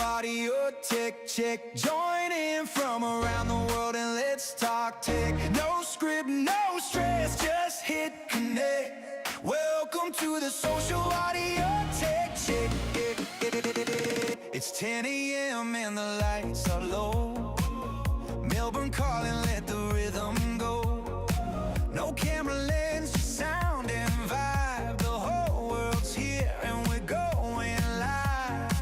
audio tech check. Join in from around the world and let's talk tech. No script, no stress, just hit connect. Welcome to the social audio tech check. It's 10 a.m. and the lights are low. Melbourne calling, let the rhythm go. No camera lens, just sound and vibe. The whole world's here and we're going live.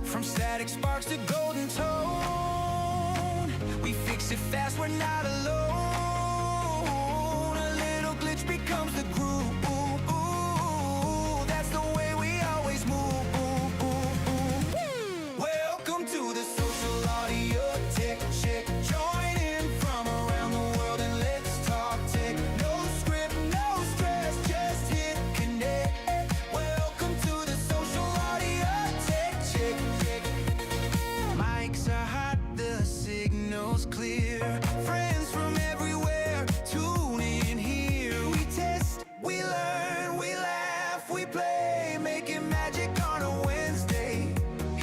From static sparks to golden tone, we fix it fast, we're not alone. A little glitch becomes the groove. That's the way we always move. Welcome to the social audio tech check. Join in from around the world and let's talk tech. No script, no stress, just hit connect. Welcome to the social audio tech check. Mics are hot, the signal's clear. Friends from everywhere, tune in here. We test, we learn, we laugh, we play, making magic on a Wednesday.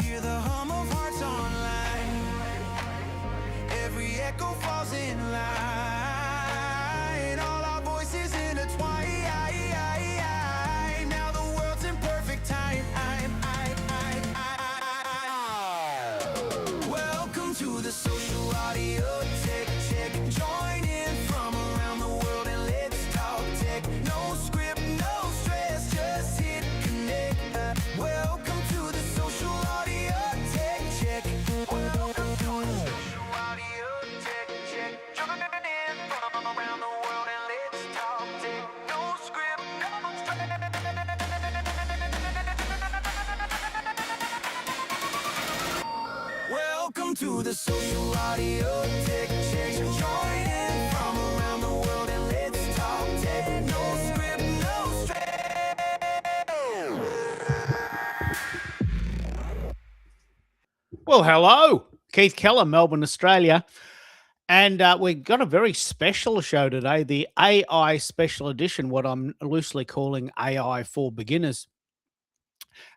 Hear the hum of hearts online. Every echo falls in line. All our voices intertwine. Now the world's in perfect time. Welcome to the social audio tech check. Join in from around the world and let's talk tech. No script, no stress, just hit connect. Welcome to the social audio tech check. Welcome to the social audio tech check. Join in from around the world and let's talk tech. No script, no stress. Welcome to the social audio tech check. Join in from around the world and let's talk tech. No script, no stress. Well, hello, Keith Keller, Melbourne, Australia. And we've got a very special show today, the AI Special Edition, what I'm loosely calling AI for Beginners.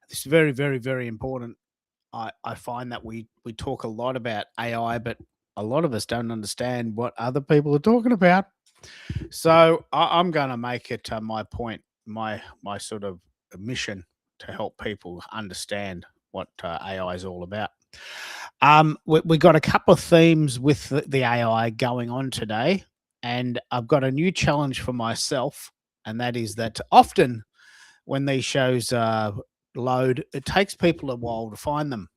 This is very, very, very important. I find that we talk a lot about AI, but a lot of us don't understand what other people are talking about. So I'm going to make it my point, my sort of mission to help people understand what AI is all about. We got a couple of themes with the AI going on today, and I've got a new challenge for myself, and that is that often when these shows load, it takes people a while to find them.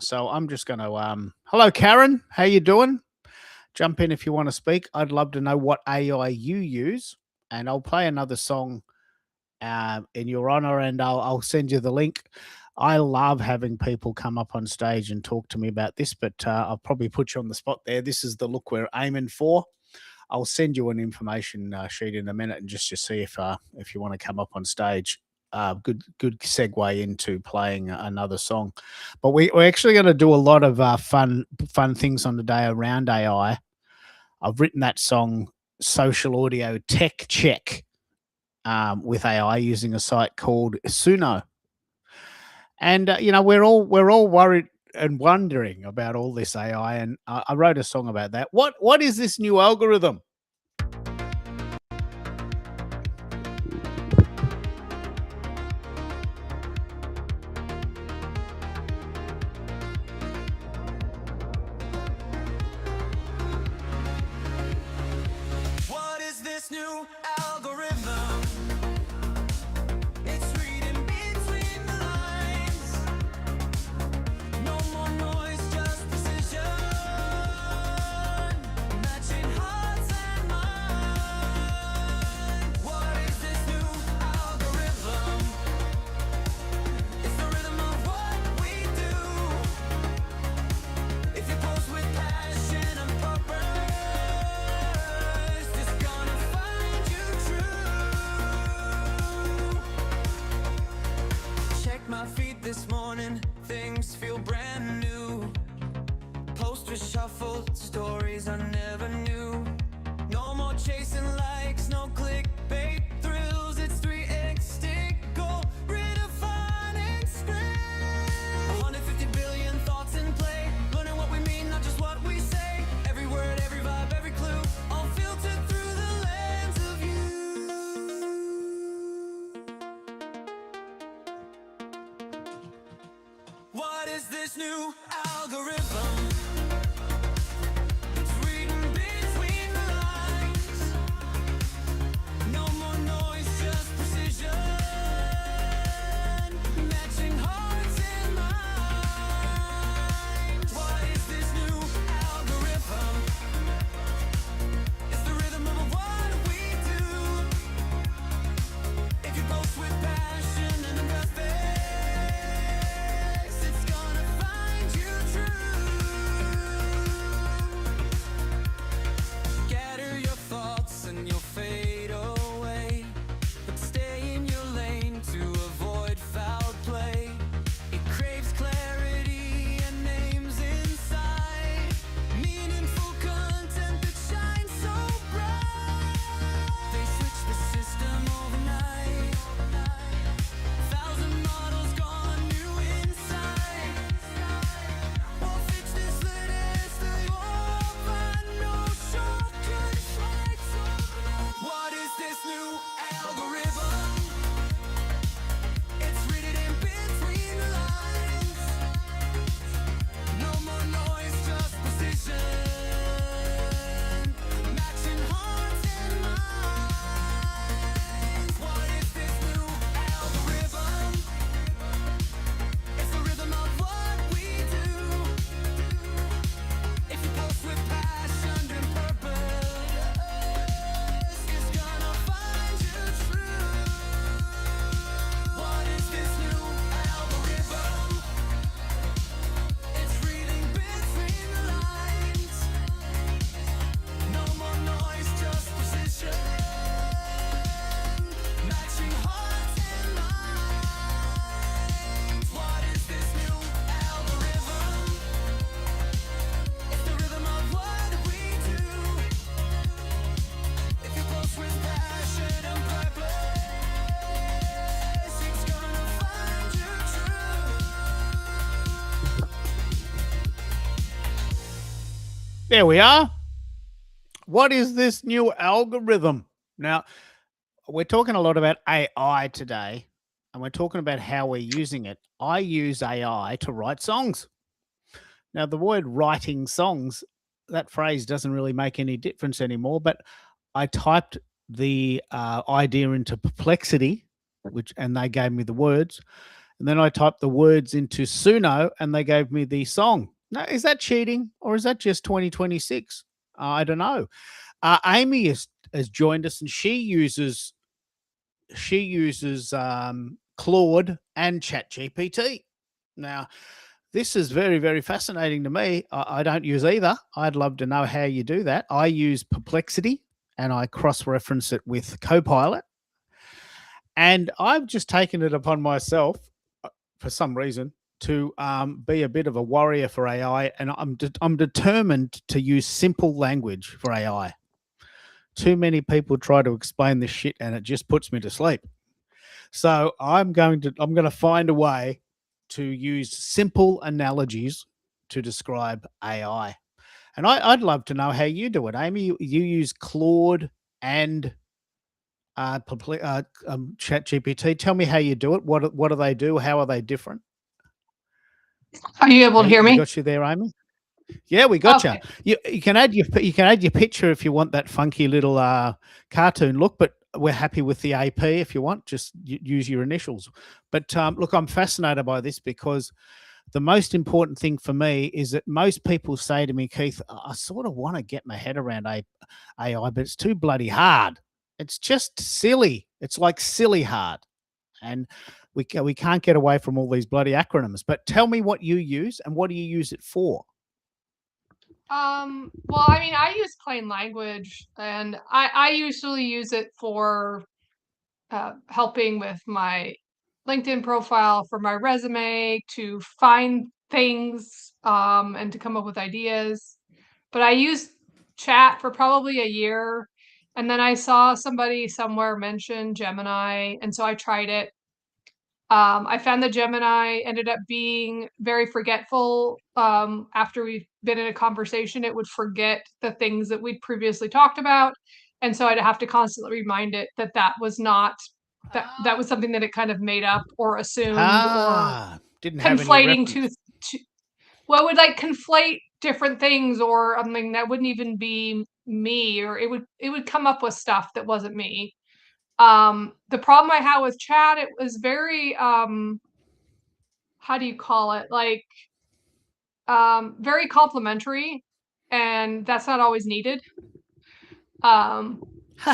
So I'm just going to hello Karen, how you doing? Jump in if you want to speak. I'd love to know what AI you use, and I'll play another song in your honor, and I'll send you the link. I love having people come up on stage and talk to me about this, but I'll probably put you on the spot there. This is the look we're aiming for. I'll send you an information sheet in a minute, and just to see if you want to come up on stage. Good segue into playing another song. But we're actually going to do a lot of fun things on the day around AI. I've written that song, Social Audio Tech Check, with AI using a site called Suno. And we're all worried and wondering about all this AI, and I wrote a song about that. What is this new algorithm? What is this new algorithm? It's reading between the lines. No more noise, just precision. Matching hearts and minds. What is this new algorithm? It's the rhythm of what we do. If you post with passion and purpose, it's gonna find you What is this new algorithm? It's reading between the lines. No more noise, just precision. Matching hearts and minds. What is this new algorithm? It's the rhythm of what we do. If you boast with passion and purpose, it's gonna find you true. Scatter your thoughts and you'll fade away, but stay in your lane to avoid foul play. It craves clarity and names inside, meaningful content that shines so bright. They switch the system overnight. Thousand models gone new inside. We'll fix this latest that you'll find no shortcut flights. What is this new algorithm? It's written in between the lines. No more noise, just precision. Matching hearts and minds. What is this new algorithm? It's the rhythm of what we do. If you post with passion and purpose, it's gonna find you true. What is this new algorithm? It's reading between the lines. No more noise, just precision. Matching hearts and minds. What is this new algorithm? It's the rhythm of what we do. If you post with passion and purpose, it's gonna find you true. There we are. What is this new algorithm? Now, we're talking a lot about AI today, and we're talking about how we're using it. I use AI to write songs. Now, the word writing songs, that phrase doesn't really make any difference anymore, but I typed the idea into Perplexity, and they gave me the words. And then I typed the words into Suno, and they gave me the song. Now, is that cheating, or is that just 2026? I don't know. Amy has joined us, and she uses Claude and ChatGPT. Now, this is very, very fascinating to me. I don't use either. I'd love to know how you do that. I use Perplexity, and I cross-reference it with Copilot. And I've just taken it upon myself, for some reason, to be a bit of a warrior for AI, and I'm determined to use simple language for AI. Too many people try to explain this shit, and it just puts me to sleep. So I'm going to find a way to use simple analogies to describe AI. And I'd love to know how you do it, Amy. You use Claude and ChatGPT. Tell me how you do it. What do they do? How are they different? Are you able to hear We me? got you there, Amy. Yeah, we got Okay. you. You can add your picture if you want that funky little cartoon look, but we're happy with the AP if you want. Just use your initials. But look, I'm fascinated by this because the most important thing for me is that most people say to me, Keith, I sort of want to get my head around AI, but it's too bloody hard. It's just silly. It's like silly hard. And we can't get away from all these bloody acronyms. But tell me what you use and what do you use it for? Well, I mean, I use plain language, and I usually use it for helping with my LinkedIn profile, for my resume, to find things, and to come up with ideas. But I used chat for probably a year, and then I saw somebody somewhere mention Gemini, and so I tried it. I found that Gemini ended up being very forgetful. After we've been in a conversation, it would forget the things that we'd previously talked about. And so I'd have to constantly remind it that that was not, that was something that it kind of made up or assumed or Didn't have any conflating reference. well, it would like conflate different things or something that wouldn't even be me, or it would come up with stuff that wasn't me. The problem I had with chat, it was very how do you call it? Like very complimentary, and that's not always needed.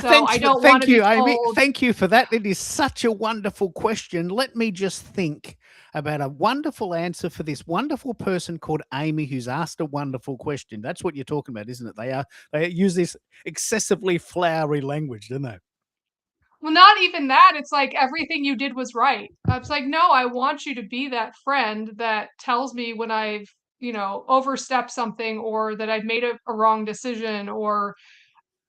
So I don't want Thank to be you, Amy. told. Thank you for that. It is such a wonderful question. Let me just think about a wonderful answer for this wonderful person called Amy who's asked a wonderful question. That's what you're talking about, isn't it? They use this excessively flowery language, don't they? Well, not even that. It's like everything you did was right. I was like, no, I want you to be that friend that tells me when I've, overstepped something, or that I've made a wrong decision, or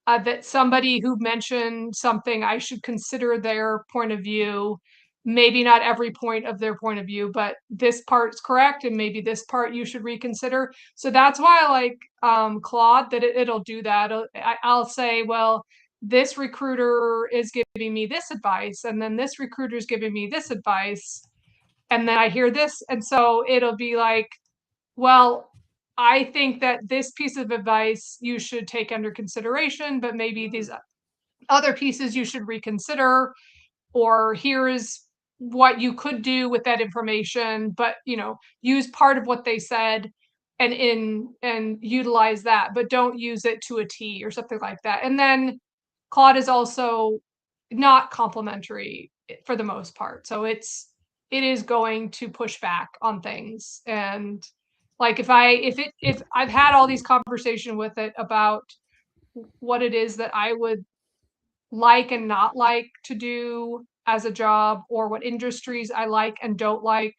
that somebody who mentioned something, I should consider their point of view. Maybe not every point of their point of view, but this part's correct, and maybe this part you should reconsider. So that's why I like Claude, that it'll do that. I'll say, well, this recruiter is giving me this advice, and then this recruiter is giving me this advice, and then I hear this, and so it'll be like, well, I think that this piece of advice you should take under consideration, but maybe these other pieces you should reconsider, or here's what you could do with that information, but use part of what they said and utilize that, but don't use it to a T or something like that. And then Claude is also not complimentary for the most part. So it is going to push back on things. And like if I've had all these conversations with it about what it is that I would like and not like to do as a job, or what industries I like and don't like,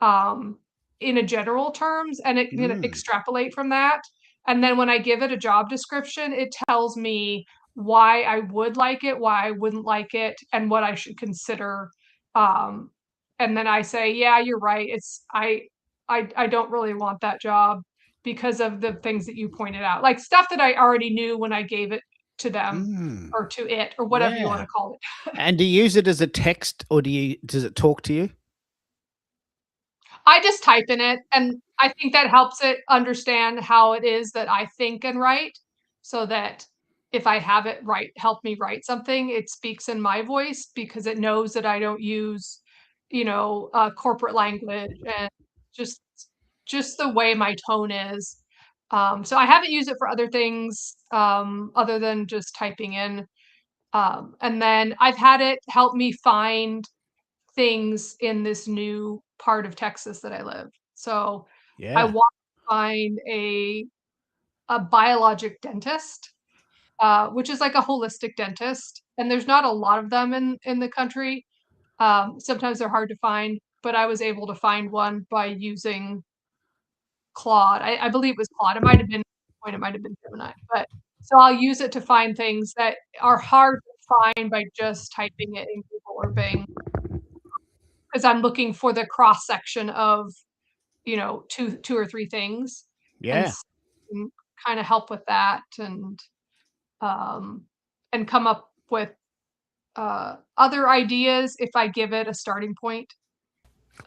um, in a general terms, and it can Mm. extrapolate from that. And then when I give it a job description, it tells me why I would like it, why I wouldn't like it, and what I should consider. Um, and then I say, yeah, you're right. I don't really want that job because of the things that you pointed out, like stuff that I already knew when I gave it to them, Mm. or to it, or whatever you want Yeah. to call it. And do you use it as a text, or does it talk to you? I just type in it, and I think that helps it understand how it is that I think and write, so that if I have it help me write something, it speaks in my voice, because it knows that I don't use, corporate language, and just just the way my tone is. So I haven't used it for other things, other than just typing in. And then I've had it help me find things in this new part of Texas that I live. So I Yeah. want to find a biologic dentist, which is like a holistic dentist, and there's not a lot of them in the country. Sometimes they're hard to find, but I was able to find one by using Claude. I believe it was Claude. It might have been Point. It might have been Gemini, but so I'll use it to find things that are hard to find by just typing it in Google or Bing, because I'm looking for the cross section of, two or three things, and Yeah. kind of help with that, um, and come up with other ideas if I give it a starting point.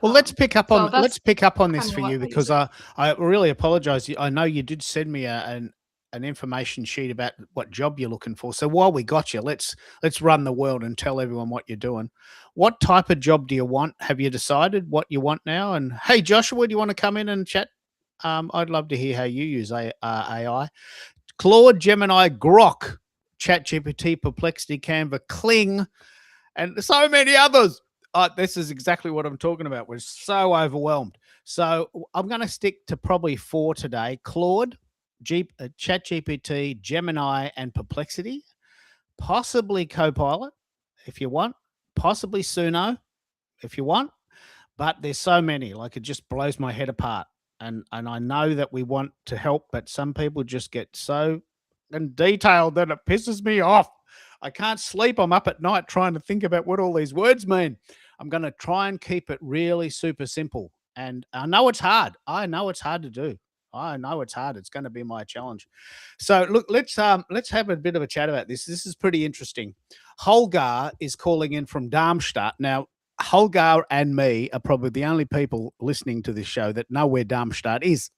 Well, let's pick up So on that's this kind of for what you, I use because it. I really apologize. I know you did send me an information sheet about what job you're looking for. So while we got you, let's run the world and tell everyone what you're doing. What type of job do you want? Have you decided what you want now? And hey, Joshua, do you want to come in and chat? I'd love to hear how you use AI. Claude, Gemini, Grok, ChatGPT, Perplexity, Canva, Kling, and so many others. This is exactly what I'm talking about. We're so overwhelmed. So I'm going to stick to probably four today: Claude, ChatGPT, Gemini, and Perplexity. Possibly Copilot, if you want. Possibly Suno, if you want. But there's so many, like it just blows my head apart. And I know that we want to help, but some people just get so and detailed that it pisses me off. I can't sleep. I'm up at night trying to think about what all these words mean. I'm going to try and keep it really super simple. And I know it's hard. I know it's hard to do. I know it's hard. It's going to be my challenge. So look, let's have a bit of a chat about this. This is pretty interesting. Holgar is calling in from Darmstadt. Now, Holgar and me are probably the only people listening to this show that know where Darmstadt is.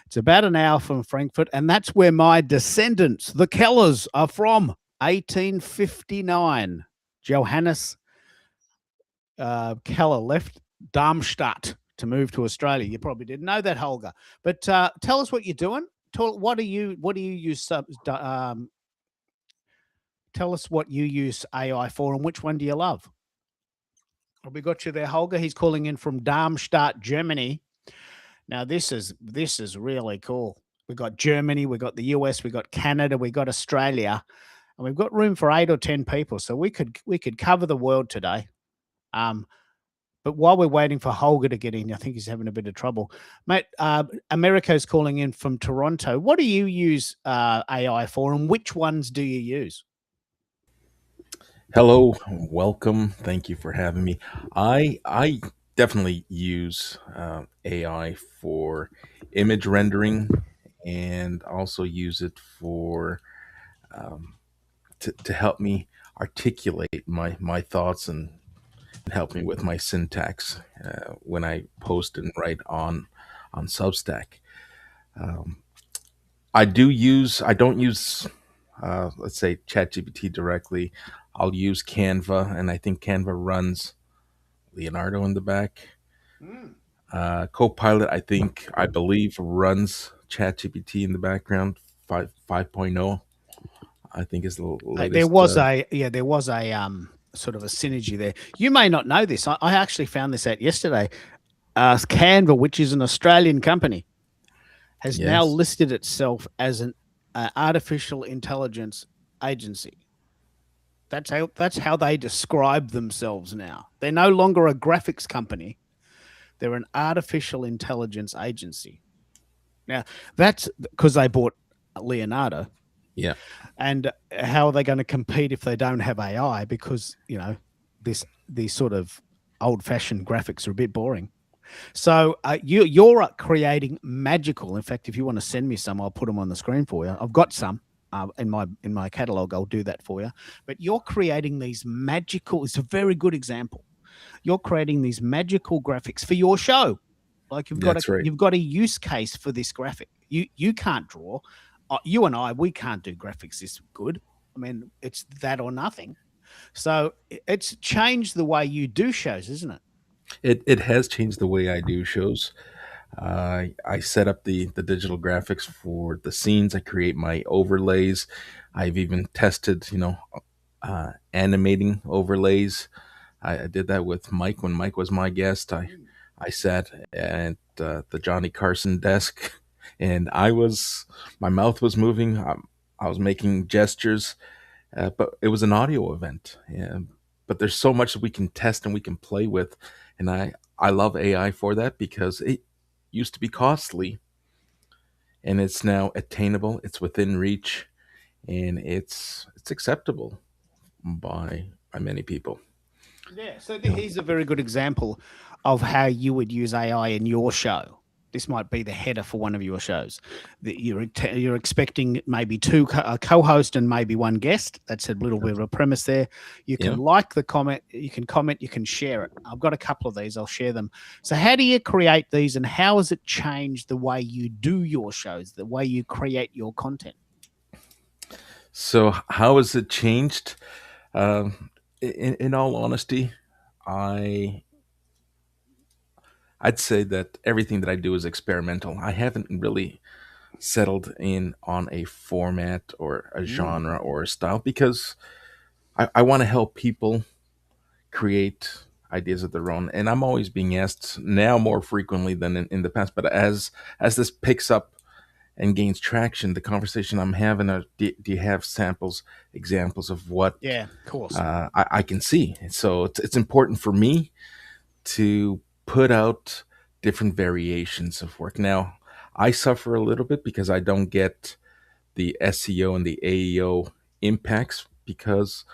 It's about an hour from Frankfurt, and that's where my descendants, the Kellers, are from. 1859. Johannes Keller left Darmstadt to move to Australia. You probably didn't know that, Holger. But tell us what you're doing. What do you use? Tell us what you use AI for, and which one do you love? Well, we got you there, Holger. He's calling in from Darmstadt, Germany. Now this is really cool. We got Germany, we got the US, we got Canada, we got Australia, and we've got room for 8 or 10 people. So we could cover the world today. But while we're waiting for Holger to get in, I think he's having a bit of trouble. Mate, Americo's calling in from Toronto. What do you use AI for, and which ones do you use? Hello, welcome. Thank you for having me. I definitely use AI for image rendering, and also use it for um, to help me articulate my thoughts, and help me with my syntax when I post and write on Substack. Um, I don't use let's say ChatGPT directly. I'll use Canva, and I think Canva runs Leonardo in the back. Mm. Copilot, I believe, runs ChatGPT in the background. 5.0, I think, is the latest. There was a sort of a synergy there. You may not know this. I actually found this out yesterday. Canva, which is an Australian company, has now Yes. listed itself as an artificial intelligence agency. That's how they describe themselves now. They're no longer a graphics company. They're an artificial intelligence agency. Now, that's because they bought Leonardo. Yeah. And how are they going to compete if they don't have AI? Because, these sort of old-fashioned graphics are a bit boring. So you're creating magical. In fact, if you want to send me some, I'll put them on the screen for you. I've got some in my catalog. I'll do that for you. But you're creating these magical. It's a very good example. You're creating these magical graphics for your show. Like That's right. you've got a use case for this graphic. You can't draw. You and we can't do graphics this good. I mean, it's that or nothing. So it's changed the way you do shows, isn't it? It has changed the way I do shows. I set up the digital graphics for the scenes. I create my overlays. I've even tested, animating overlays. I did that with Mike when Mike was my guest. I sat at the Johnny Carson desk, and my mouth was moving. I was making gestures, but it was an audio event. Yeah. But there's so much that we can test and we can play with, and I love AI for that, because it used to be costly, and it's now attainable. It's within reach, and it's acceptable by many people. Yeah. So You know, here's a very good example of how you would use AI in your show. This might be the header for one of your shows. That you're expecting maybe a co-host and maybe one guest. That's a little bit of a premise there. You yeah. can like the comment, you can share it. I've got a couple of these. I'll share them. So how do you create these, and how has it changed the way you do your shows, the way you create your content? So how has it changed? Um, in all honesty, I I'd say that everything that I do is experimental. I haven't really settled in on a format or a Mm. genre or a style, because I want to help people create ideas of their own. And I'm always being asked now more frequently than in the past. But as this picks up and gains traction, the conversation I'm having are, do you have samples, examples of what Yeah, of course. I can see? So it's important for me to put out different variations of work. Now, I suffer a little bit because I don't get the SEO and the AEO impacts, because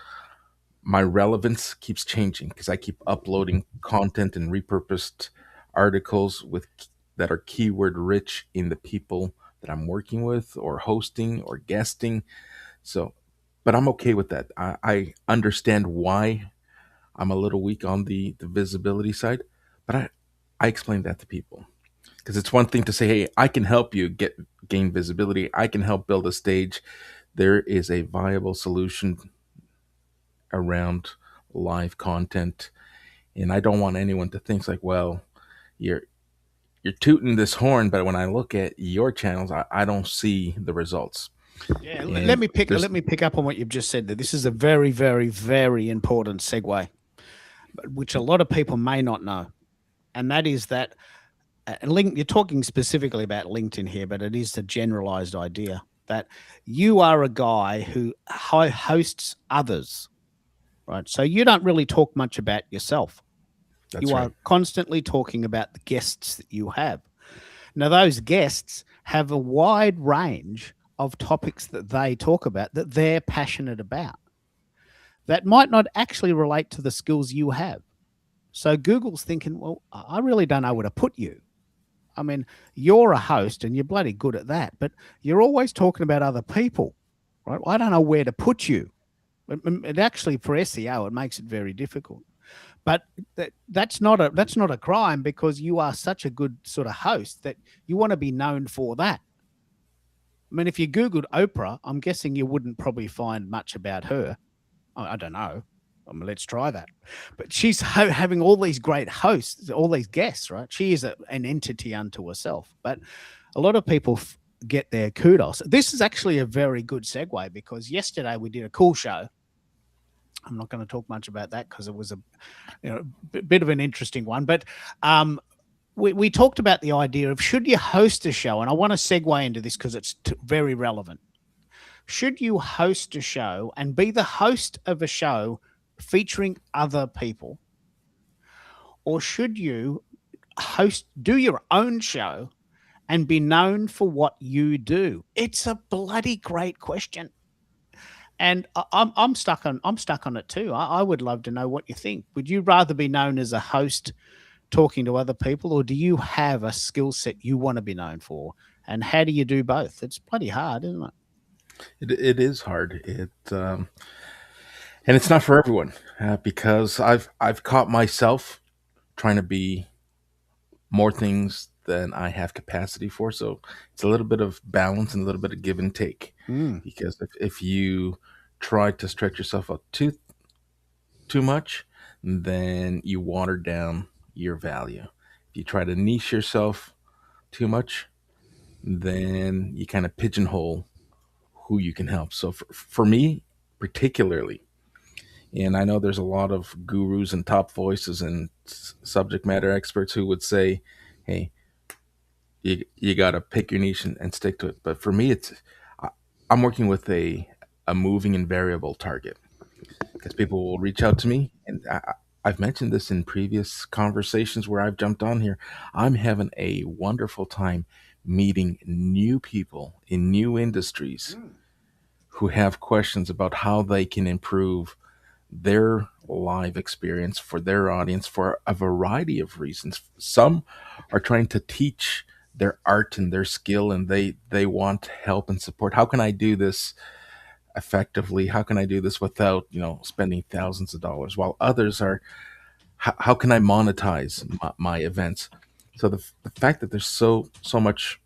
my relevance keeps changing, because I keep uploading content and repurposed articles that are keyword rich in the people that I'm working with or hosting or guesting. So, but I'm okay with that. I understand why I'm a little weak on the visibility side, but I explain that to people because it's one thing to say, hey, I can help you gain visibility. I can help build a stage. There is a viable solution around live content, and I don't want anyone to think like, well, you're you're tooting this horn, but when I look at your channels, I don't see the results. Yeah, And there's let me pick up on what you've just said. That this is a very, very, very important segue, which a lot of people may not know, and that is that link. You're talking specifically about LinkedIn here, but it is a generalized idea that you are a guy who hosts others, right? So you don't really talk much about yourself. that's You right. are constantly talking about the guests that you have. Now, those guests have a wide range of topics that they talk about that they're passionate about that might not actually relate to the skills you have. So Google's thinking, well, I really don't know where to put you. I mean, you're a host and you're bloody good at that, but you're always talking about other people, right? I don't know where to put you. It actually, for SEO, it makes it very difficult. But that's not a crime because you are such a good sort of host that you want to be known for that. I mean, if you Googled Oprah, I'm guessing you wouldn't probably find much about her. I don't know. Let's try that. But she's having all these great hosts, all these guests, right? She is an entity unto herself. But a lot of people get their kudos. This is actually a very good segue because yesterday we did a cool show. I'm not going to talk much about that because it was a bit of an interesting one. But we talked about the idea of should you host a show? And I want to segue into this because it's very relevant. Should you host a show and be the host of a show featuring other people? Or should you do your own show and be known for what you do? It's a bloody great question. And I'm stuck on it too. I would love to know what you think. Would you rather be known as a host talking to other people, or do you have a skill set you want to be known for? And how do you do both? It's bloody hard, isn't it? it is hard. And it's not for everyone because I've caught myself trying to be more things than I have capacity for. So it's a little bit of balance and a little bit of give and take. Mm. Because if you try to stretch yourself out too much, then you water down your value. If you try to niche yourself too much, then you kind of pigeonhole who you can help. So for me, particularly, and I know there's a lot of gurus and top voices and subject matter experts who would say, hey, you got to pick your niche and stick to it. But for me, I- I'm working with a moving and variable target because people will reach out to me. And I've mentioned this in previous conversations where I've jumped on here. I'm having a wonderful time meeting new people in new industries who have questions about how they can improve their live experience for their audience for a variety of reasons. Some are trying to teach their art and their skill and they want help and support. How can I do this effectively? How can I do this without, spending thousands of dollars? While others are, how can I monetize my events? So the fact that there's so much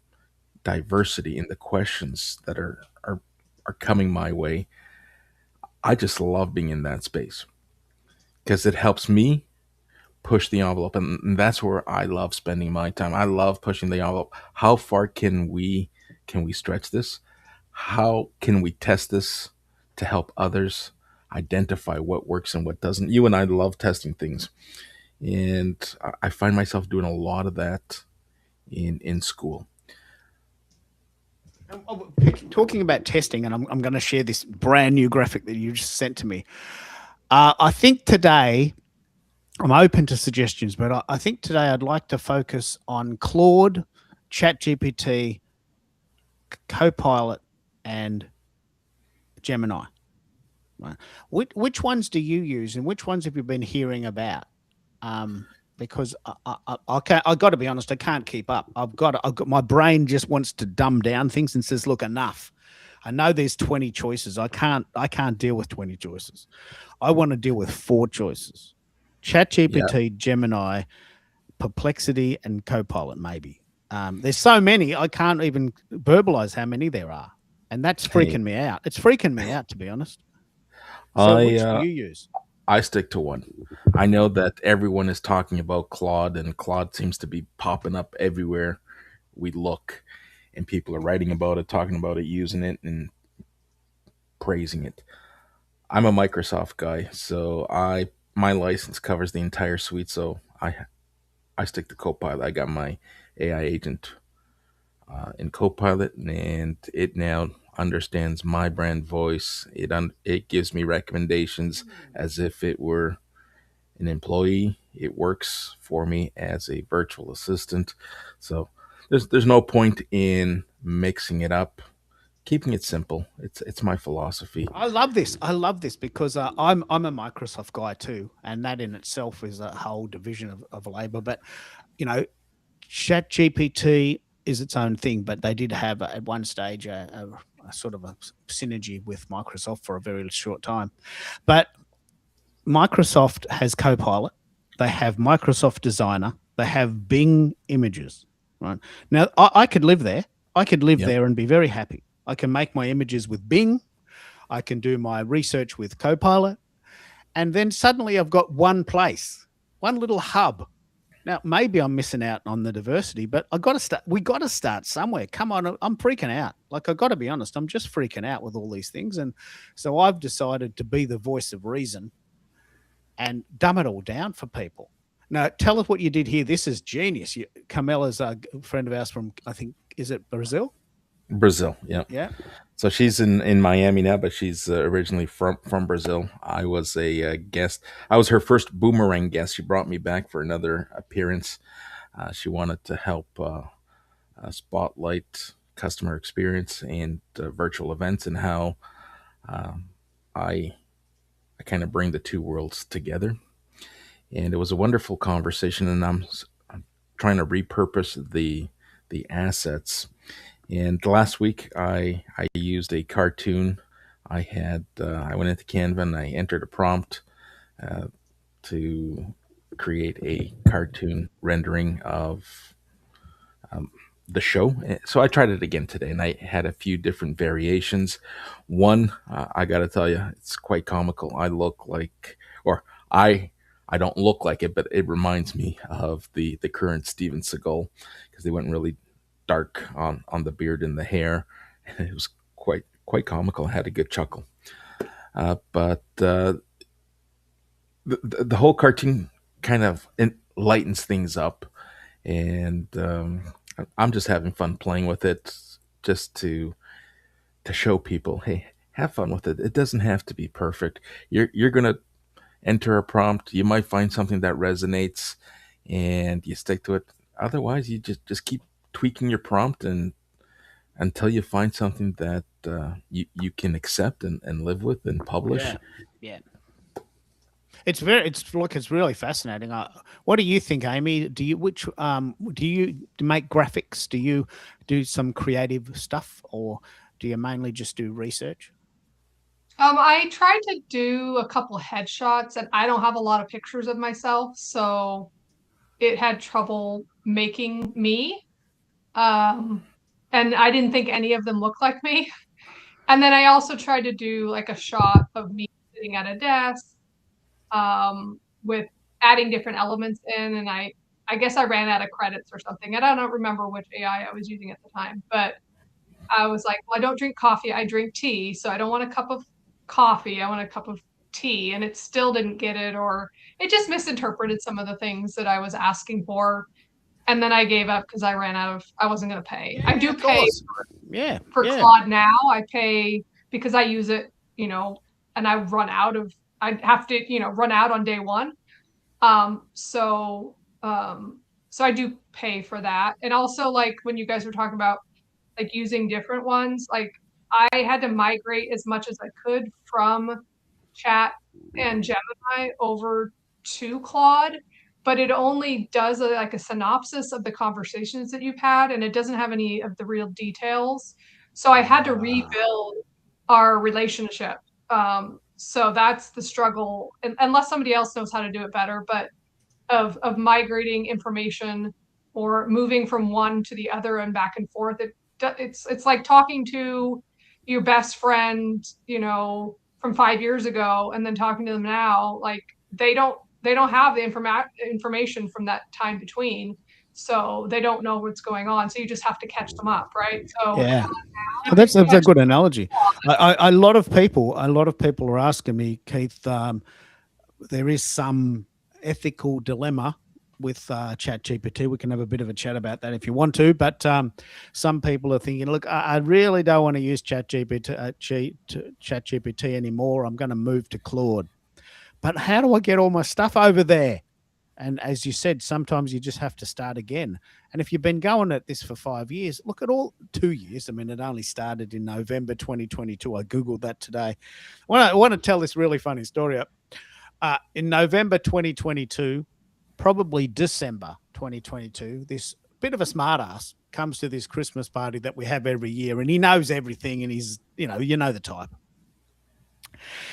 diversity in the questions that are coming my way, I just love being in that space because it helps me push the envelope, and that's where I love spending my time. I love pushing the envelope. How far can we stretch this? How can we test this to help others identify what works and what doesn't? You and I love testing things, and I find myself doing a lot of that in school. Talking about testing, and I'm going to share this brand new graphic that you just sent to me. I think today, I'm open to suggestions, but I think today I'd like to focus on Claude, ChatGPT, Copilot, and Gemini. Right. Which ones do you use, and which ones have you been hearing about? Because I can't. I got to be honest, I can't keep up. I've got my brain just wants to dumb down things and says, "Look, enough." I know there's 20 choices. I can't deal with 20 choices. I want to deal with 4 choices. ChatGPT, Gemini, Perplexity, and Copilot, maybe. There's so many, I can't even verbalize how many there are. And that's Hey, freaking me out. It's freaking me out, to be honest. So, I which do you use? I stick to one. I know that everyone is talking about Claude, and Claude seems to be popping up everywhere we look, and people are writing about it, talking about it, using it, and praising it. I'm a Microsoft guy, so I my license covers the entire suite. So I stick to Copilot. I got my AI agent in Copilot, and it now understands my brand voice. It gives me recommendations as if it were an employee. It works for me as a virtual assistant. So there's no point in mixing it up. Keeping it simple. It's my philosophy. I love this. I love this because I'm a Microsoft guy too, and that in itself is a whole division of labor. But you know, Chat GPT is its own thing, but they did have at one stage a sort of a synergy with Microsoft for a very short time. But Microsoft has Copilot, they have Microsoft Designer, they have Bing Images. Right now, I could live there. I could live Yep. there and be very happy. I can make my images with Bing. I can do my research with Copilot, and then suddenly I've got one place, one little hub. Now, maybe I'm missing out on the diversity, but I got to start. We got to start somewhere. Come on, I'm freaking out. Like I got to be honest, I'm just freaking out with all these things, and so I've decided to be the voice of reason and dumb it all down for people. Now, tell us what you did here. This is genius. Carmela's a friend of ours from, I think, is it Brazil? Brazil. Yeah. Yeah. So she's in Miami now, but she's originally from Brazil. I was a guest. I was her first boomerang guest. She brought me back for another appearance. She wanted to help spotlight customer experience and virtual events, and how um, I I kind of bring the two worlds together. And it was a wonderful conversation. And I'm trying to repurpose the assets. And last week, I used a cartoon. I went into Canva and I entered a prompt uh, to create a cartoon rendering of um, the show. So I tried it again today, and I had a few different variations. One, I got to tell you, it's quite comical. I look like, or I don't look like it, but it reminds me of the current Steven Seagal, because they went really dark on the beard and the hair, and it was quite comical. I had a good chuckle. But the whole cartoon kind of lightens things up, and I'm just having fun playing with it, just to show people, hey, have fun with it. It doesn't have to be perfect. You're gonna enter a prompt. You might find something that resonates, and you stick to it. Otherwise, you just keep tweaking your prompt and until you find something that you can accept and live with and publish. Yeah. Yeah. It's really fascinating. What do you think, Amy? Do you make graphics? Do you do some creative stuff, or do you mainly just do research? I tried to do a couple headshots, and I don't have a lot of pictures of myself, so it had trouble making me. Um, and I didn't think any of them looked like me. And then I also tried to do like a shot of me sitting at a desk, with adding different elements in, and I guess I ran out of credits or something. And I don't remember which AI I was using at the time, but I was like, well, I don't drink coffee, I drink tea, so I don't want a cup of coffee, I want a cup of tea. And it still didn't get it, or it just misinterpreted some of the things that I was asking for. And then I gave up because I wasn't going to pay. I Yeah, do of pay course. Yeah, for yeah. Claude now. I pay because I use it, and I have to, run out on day one. Um, so, so I do pay for that. And also, like, when you guys were talking about like using different ones, like I had to migrate as much as I could from Chat and Gemini over to Claude, but it only does like a synopsis of the conversations that you've had, and it doesn't have any of the real details. So I had to Ah, rebuild our relationship. So that's the struggle, unless somebody else knows how to do it better, but of migrating information or moving from one to the other and back and forth. It's like talking to your best friend, from 5 years ago, and then talking to them now. Like they don't have the information from that time between, so they don't know what's going on. So you just have to catch them up, right? So Yeah. Well, that's a good analogy. A lot of people are asking me, Keith. There is some ethical dilemma with ChatGPT. We can have a bit of a chat about that if you want to. But some people are thinking, look, I really don't want to use ChatGPT anymore. I'm going to move to Claude. But how do I get all my stuff over there? And as you said, sometimes you just have to start again. And if you've been going at this for 5 years, look at all 2 years. I mean, it only started in November 2022. I Googled that today. I want to tell this really funny story. In November 2022, probably December 2022, this bit of a smartass comes to this Christmas party that we have every year, and he knows everything, and he's, you know the type.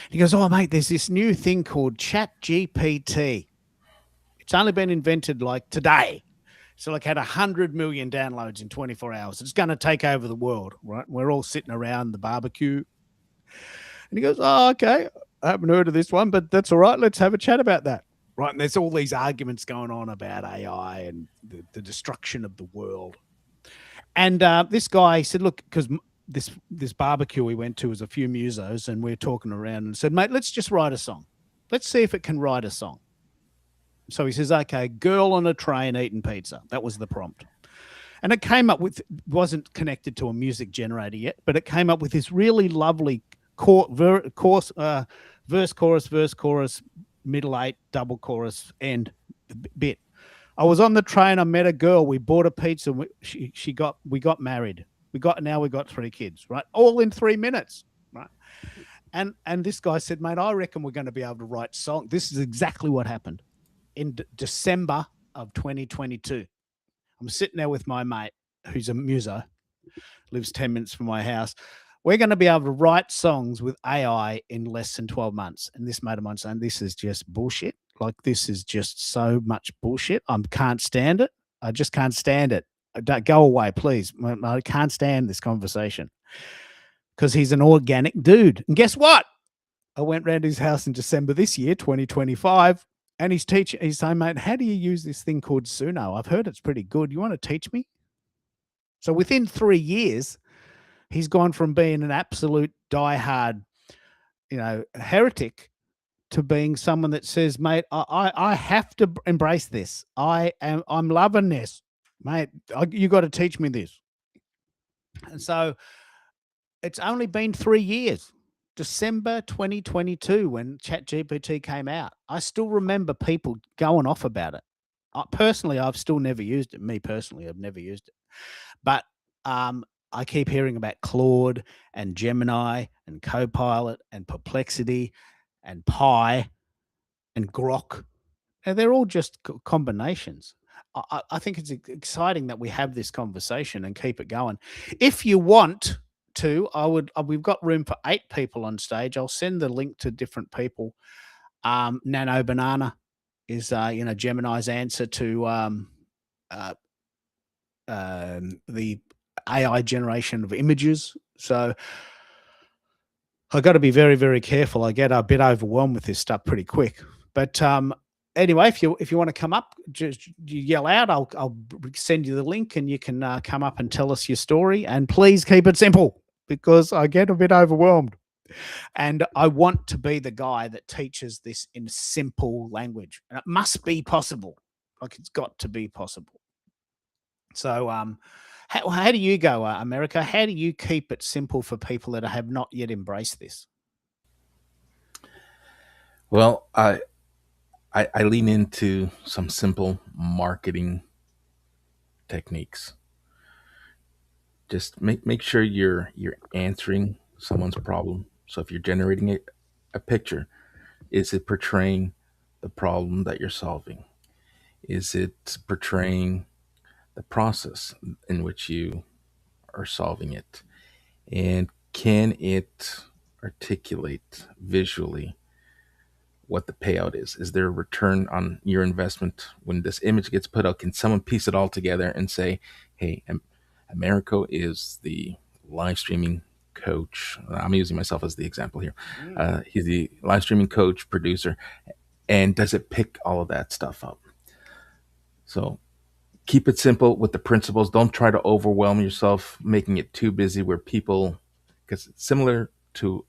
He goes, oh, mate, there's this new thing called ChatGPT. It's only been invented like today. So like had 100 million downloads in 24 hours. It's going to take over the world, right? We're all sitting around the barbecue. And he goes, oh, okay. I haven't heard of this one, but that's all right. Let's have a chat about that. Right. And there's all these arguments going on about AI and the destruction of the world. And this guy said, look, because this barbecue we went to was a few musos, and we were talking around, and said, mate, let's just write a song. Let's see if it can write a song. So he says, okay, girl on a train eating pizza. That was the prompt. And it came up with, wasn't connected to a music generator yet, but it came up with this really lovely verse, chorus, middle eight, double chorus, end bit. I was on the train. I met a girl. We bought a pizza. We got married. We got 3 kids, right? All in 3 minutes, right? And this guy said, mate, I reckon we're going to be able to write songs. This is exactly what happened in December of 2022. I'm sitting there with my mate, who's a muso, lives 10 minutes from my house. We're going to be able to write songs with AI in less than 12 months. And this mate of mine saying, this is just bullshit. Like, this is just so much bullshit. I can't stand it. I just can't stand it. Don't go away, please. I can't stand this conversation, because he's an organic dude. And guess what? I went round his house in December this year, 2025, and he's saying, mate, how do you use this thing called Suno? I've heard it's pretty good. You want to teach me? So within 3 years, he's gone from being an absolute diehard, heretic, to being someone that says, mate, I have to embrace this. I'm loving this, mate. You got to teach me this. And so it's only been 3 years. December 2022, when ChatGPT came out. I still remember people going off about it. Personally, I've still never used it. Me personally, I've never used it. But I keep hearing about Claude and Gemini and Copilot and Perplexity and Pi and Grok. And they're all just combinations. I think it's exciting that we have this conversation and keep it going. If you want to, we've got room for 8 people on stage. I'll send the link to different people. Nano Banana is Gemini's answer to the AI generation of images. So I got to be very, very careful. I get a bit overwhelmed with this stuff pretty quick. But anyway, if you want to come up, just yell out. I'll send you the link, and you can come up and tell us your story. And please keep it simple, because I get a bit overwhelmed. And I want to be the guy that teaches this in simple language. And it must be possible. Like, it's got to be possible. So how do you go, America? How do you keep it simple for people that have not yet embraced this? Well, I lean into some simple marketing techniques. Just make sure you're answering someone's problem. So if you're generating a picture, is it portraying the problem that you're solving? Is it portraying the process in which you are solving it? And can it articulate visually what the payout is. Is there a return on your investment when this image gets put out? Can someone piece it all together and say, hey, Americo is the live streaming coach? I'm using myself as the example here. He's the live streaming coach, producer, and does it pick all of that stuff up? So keep it simple with the principles. Don't try to overwhelm yourself, making it too busy where people, because it's similar to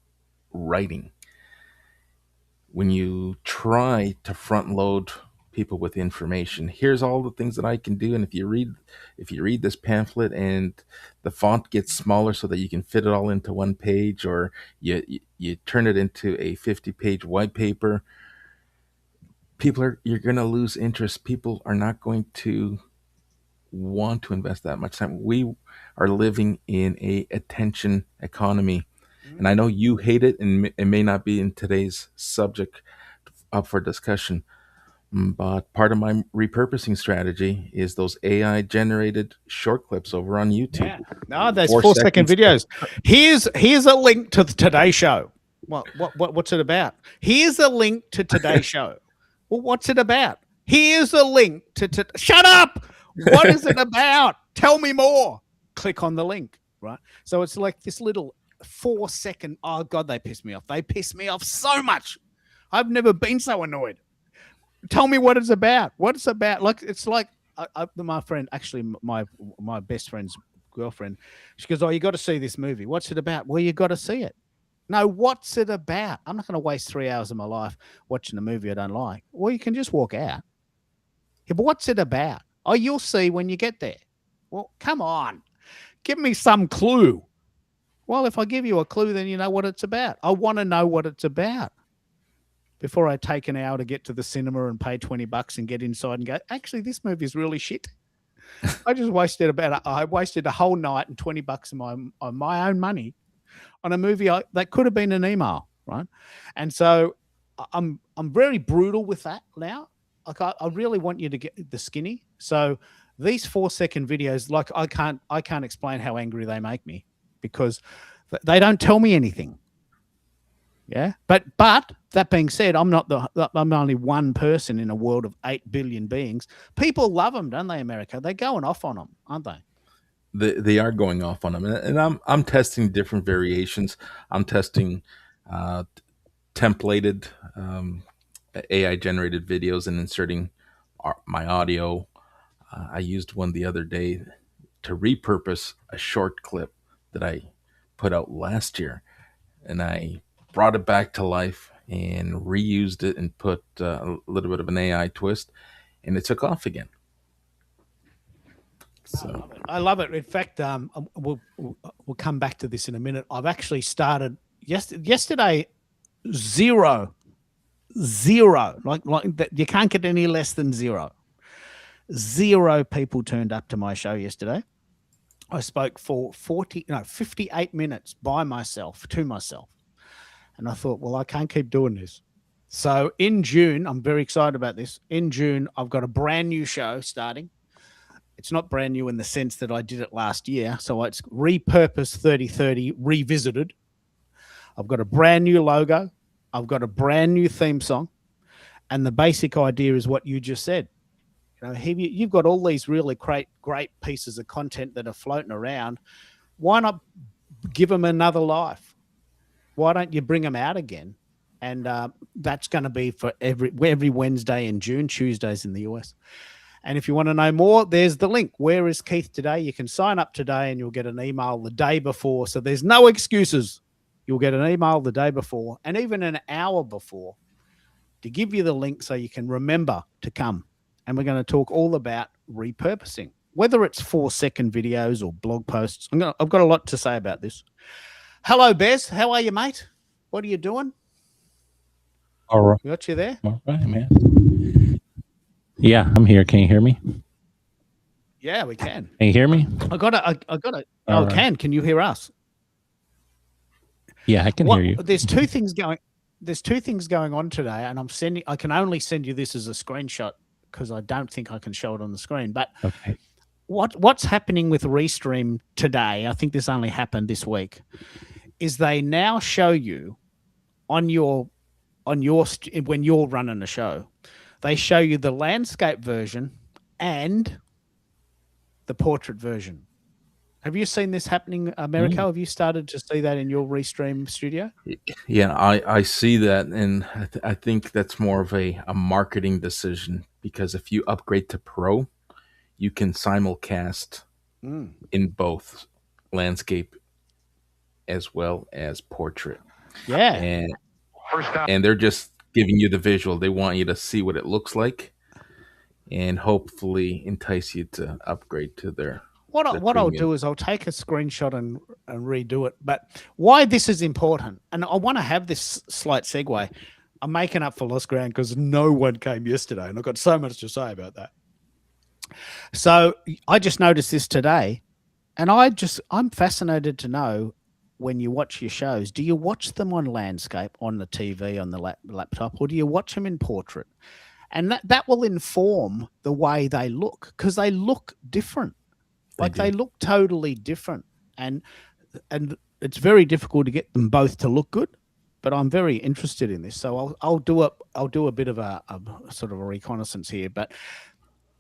writing. When you try to front load people with information, here's all the things that I can do, and if you read this pamphlet and the font gets smaller so that you can fit it all into one page, or you turn it into a 50-page white paper, you're going to lose interest. People are not going to want to invest that much time. We are living in a attention economy, and I know you hate it, and it may not be in today's subject up for discussion, but part of my repurposing strategy is those AI generated short clips over on YouTube. Yeah. No, there's 4 4-second seconds. videos. Here's a link to the Today Show. What's it about? Here's a link to Today Show. Well, what's it about? Here's a link to shut up. What is it about? Tell me more. Click on the link, right? So it's like this little 4-second. Oh God, they piss me off. They piss me off so much. I've never been so annoyed. Tell me what it's about. What it's about. Like it's like my friend, actually my best friend's girlfriend. She goes, "Oh, you got to see this movie. What's it about?" Well, you got to see it. No, what's it about? I'm not going to waste 3 hours of my life watching a movie I don't like. Well, you can just walk out. Yeah, but what's it about? Oh, you'll see when you get there. Well, come on. Give me some clue. Well, if I give you a clue, then you know what it's about. I want to know what it's about before I take an hour to get to the cinema and pay $20 and get inside and go, actually, this movie is really shit. I just wasted a whole night and $20 of my own money on a movie that could have been an email, right? And so I'm very brutal with that now. Like I really want you to get the skinny. So these 4-second videos, like I can't explain how angry they make me because they don't tell me anything. Yeah, but that being said, I'm only one person in a world of 8 billion beings. People love them, don't they, America? They're going off on them, aren't they? They are going off on them, and I'm testing different variations. I'm testing templated AI generated videos and inserting my audio. I used one the other day to repurpose a short clip that I put out last year, and I brought it back to life and reused it and put a little bit of an AI twist, and it took off again. So I love it. In fact, we'll come back to this in a minute. I've actually started yesterday. Zero, like that. You can't get any less than zero. 0 people turned up to my show yesterday. I spoke for 58 minutes by myself to myself. And I thought, well, I can't keep doing this. So in June, I'm very excited about this. In June, I've got a brand new show starting. It's not brand new in the sense that I did it last year. So it's repurposed 3030 revisited. I've got a brand new logo. I've got a brand new theme song. And the basic idea is what you just said. You know, you've got all these really great pieces of content that are floating around. Why not give them another life? Why don't you bring them out again? And that's going to be for every Wednesday in June, Tuesdays in the US. And if you want to know more, there's the link. Where is Keith today? You can sign up today and you'll get an email the day before. So there's no excuses. You'll get an email the day before and even an hour before to give you the link so you can remember to come. And we're going to talk all about repurposing, whether it's 4-second videos or blog posts. I've got a lot to say about this. Hello, Bez. How are you, mate? What are you doing? All right. Got you there? All right, man. Yeah, I'm here. Can you hear me? Yeah, we can. Can you hear me? I got it. Oh, right. Can you hear us? Yeah, I can hear you. There's two things going on today, and I can only send you this as a screenshot because I don't think I can show it on the screen. But Okay. what's happening with Restream today? I think this only happened this week. is they now show you on your when you're running a show, they show you the landscape version and the portrait version. Have you seen this happening, Americo? Have you started to see that in your Restream studio? Yeah, I see that, and I think that's more of a marketing decision, because if you upgrade to Pro, you can simulcast Mm. in both landscape as well as portrait, Yeah. and they're just giving you the visual. They want you to see what it looks like, and hopefully entice you to upgrade to their What the I'll premium. do is I'll take a screenshot and redo it. But why this is important, and I want to have this slight segue. I'm making up for lost ground because no one came yesterday, and I've got so much to say about that. So I just noticed this today, and I'm fascinated to know, when you watch your shows, do you watch them on landscape, on the TV, on the laptop, or do you watch them in portrait? And that will inform the way they look, because they look different. They look totally different, and it's very difficult to get them both to look good. But I'm very interested in this, so I'll do a bit of a sort of a reconnaissance here. But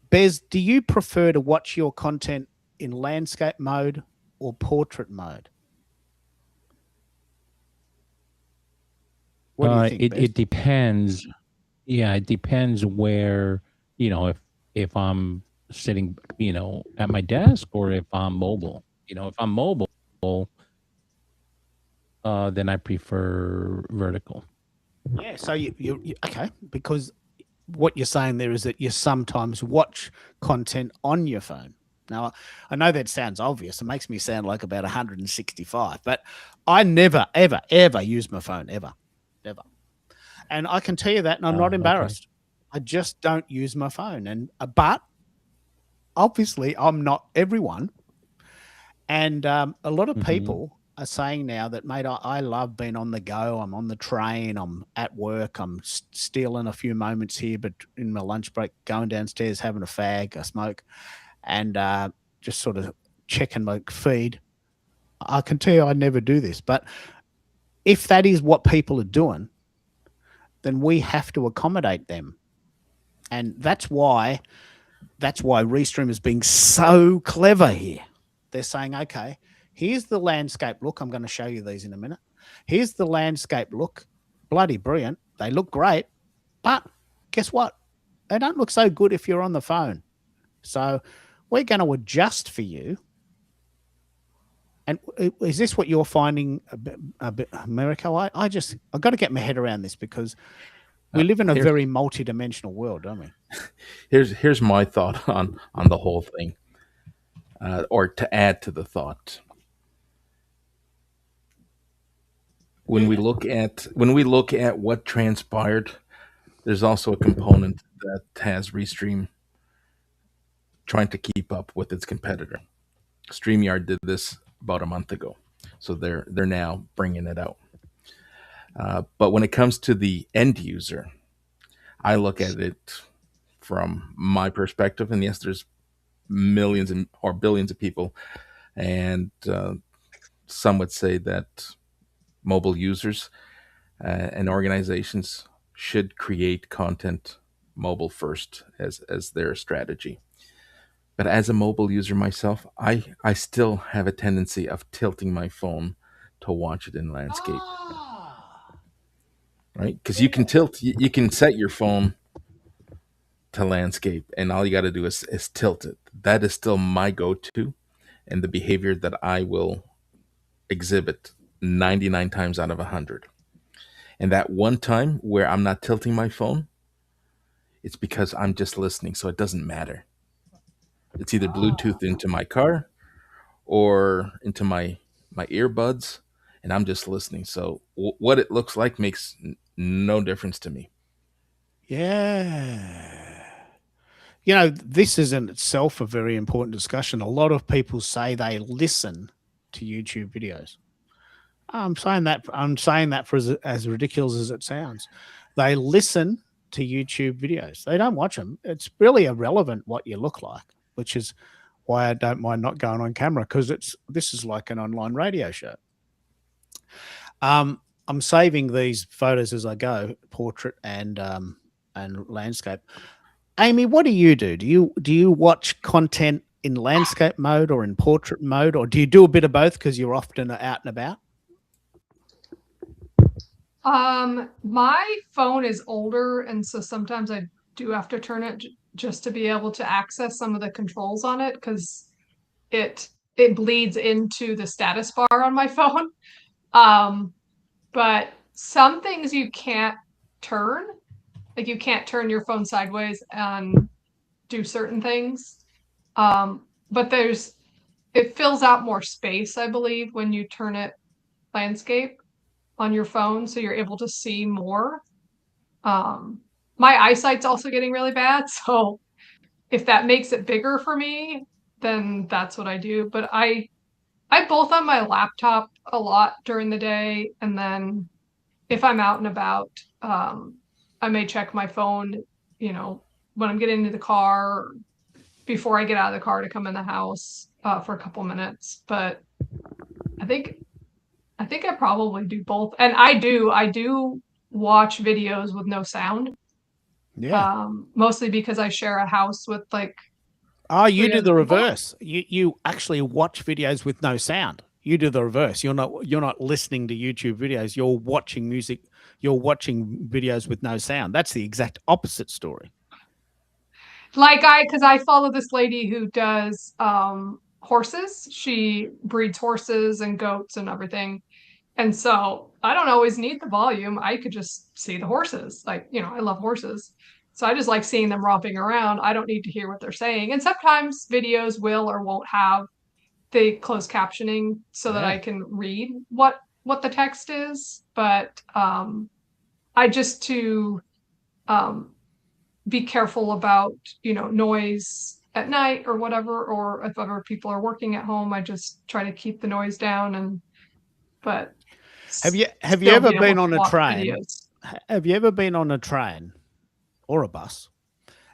Bez, do you prefer to watch your content in landscape mode or portrait mode? What do you think, Bez? It depends. Yeah, it depends where, if I'm sitting, at my desk, or if I'm mobile. If I'm mobile, then I prefer vertical. Yeah, so you okay, because what you're saying there is that you sometimes watch content on your phone. Now, I know that sounds obvious. It makes me sound like about 165, but I never, ever, ever use my phone, ever. And I can tell you that, and I'm not Okay. embarrassed. I just don't use my phone. And but obviously, I'm not everyone. And a lot of Mhm. people are saying now that, mate, I love being on the go. I'm on the train. I'm at work. I'm stealing a few moments here, but in my lunch break, going downstairs, having a fag, a smoke, and just sort of checking my feed. I can tell you I never do this. But if that is what people are doing, then we have to accommodate them. And that's why Restream is being so clever here. They're saying, okay, here's the landscape look. I'm going to show you these in a minute. Here's the landscape look. Bloody brilliant. They look great. But guess what? They don't look so good if you're on the phone. So we're going to adjust for you. And is this what you're finding, Americo? I've got to get my head around this, because we live in a very multi-dimensional world, don't we? Here's my thought on the whole thing, or to add to the thought. When we look at what transpired, there's also a component that has Restream trying to keep up with its competitor. StreamYard did this about a month ago, so they're now bringing it out. But when it comes to the end user, I look at it from my perspective, and yes, there's millions or billions of people, and some would say that mobile users and organizations should create content mobile first as their strategy. But as a mobile user myself, I still have a tendency of tilting my phone to watch it in landscape, right? Because you can set your phone to landscape, and all you got to do is tilt it. That is still my go-to, and the behavior that I will exhibit 99 times out of 100. And that one time where I'm not tilting my phone, it's because I'm just listening, so it doesn't matter. It's either Bluetooth into my car or into my earbuds, and I'm just listening. So what it looks like makes no difference to me. Yeah. This is in itself a very important discussion. A lot of people say they listen to YouTube videos. I'm saying that for as ridiculous as it sounds. They listen to YouTube videos. They don't watch them. It's really irrelevant what you look like, which is why I don't mind not going on camera, because this is like an online radio show. I'm saving these photos as I go, portrait and landscape. Amy, what do you do? Do you watch content in landscape mode or in portrait mode, or do you do a bit of both because you're often out and about? My phone is older, and so sometimes I do have to turn it just to be able to access some of the controls on it, because it bleeds into the status bar on my phone. But some things you can't turn, like you can't turn your phone sideways and do certain things. But it fills out more space, I believe, when you turn it landscape on your phone, so you're able to see more. My eyesight's also getting really bad, so if that makes it bigger for me, then that's what I do. But I both on my laptop a lot during the day, and then if I'm out and about, I may check my phone, when I'm getting into the car, before I get out of the car to come in the house for a couple minutes. But I think I probably do both, and I do watch videos with no sound. Yeah. Mostly because I share a house with like. Oh, you three do the other people. reverse. You actually watch videos with no sound. You do the reverse. You're not listening to YouTube videos. You're watching music. You're watching videos with no sound. That's the exact opposite story. Because I follow this lady who does horses. She breeds horses and goats and everything. And so I don't always need the volume. I could just see the horses. I love horses. So I just like seeing them romping around. I don't need to hear what they're saying. And sometimes videos will or won't have the closed captioning so that Yeah. I can read what the text is. But I just to be careful about, noise at night or whatever, or if other people are working at home, I just try to keep the noise down. But Have you still ever be been able on to a watch train? videos. Have you ever been on a train or a bus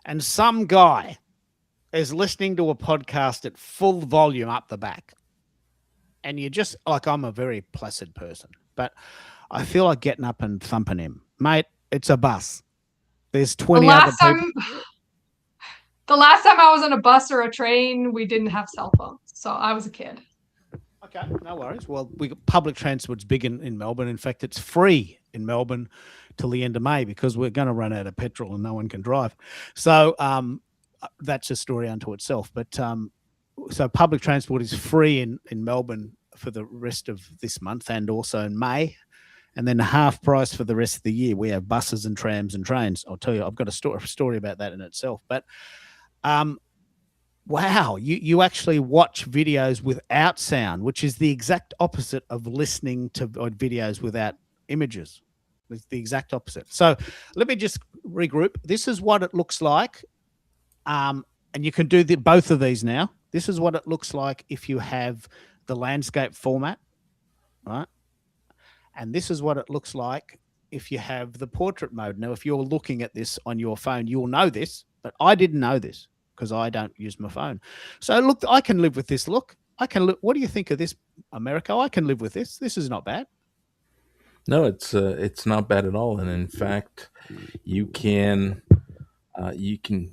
and some guy is listening to a podcast at full volume up the back? And you just like, I'm a very placid person, but I feel like getting up and thumping him. Mate, it's a bus. There's 20 other people. The last time I was on a bus or a train, we didn't have cell phones. So I was a kid. Okay, no worries. Well, public transport's big in Melbourne. In fact, it's free in Melbourne till the end of May because we're going to run out of petrol and no one can drive. So that's a story unto itself. But so public transport is free in Melbourne for the rest of this month and also in May. And then half price for the rest of the year. We have buses and trams and trains. I'll tell you, I've got a story about that in itself. But wow, you actually watch videos without sound, which is the exact opposite of listening to videos without images. It's the exact opposite. So let me just regroup. This is what it looks like. And you can do both of these now. This is what it looks like if you have the landscape format, right? And this is what it looks like if you have the portrait mode. Now, if you're looking at this on your phone, you'll know this, but I didn't know this because I don't use my phone. So look, I can live with this look. I can look. What do you think of this, Americo? I can live with this. This is not bad. No, it's not bad at all. And in fact, you can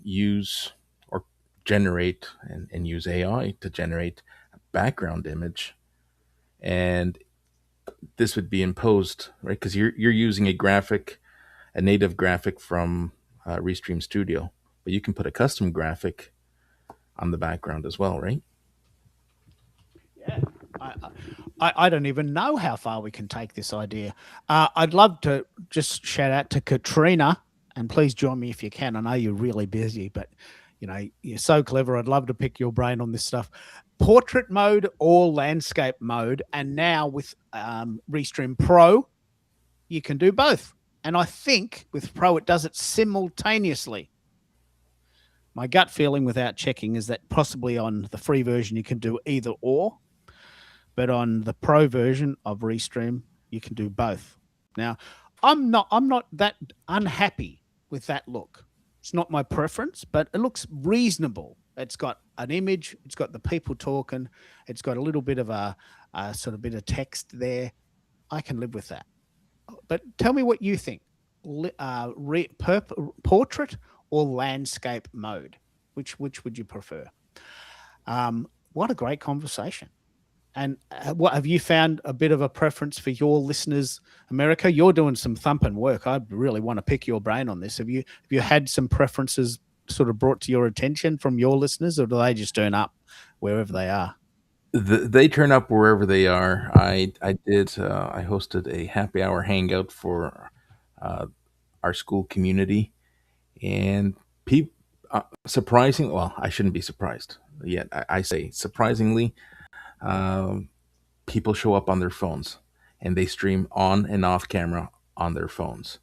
use or generate and use AI to generate a background image, and this would be imposed, right? Because you're using a native graphic from Restream Studio, but you can put a custom graphic on the background as well, right? Yeah. I don't even know how far we can take this idea. I'd love to just shout out to Katrina, and please join me if you can. I know you're really busy, but you're so clever. I'd love to pick your brain on this stuff. Portrait mode or landscape mode, and now with Restream Pro, you can do both. And I think with Pro, it does it simultaneously. My gut feeling without checking is that possibly on the free version, you can do either or. But on the Pro version of Restream, you can do both. Now, I'm not that unhappy with that look. It's not my preference, but it looks reasonable. It's got an image. It's got the people talking. It's got a little bit of a sort of bit of text there. I can live with that. But tell me what you think. Portrait or landscape mode? Which would you prefer? What a great conversation. And what have you found a bit of a preference for your listeners, America? You're doing some thumping work. I really want to pick your brain on this. Have you had some preferences sort of brought to your attention from your listeners, or do they just turn up wherever they are? They turn up wherever they are. I hosted a happy hour hangout for uh, our school community, and people surprising. Well, I shouldn't be surprised yet. I say surprisingly, um, people show up on their phones and they stream on and off camera on their phones.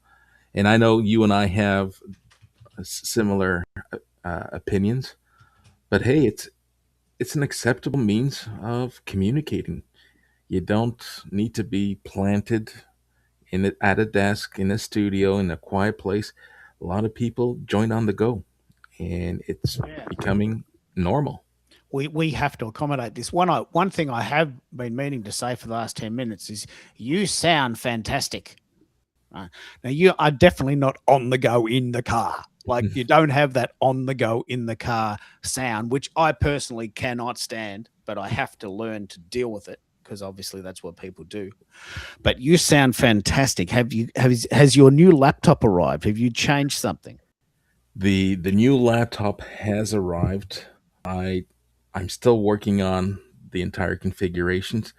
And I know you and I have similar opinions, but hey, it's an acceptable means of communicating. You don't need to be planted at a desk in a studio in a quiet place. A lot of people join on the go, and it's Yeah. becoming normal. We have to accommodate this. One thing I have been meaning to say for the last 10 minutes is you sound fantastic. Now you are definitely not on the go in the car. Like you don't have that on the go in the car sound, which I personally cannot stand, but I have to learn to deal with it because obviously that's what people do. But you sound fantastic. Has your new laptop arrived? Have you changed something? The new laptop has arrived. I'm still working on the entire configurations,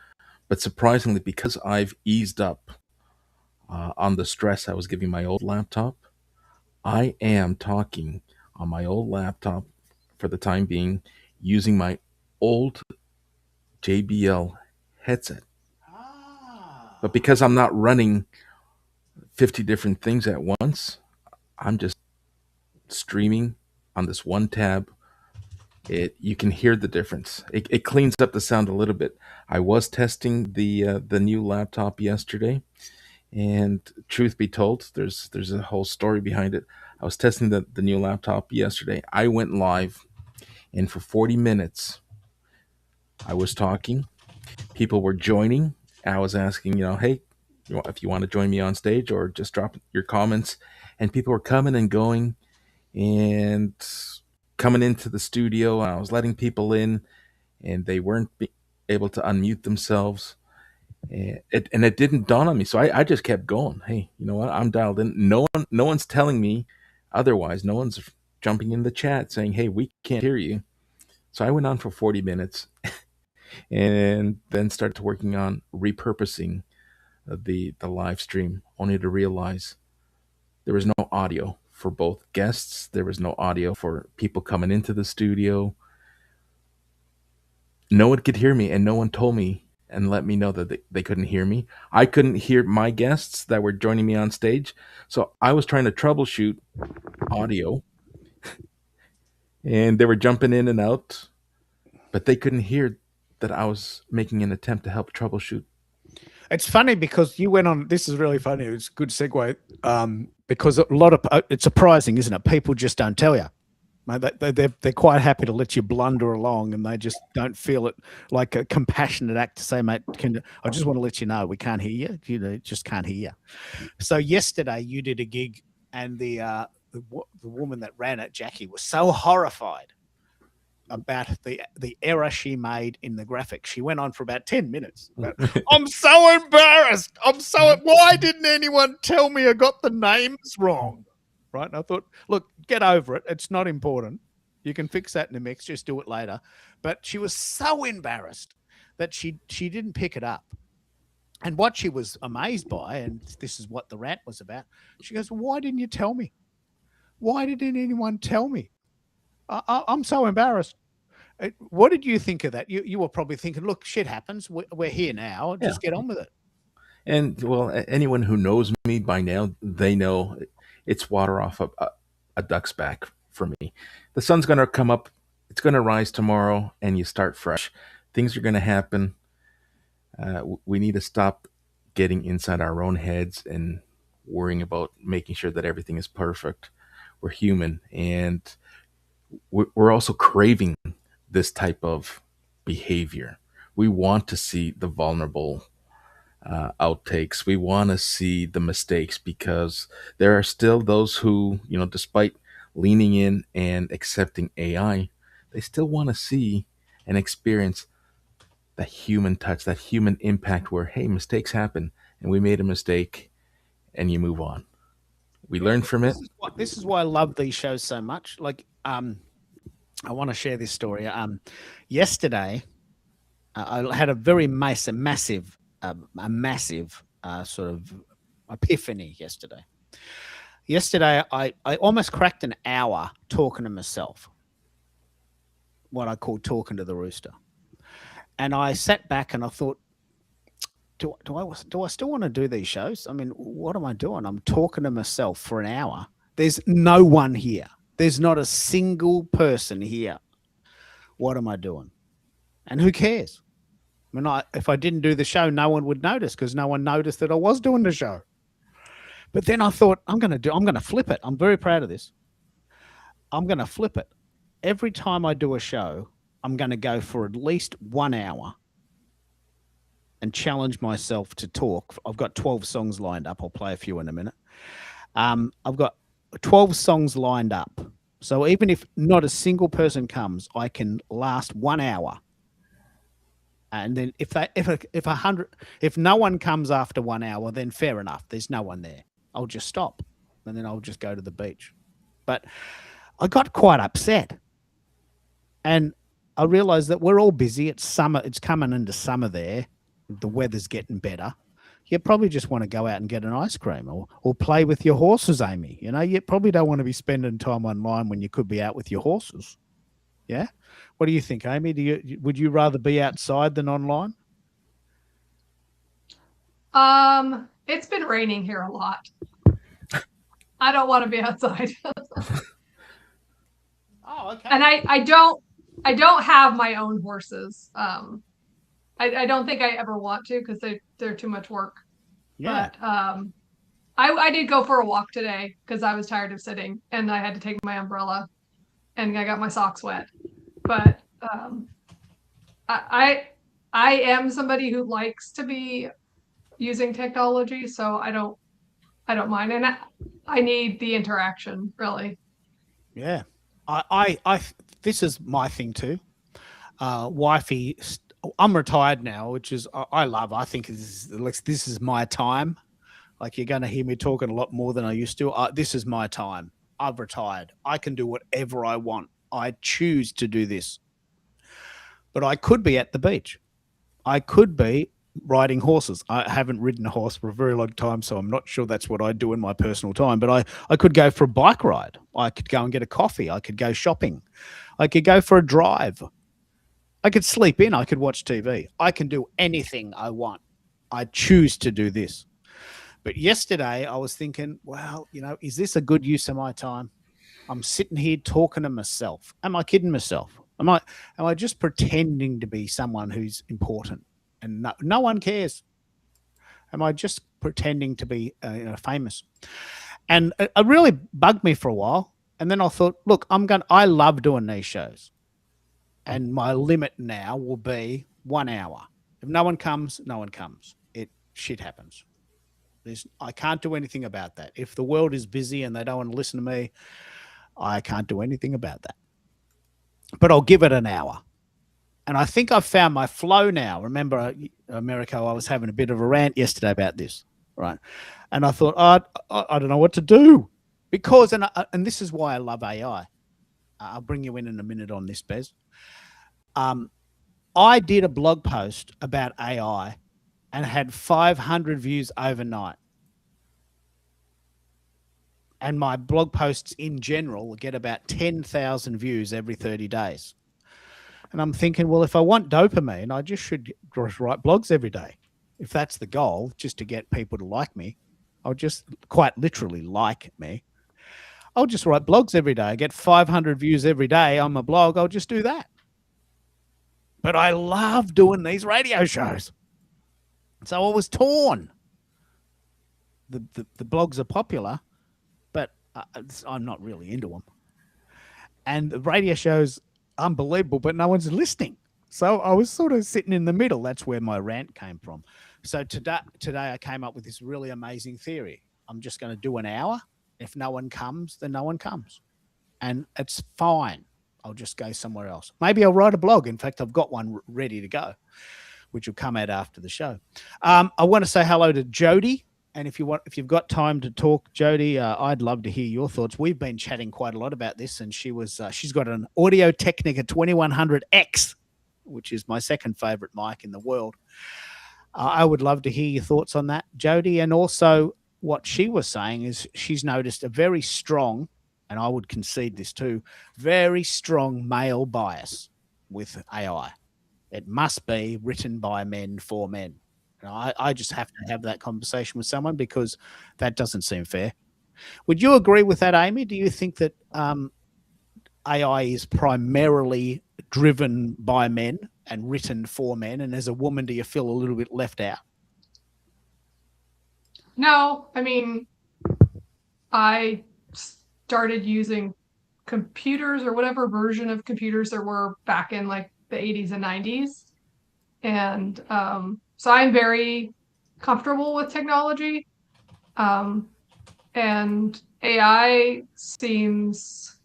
but surprisingly, because I've eased up on the stress I was giving my old laptop, I am talking on my old laptop for the time being using my old JBL headset. Ah. But because I'm not running 50 different things at once, I'm just streaming on this one tab. You can hear the difference. It cleans up the sound a little bit. I was testing the new laptop yesterday, and truth be told, there's a whole story behind it. I was testing the new laptop yesterday. I went live, and for 40 minutes, I was talking. People were joining. I was asking, hey, if you want to join me on stage or just drop your comments. And people were coming and going and coming into the studio. I was letting people in, and they weren't able to unmute themselves. And it didn't dawn on me, so I just kept going. Hey, you know what? I'm dialed in. No one's telling me otherwise. No one's jumping in the chat saying, "Hey, we can't hear you." So I went on for 40 minutes, and then started working on repurposing the live stream, only to realize there was no audio for both guests. There was no audio for people coming into the studio. No one could hear me, and no one told me and let me know that they couldn't hear me. I couldn't hear my guests that were joining me on stage. So I was trying to troubleshoot audio, and they were jumping in and out, but they couldn't hear that I was making an attempt to help troubleshoot. It's funny because you went on. This is really funny. It's a good segue because a lot of it's surprising, isn't it? People just don't tell you. They're quite happy to let you blunder along, and they just don't feel it like a compassionate act to say, "Mate, I just want to let you know we can't hear you. Just can't hear you." So yesterday you did a gig, and the woman that ran it, Jackie, was so horrified about the error she made in the graphics. She went on for about 10 minutes. I'm so embarrassed. Why didn't anyone tell me I got the names wrong? Right. And I thought, look, get over it. It's not important. You can fix that in the mix. Just do it later. But she was so embarrassed that she didn't pick it up. And what she was amazed by, and this is what the rant was about, she goes, why didn't you tell me? Why didn't anyone tell me? I'm so embarrassed. What did you think of that? You were probably thinking, look, shit happens. We're here now. Just get on with it. And well, anyone who knows me by now, they know it's water off a duck's back for me. The sun's going to come up. It's going to rise tomorrow, and you start fresh. Things are going to happen. We need to stop getting inside our own heads and worrying about making sure that everything is perfect. We're human, and we're also craving this type of behavior. We want to see the vulnerable outtakes. We want to see the mistakes because there are still those who, despite leaning in and accepting AI, they still want to see and experience that human touch, that human impact where, hey, mistakes happen and we made a mistake and you move on. We Yeah, learn from it. this is why I love these shows so much. Like, I want to share this story. Yesterday, I had a very massive sort of epiphany yesterday. Yesterday, I almost cracked an hour talking to myself, what I call talking to the rooster. And I sat back and I thought, do I still want to do these shows? I mean, what am I doing? I'm talking to myself for an hour. There's no one here. There's not a single person here. What am I doing? And who cares? I mean, if I didn't do the show, no one would notice because no one noticed that I was doing the show. But then I thought, I'm going to flip it. I'm very proud of this. I'm going to flip it. Every time I do a show, I'm going to go for at least 1 hour and challenge myself to talk. I've got 12 songs lined up. I'll play a few in a minute. I've got 12 songs lined up. So even if not a single person comes, I can last 1 hour. And then if no one comes after 1 hour, then fair enough. There's no one there. I'll just stop and then I'll just go to the beach. But I got quite upset. And I realized that we're all busy. It's summer. It's coming into summer there. The weather's getting better. You probably just want to go out and get an ice cream or play with your horses, Amy. You probably don't want to be spending time online when you could be out with your horses. Yeah. What do you think, Amy? Would you rather be outside than online? It's been raining here a lot. I don't want to be outside. Oh, okay. And I don't have my own horses. I don't think I ever want to because they're too much work. Yeah. But I did go for a walk today because I was tired of sitting and I had to take my umbrella and I got my socks wet. But I am somebody who likes to be using technology, so I don't mind, and I need the interaction really. Yeah. This is my thing too. Wifey, I'm retired now, which is I love. I think this is my time. Like, you're going to hear me talking a lot more than I used to. This is my time. I've retired. I can do whatever I want. I choose to do this. But I could be at the beach. I could be riding horses. I haven't ridden a horse for a very long time, so I'm not sure that's what I do in my personal time. But I could go for a bike ride. I could go and get a coffee. I could go shopping. I could go for a drive. I could sleep in. I could watch TV. I can do anything I want. I choose to do this. But yesterday I was thinking, well, is this a good use of my time? I'm sitting here talking to myself. Am I kidding myself? Am I just pretending to be someone who's important and no one cares? Am I just pretending to be famous? And it really bugged me for a while. And then I thought, look, I love doing these shows. And my limit now will be 1 hour. If no one comes, no one comes. Shit happens. I can't do anything about that. If the world is busy and they don't want to listen to me, I can't do anything about that. But I'll give it an hour. And I think I've found my flow now. Remember, Americo, I was having a bit of a rant yesterday about this, right? And I thought, I don't know what to do. Because, and this is why I love AI. I'll bring you in a minute on this, Bez. I did a blog post about AI and had 500 views overnight. And my blog posts in general get about 10,000 views every 30 days. And I'm thinking, well, if I want dopamine, I just should write blogs every day. If that's the goal, just to get people to like me, I'll just quite literally like me. I'll just write blogs every day. I get 500 views every day on my blog. I'll just do that. But I love doing these radio shows. So I was torn. The blogs are popular, but I'm not really into them. And the radio show's unbelievable, but no one's listening. So I was sort of sitting in the middle. That's where my rant came from. So today I came up with this really amazing theory. I'm just going to do an hour. If no one comes, then no one comes. And it's fine. I'll just go somewhere else. Maybe I'll write a blog. In fact, I've got one ready to go, which will come out after the show. I want to say hello to Jody. And if you've got time to talk, Jody, I'd love to hear your thoughts. We've been chatting quite a lot about this, and she's got an Audio Technica 2100X, which is my second favorite mic in the world. I would love to hear your thoughts on that, Jody. And also, what she was saying is she's noticed a very strong, and I would concede this too, very strong male bias with AI. It must be written by men for men. I just have to have that conversation with someone because that doesn't seem fair. Would you agree with that, Amy? Do you think that AI is primarily driven by men and written for men? And as a woman, do you feel a little bit left out? No, I mean, I started using computers or whatever version of computers there were back in like the 80s and 90s. And so I'm very comfortable with technology. And AI seems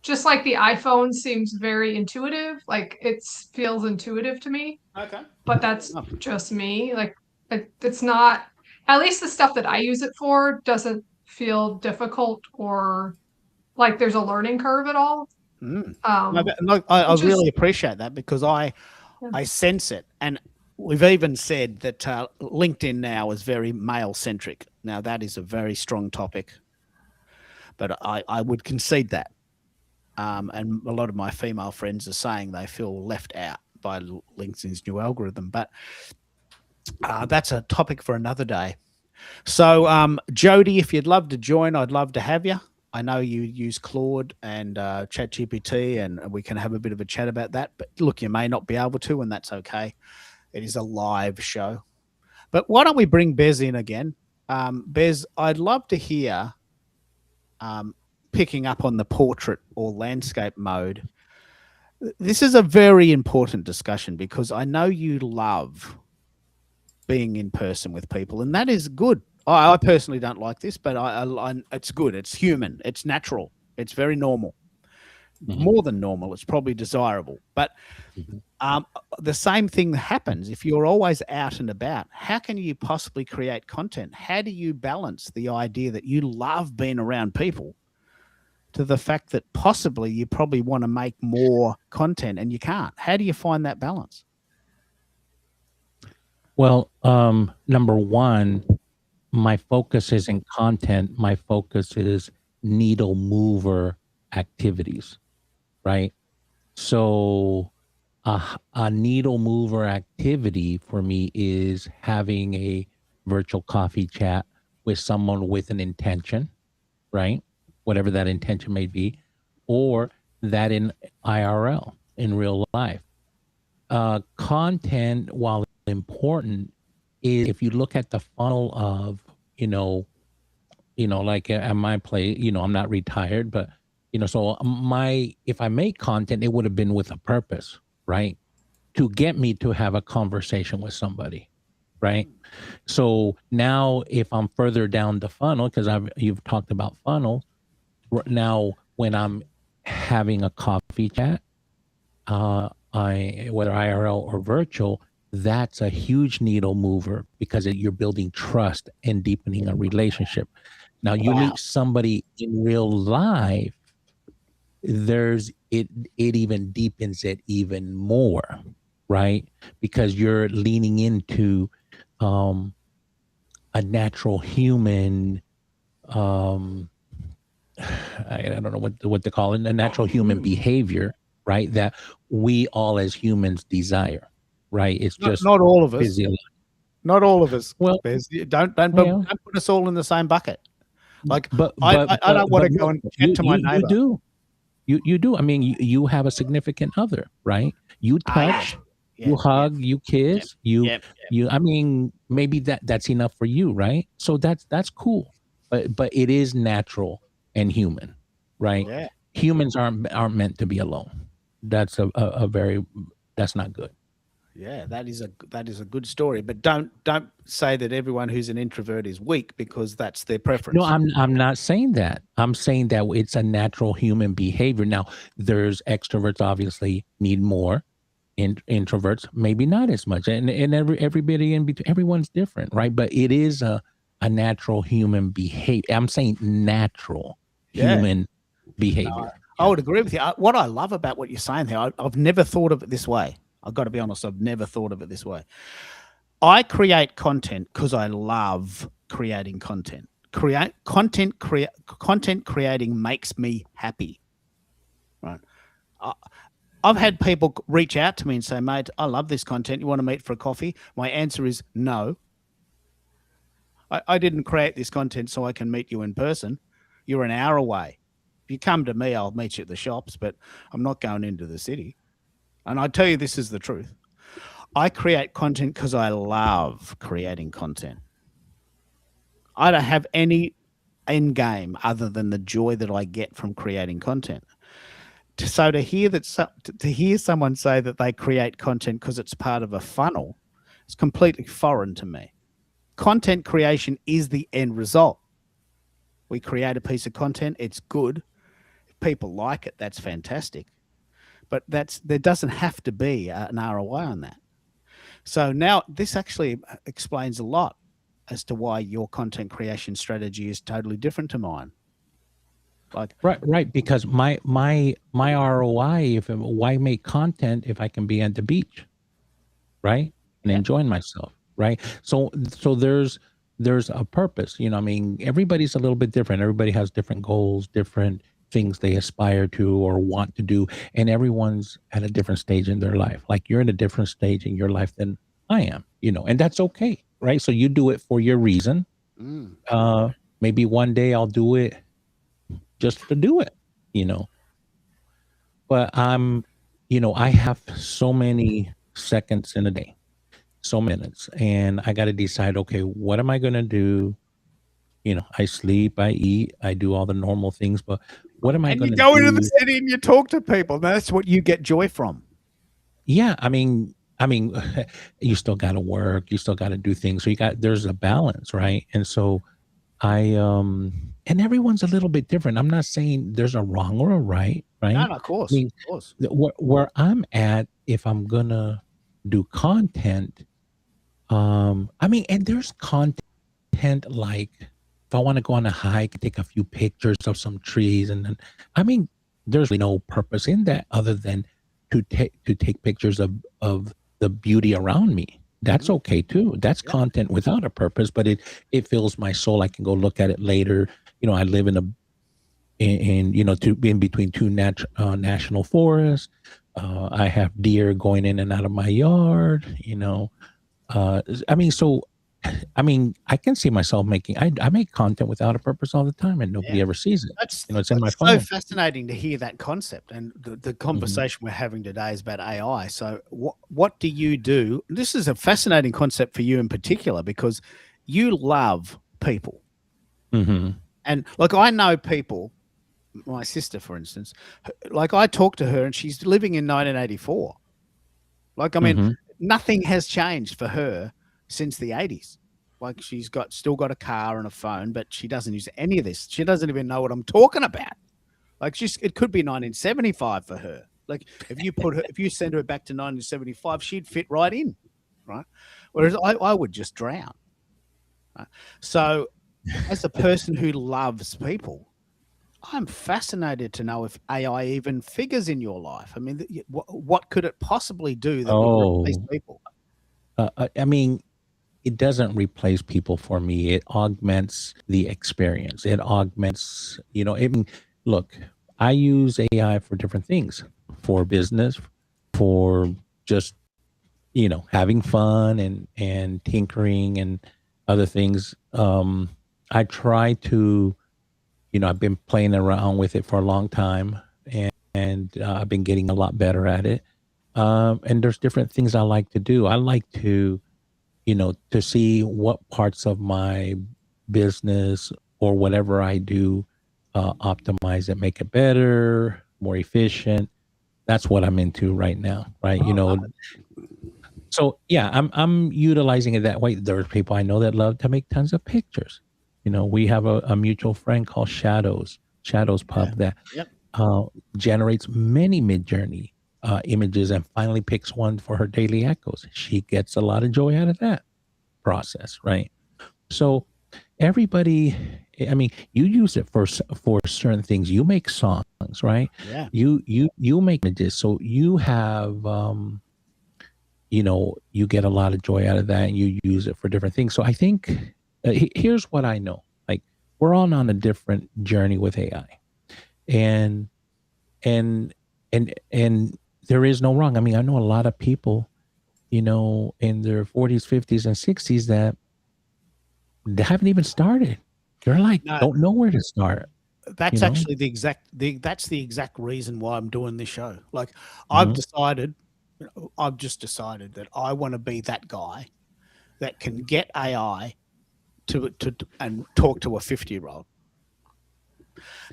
just like the iPhone seems very intuitive. Like it feels intuitive to me. Okay. But that's just me. Like it's not, at least the stuff that I use it for doesn't feel difficult or like there's a learning curve at all. I really appreciate that because I sense it. And we've even said that LinkedIn now is very male centric. Now that is a very strong topic, but I would concede that. And a lot of my female friends are saying they feel left out by LinkedIn's new algorithm, but that's a topic for another day. So, Jody, if you'd love to join, I'd love to have you. I know you use Claude and ChatGPT, and we can have a bit of a chat about that. But look, you may not be able to, and that's okay. It is a live show. But why don't we bring Bez in again? Bez, I'd love to hear, picking up on the portrait or landscape mode. This is a very important discussion because I know you love being in person with people, and that is good. I personally don't like this, but it's good. It's human. It's natural. It's very normal. More than normal. It's probably desirable. But the same thing happens if you're always out and about. How can you possibly create content? How do you balance the idea that you love being around people to the fact that possibly you probably want to make more content and you can't? How do you find that balance? Well, number one, my focus isn't content. My focus is needle mover activities, right? So a needle mover activity for me is having a virtual coffee chat with someone with an intention, right? Whatever that intention may be, or that in IRL, in real life. Content, while important, is if you look at the funnel of, like at my place, I'm not retired, but, so if I make content, it would have been with a purpose, right? To get me to have a conversation with somebody, right? So now if I'm further down the funnel, because you've talked about funnels, now when I'm having a coffee chat, whether IRL or virtual, that's a huge needle mover because you're building trust and deepening a relationship. Now you meet somebody in real life, it even deepens it even more, right? Because you're leaning into a natural human, I don't know what to call it, a natural human behavior, right? That we all as humans desire, right? It's just not all of us. Not all of us. Well, don't put us all in the same bucket. Like, I don't want to go and get to my neighbor. You do. I mean, you have a significant other, right? You touch, you hug, you kiss, you. I mean, maybe that's enough for you, right? So that's cool, but it is natural and human, right? Yeah. Humans aren't meant to be alone. That's a very That's not good. Yeah, that is a good story. But don't say that everyone who's an introvert is weak, because that's their preference. No, I'm not saying that. I'm saying that it's a natural human behavior. Now, there's extroverts obviously need more, introverts maybe not as much, and everybody in between, everyone's different, right? But it is a natural human behavior. I'm saying natural Yeah. human behavior. I would agree with you. What I love about what you're saying here, I've never thought of it this way. I've got to be honest, I've never thought of it this way. I create content because I love creating content. Content creating makes me happy. Right. I've had people reach out to me and say, mate, I love this content. You want to meet for a coffee? My answer is no. I didn't create this content so I can meet you in person. You're an hour away. If you come to me, I'll meet you at the shops, but I'm not going into the city. And I tell you, this is the truth. I create content because I love creating content. I don't have any end game other than the joy that I get from creating content. So to hear someone say that they create content because it's part of a funnel, it's completely foreign to me. Content creation is the end result. We create a piece of content, it's good. If people like it, that's fantastic. But there doesn't have to be an ROI on that. So now this actually explains a lot as to why your content creation strategy is totally different to mine. Like, Right, because my ROI, why make content if I can be at the beach, right, and enjoying myself, right? So there's a purpose, I mean, everybody's a little bit different. Everybody has different goals, different things they aspire to or want to do, and everyone's at a different stage in their life. Like, you're in a different stage in your life than I am, and that's okay, right? So you do it for your reason. Maybe one day I'll do it just to do it, but I have so many seconds in a day, so minutes, and I got to decide, okay, what am I going to do? I sleep, I eat, I do all the normal things, but what am I and going you to go do? into the city and you talk to people. That's what you get joy from. Yeah, I mean, you still got to work, you still got to do things. So there's a balance, right? And so and everyone's a little bit different. I'm not saying there's a wrong or a right, right? No, of course. I mean, Of course. where I'm at, if I'm gonna do content, and there's content like if I want to go on a hike, take a few pictures of some trees, and then, there's really no purpose in that other than to take pictures of the beauty around me. That's okay too. That's content without a purpose, but it fills my soul. I can go look at it later. I live in between two national forests. I have deer going in and out of my yard. I can see myself I make content without a purpose all the time, and nobody ever sees it. It's in my phone. So fascinating to hear that concept, and the conversation we're having today is about AI. So what do you do? This is a fascinating concept for you in particular because you love people. And like, I know people, my sister, for instance, like I talked to her and she's living in 1984. Like, nothing has changed for her since the 80s. Like, she's still got a car and a phone, but she doesn't use any of this. She doesn't even know what I'm talking about. Like, it could be 1975 for her. Like, if you send her back to 1975, she'd fit right in, right? Whereas I would just drown. Right? So, as a person who loves people, I'm fascinated to know if AI even figures in your life. I mean, what could it possibly do that would replace people? It doesn't replace people for me. It augments the experience. It augments, look, I use AI for different things, for business, for just, having fun and tinkering and other things. I try to, I've been playing around with it for a long time, and I've been getting a lot better at it. And there's different things I like to do. I like to, to see what parts of my business or whatever I do, optimize it, make it better, more efficient. That's what I'm into right now, right? You know, so yeah, I'm utilizing it that way. There's people I know that love to make tons of pictures. You know, we have a mutual friend called Shadows Pub that Yep. generates many mid-journey images and finally picks one for her daily echoes. She gets a lot of joy out of that process, right? So everybody, I mean, you use it for certain things. You make songs, right? Yeah. You make images, so you have you know, you get a lot of joy out of that, and you use it for different things. So I think here's what I know: like, we're all on a different journey with AI, and and and there is no wrong. I mean, I know a lot of people, you know, in their 40s, 50s, and 60s that they haven't even started. They're like, No. don't know where to start. That's know? actually that's the exact reason why I'm doing this show. Like, I've decided, I've just decided that I want to be that guy that can get AI to and talk to a 50-year-old.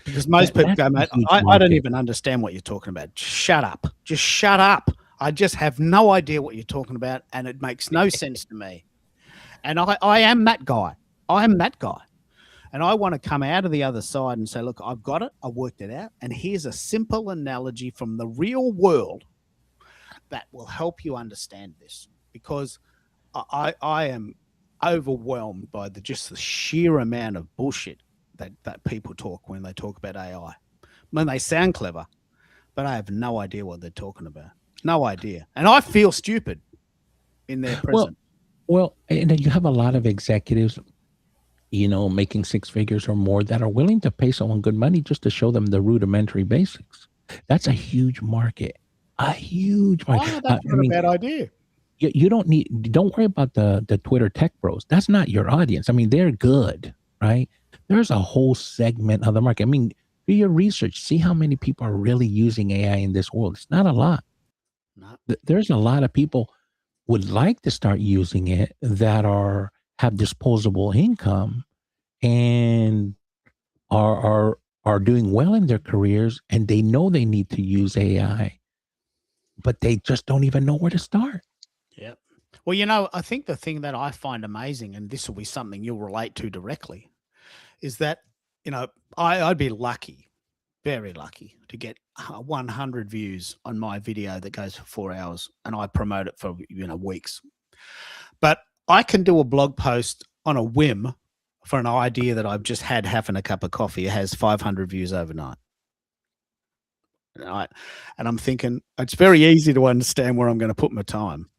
Because most people go, mate, I don't even understand what you're talking about. Shut up. Just shut up. I just have no idea what you're talking about, and it makes no sense to me. And I am that guy. I am that guy. And I want to come out of the other side and say, look, I've got it. I worked it out. And here's a simple analogy from the real world that will help you understand this. Because I am overwhelmed by just the sheer amount of bullshit that people talk when they talk about AI. When they sound clever, but I have no idea what they're talking about. No idea. And I feel stupid in their presence. Well, and then you have a lot of executives, you know, making six figures or more that are willing to pay someone good money just to show them the rudimentary basics. That's a huge market. A huge market. That's not a bad idea. You don't worry about the Twitter tech bros. That's not your audience. I mean, they're good, right? There's a whole segment of the market. I mean, do your research. See how many people are really using AI in this world. It's not a lot. No. There's a lot of people would like to start using it that have disposable income and are doing well in their careers, and they know they need to use AI, but they just don't even know where to start. Yeah. Well, you know, I think the thing that I find amazing, and this will be something you'll relate to directly, is that, you know, I'd be lucky, very lucky, to get 100 views on my video that goes for 4 hours, and I promote it for, you know, weeks. But I can do a blog post on a whim for an idea that I've just had having a cup of coffee. It has 500 views overnight. Right. And I'm thinking it's very easy to understand where I'm going to put my time.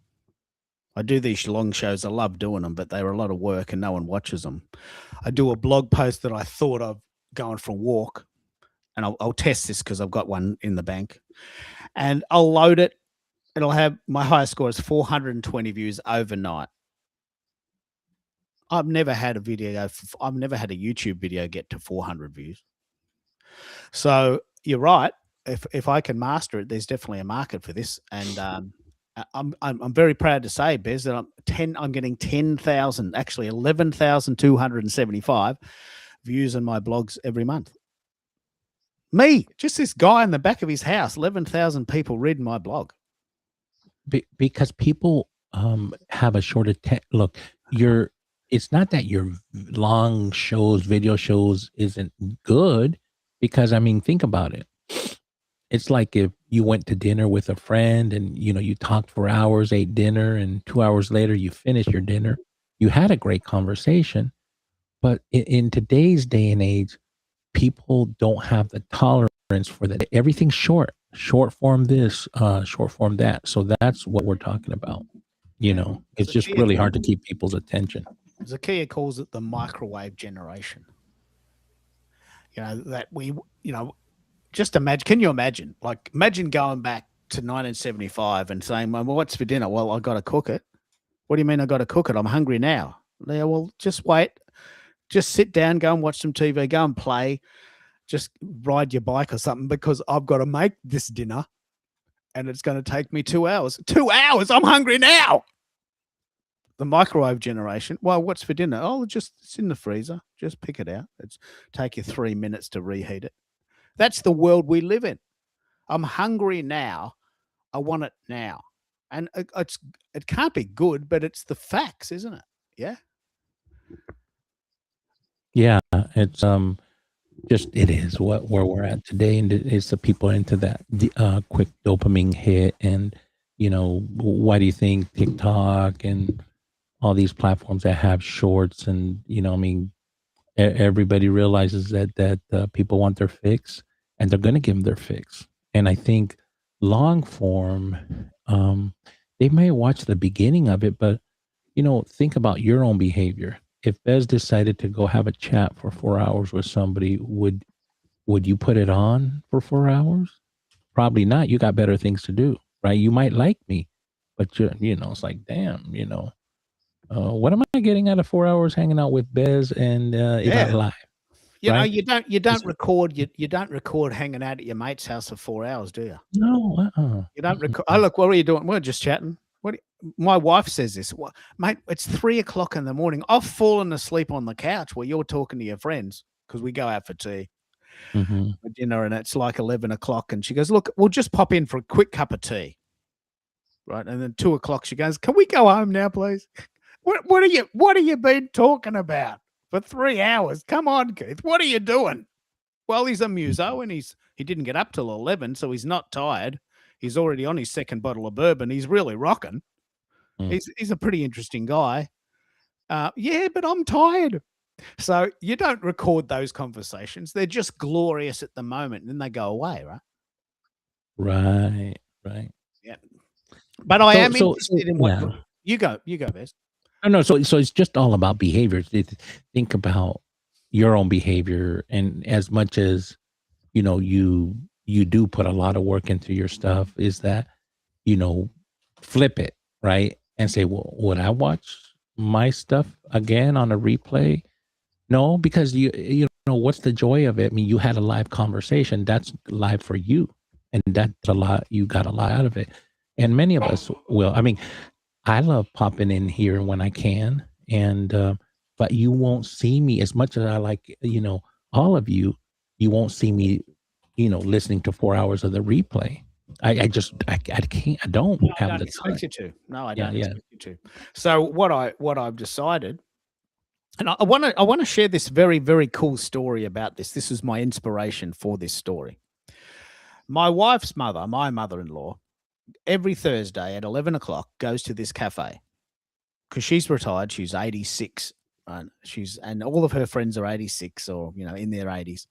I do these long shows. I love doing them, but they're a lot of work and no one watches them. I do a blog post that I thought of going for a walk, and I'll test this because I've got one in the bank, and I'll load it. It'll have my highest score is 420 views overnight. I've never had a YouTube video get to 400 views. So you're right. If I can master it, there's definitely a market for this. And I'm very proud to say, Bez, that I'm getting 10,000, actually 11,275 views on my blogs every month. Me, just this guy in the back of his house, 11,000 people reading my blog. Because people have a short look. It's not that your long shows, video shows isn't good, because I mean, think about it. It's like if you went to dinner with a friend and, you know, you talked for hours, ate dinner, and 2 hours later you finished your dinner. You had a great conversation. But in today's day and age, people don't have the tolerance for that. Everything's short form this, short form that. So that's what we're talking about. You know, it's just really hard to keep people's attention. Zakia calls it the microwave generation. You know, that just imagine, can you imagine? Like, imagine going back to 1975 and saying, well, what's for dinner? Well, I got to cook it. What do you mean I got to cook it? I'm hungry now. Yeah, well, just wait. Just sit down, go and watch some TV, go and play. Just ride your bike or something, because I've got to make this dinner and it's going to take me 2 hours. 2 hours? I'm hungry now. The microwave generation. Well, what's for dinner? Oh, it's in the freezer. Just pick it out. It's take you 3 minutes to reheat it. That's the world we live in. I'm hungry now. I want it now. And it can't be good, but it's the facts, isn't it? Yeah. Yeah, it's just it is what where we're at today, and it's the people into that quick dopamine hit, and why do you think TikTok and all these platforms that have shorts, and I mean, everybody realizes that people want their fix, and they're going to give them their fix. And I think long form, they may watch the beginning of it, but think about your own behavior. If Bez decided to go have a chat for 4 hours with somebody, would you put it on for 4 hours? Probably not. You got better things to do, right? You might like me, but it's like, damn, what am I getting out of 4 hours hanging out with Bez and if I Yeah. live? You know, Right? you don't record you don't record hanging out at your mate's house for 4 hours, do you? No, You don't record. Oh, look, what are you doing? We're just chatting. My wife says this, mate. It's 3 o'clock in the morning. I've fallen asleep on the couch while you're talking to your friends because we go out for tea, Mm-hmm. for dinner, and it's like 11 o'clock. And she goes, "Look, we'll just pop in for a quick cup of tea, right?" And then 2 o'clock, she goes, "Can we go home now, please?" What are you been talking about for 3 hours? Come on, Keith. What are you doing? Well, he's a muso, and he didn't get up till 11, so he's not tired. He's already on his second bottle of bourbon. He's really rocking. Mm. He's a pretty interesting guy. Yeah, but I'm tired. So you don't record those conversations. They're just glorious at the moment, and then they go away, right? Right. Yeah. But I am So interested in what yeah. you go, Bess. No. So it's just all about behaviors. Think about your own behavior, and as much as you do put a lot of work into your stuff, is that flip it, right, and say, well, would I watch my stuff again on a replay? No, because you know what's the joy of it? I mean, you had a live conversation. That's live for you, and that's a lot. You got a lot out of it, and many of us will. I mean, I love popping in here when I can, and but you won't see me as much as I like. All of you, you won't see me. Listening to 4 hours of the replay. I can't. I don't No, I have don't the time. expect you to. No, I Yeah, don't yeah. expect you to. So what I've decided, and I want to share this very, very cool story about this. This is my inspiration for this story. My wife's mother, my mother-in-law, every Thursday at 11 o'clock goes to this cafe because she's retired. She's 86. And all of her friends are 86 or in their 80s.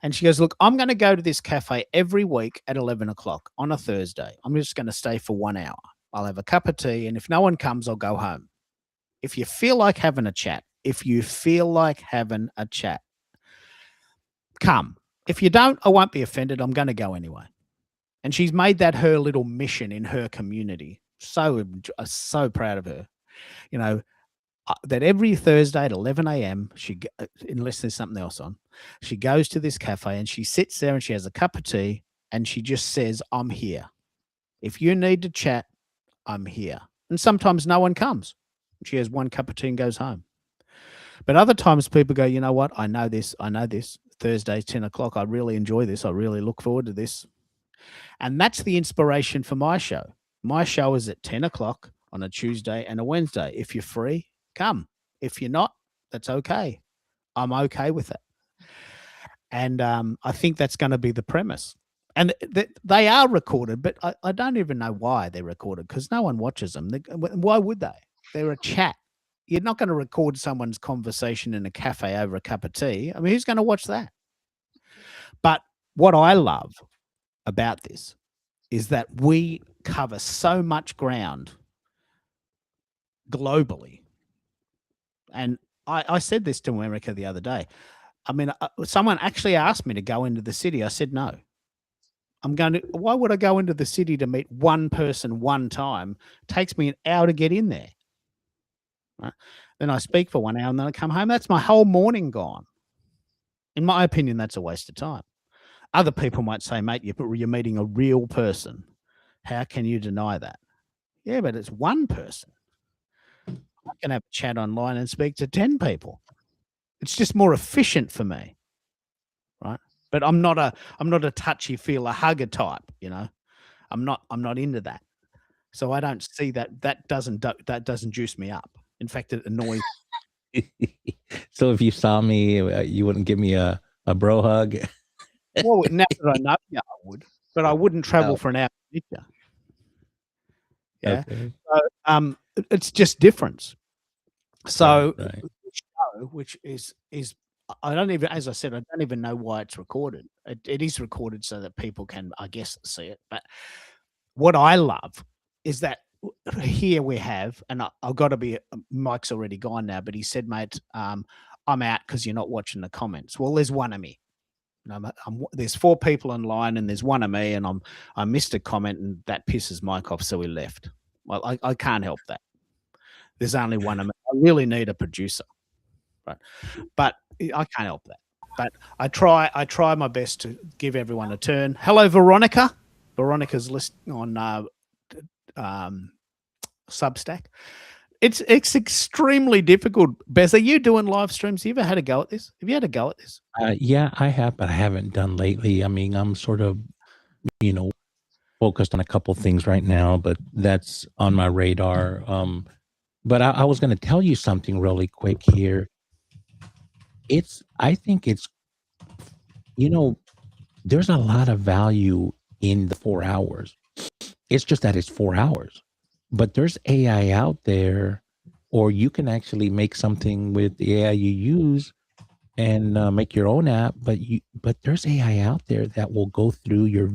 And she goes, "Look, I'm going to go to this cafe every week at 11 o'clock on a Thursday. I'm just going to stay for 1 hour. I'll have a cup of tea, and if no one comes, I'll go home. If you feel like having a chat, come. If you don't, I won't be offended. I'm going to go anyway." And she's made that her little mission in her community. So proud of her. That every Thursday at 11 a.m., unless there's something else on, she goes to this cafe and she sits there and she has a cup of tea and she just says, "I'm here. If you need to chat, I'm here." And sometimes no one comes. She has one cup of tea and goes home. But other times people go, "You know what? I know this. Thursday, 10 o'clock. I really enjoy this. I really look forward to this." And that's the inspiration for my show. My show is at 10 o'clock on a Tuesday and a Wednesday. If you're free, come. If you're not, that's okay. I'm okay with it. And I think that's going to be the premise. And they are recorded, but I don't even know why they're recorded because no one watches them. Why would they? They're a chat. You're not going to record someone's conversation in a cafe over a cup of tea. I mean, who's going to watch that? But what I love about this is that we cover so much ground globally. And I said this to America the other day. I mean, someone actually asked me to go into the city. I said, no. Why would I go into the city to meet one person one time? It takes me an hour to get in there. Right? Then I speak for 1 hour and then I come home. That's my whole morning gone. In my opinion, that's a waste of time. Other people might say, "Mate, you're meeting a real person. How can you deny that?" Yeah, but it's one person. I can have a chat online and speak to 10 people. It's just more efficient for me, right? but I'm not a touchy feeler hugger type. You know, I'm not into that. So I don't see that doesn't juice me up. In fact, it annoys. So if you saw me, you wouldn't give me a bro hug. Well, now that I know you, I would, but I wouldn't travel Oh, for an hour with you. Yeah. okay. So, it's just difference. So Right. the show, which is I don't even, as I said, I don't even know why it's recorded. It is recorded so that people can, I guess, see it. But what I love is that here we have, and I've got to be. Mike's already gone now, but he said, "Mate, I'm out because you're not watching the comments." Well, there's one of me. There's 4 people online, and there's one of me, and I missed a comment, and that pisses Mike off, so he left. Well, I can't help that. There's only one of me. I really need a producer, right? But I can't help that. But I try my best to give everyone a turn. Hello, Veronica. Veronica's list on Substack. It's extremely difficult. Bez, are you doing live streams? You ever had a go at this? Have you had a go at this? Yeah, I have, but I haven't done lately. I mean, I'm sort of, focused on a couple things right now, but that's on my radar. But I was going to tell you something really quick here. I think it's, there's a lot of value in the 4 hours. It's just that it's 4 hours, but there's AI out there, or you can actually make something with the AI you use and make your own app. But there's AI out there that will go through your.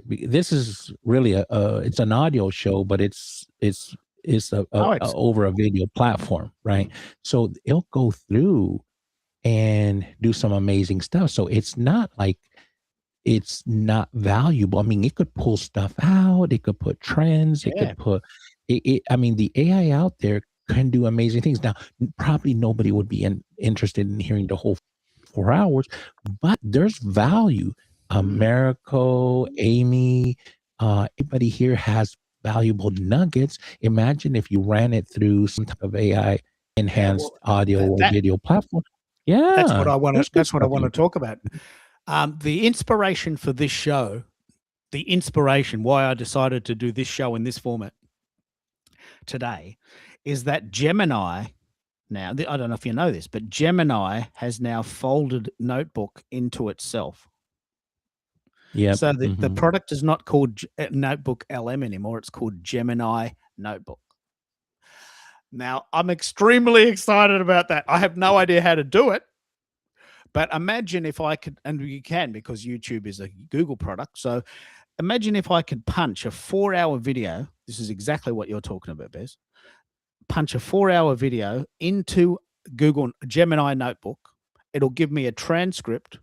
This is really it's an audio show, but it's over a video platform, right? So it'll go through and do some amazing stuff. So it's not like it's not valuable. I mean, it could pull stuff out. It could put trends. It Yeah. could put I mean, the AI out there can do amazing things. Now, probably nobody would be interested in hearing the whole 4 hours, but there's value. Americo, Amy, everybody here has valuable nuggets. Imagine if you ran it through some type of AI enhanced audio or video platform. Yeah, That's what I want there's to. good That's what I stuff want to in talk about. The inspiration for this show, why I decided to do this show in this format today, is that Gemini. Now, I don't know if you know this, but Gemini has now folded Notebook into itself. Yeah. So the product is not called Notebook LM anymore. It's called Gemini Notebook. Now, I'm extremely excited about that. I have no idea how to do it, but imagine if I could, and you can because YouTube is a Google product. So imagine if I could punch a 4-hour video. This is exactly what you're talking about, Bez. Punch a 4-hour video into Google Gemini Notebook. It'll give me a transcript,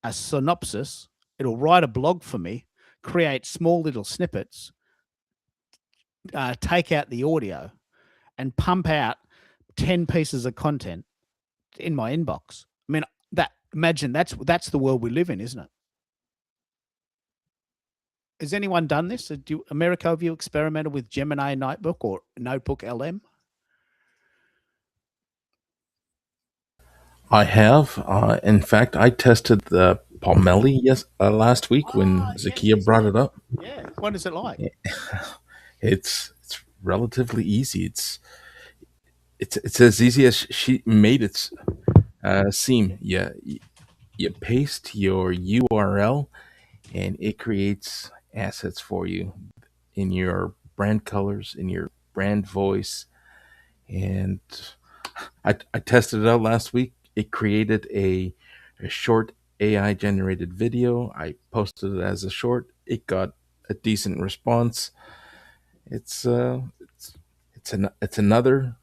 a synopsis. It'll write a blog for me, create small little snippets, take out the audio, and pump out 10 pieces of content in my inbox. I mean, imagine that's the world we live in, isn't it? Has anyone done this? America, have you experimented with Gemini Notebook or Notebook LM? I have. In fact, I tested the Palmelli last week when Zakia brought it up. Yeah. What is it like? It's relatively easy. It's as easy as she made it seem. Yeah, you paste your URL, and it creates assets for you in your brand colors, in your brand voice. And I tested it out last week. It created a short AI generated video. I posted it as a short. It got a decent response. It's another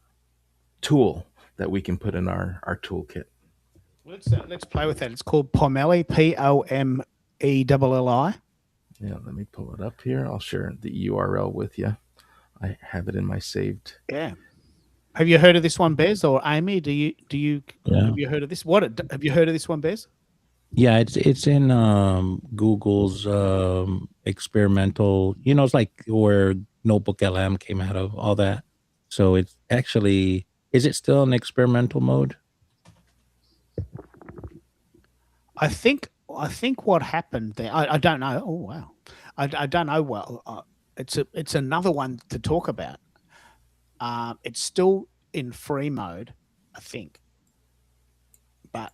tool that we can put in our toolkit. Let's play with that. It's called Palmelli, Pomeli. Yeah, let me pull it up here. I'll share the URL with you. I have it in my saved. Yeah. Have you heard of this one, Bez or Amy? Do you Yeah. have you heard of this? Have you heard of this one, Bez? Yeah, it's in Google's experimental. It's like where Notebook LM came out of, all that. So it's actually, is it still in experimental mode? I think I think what happened there, I don't know. Oh wow, I don't know. Well, it's another one to talk about. It's still in free mode, I think, but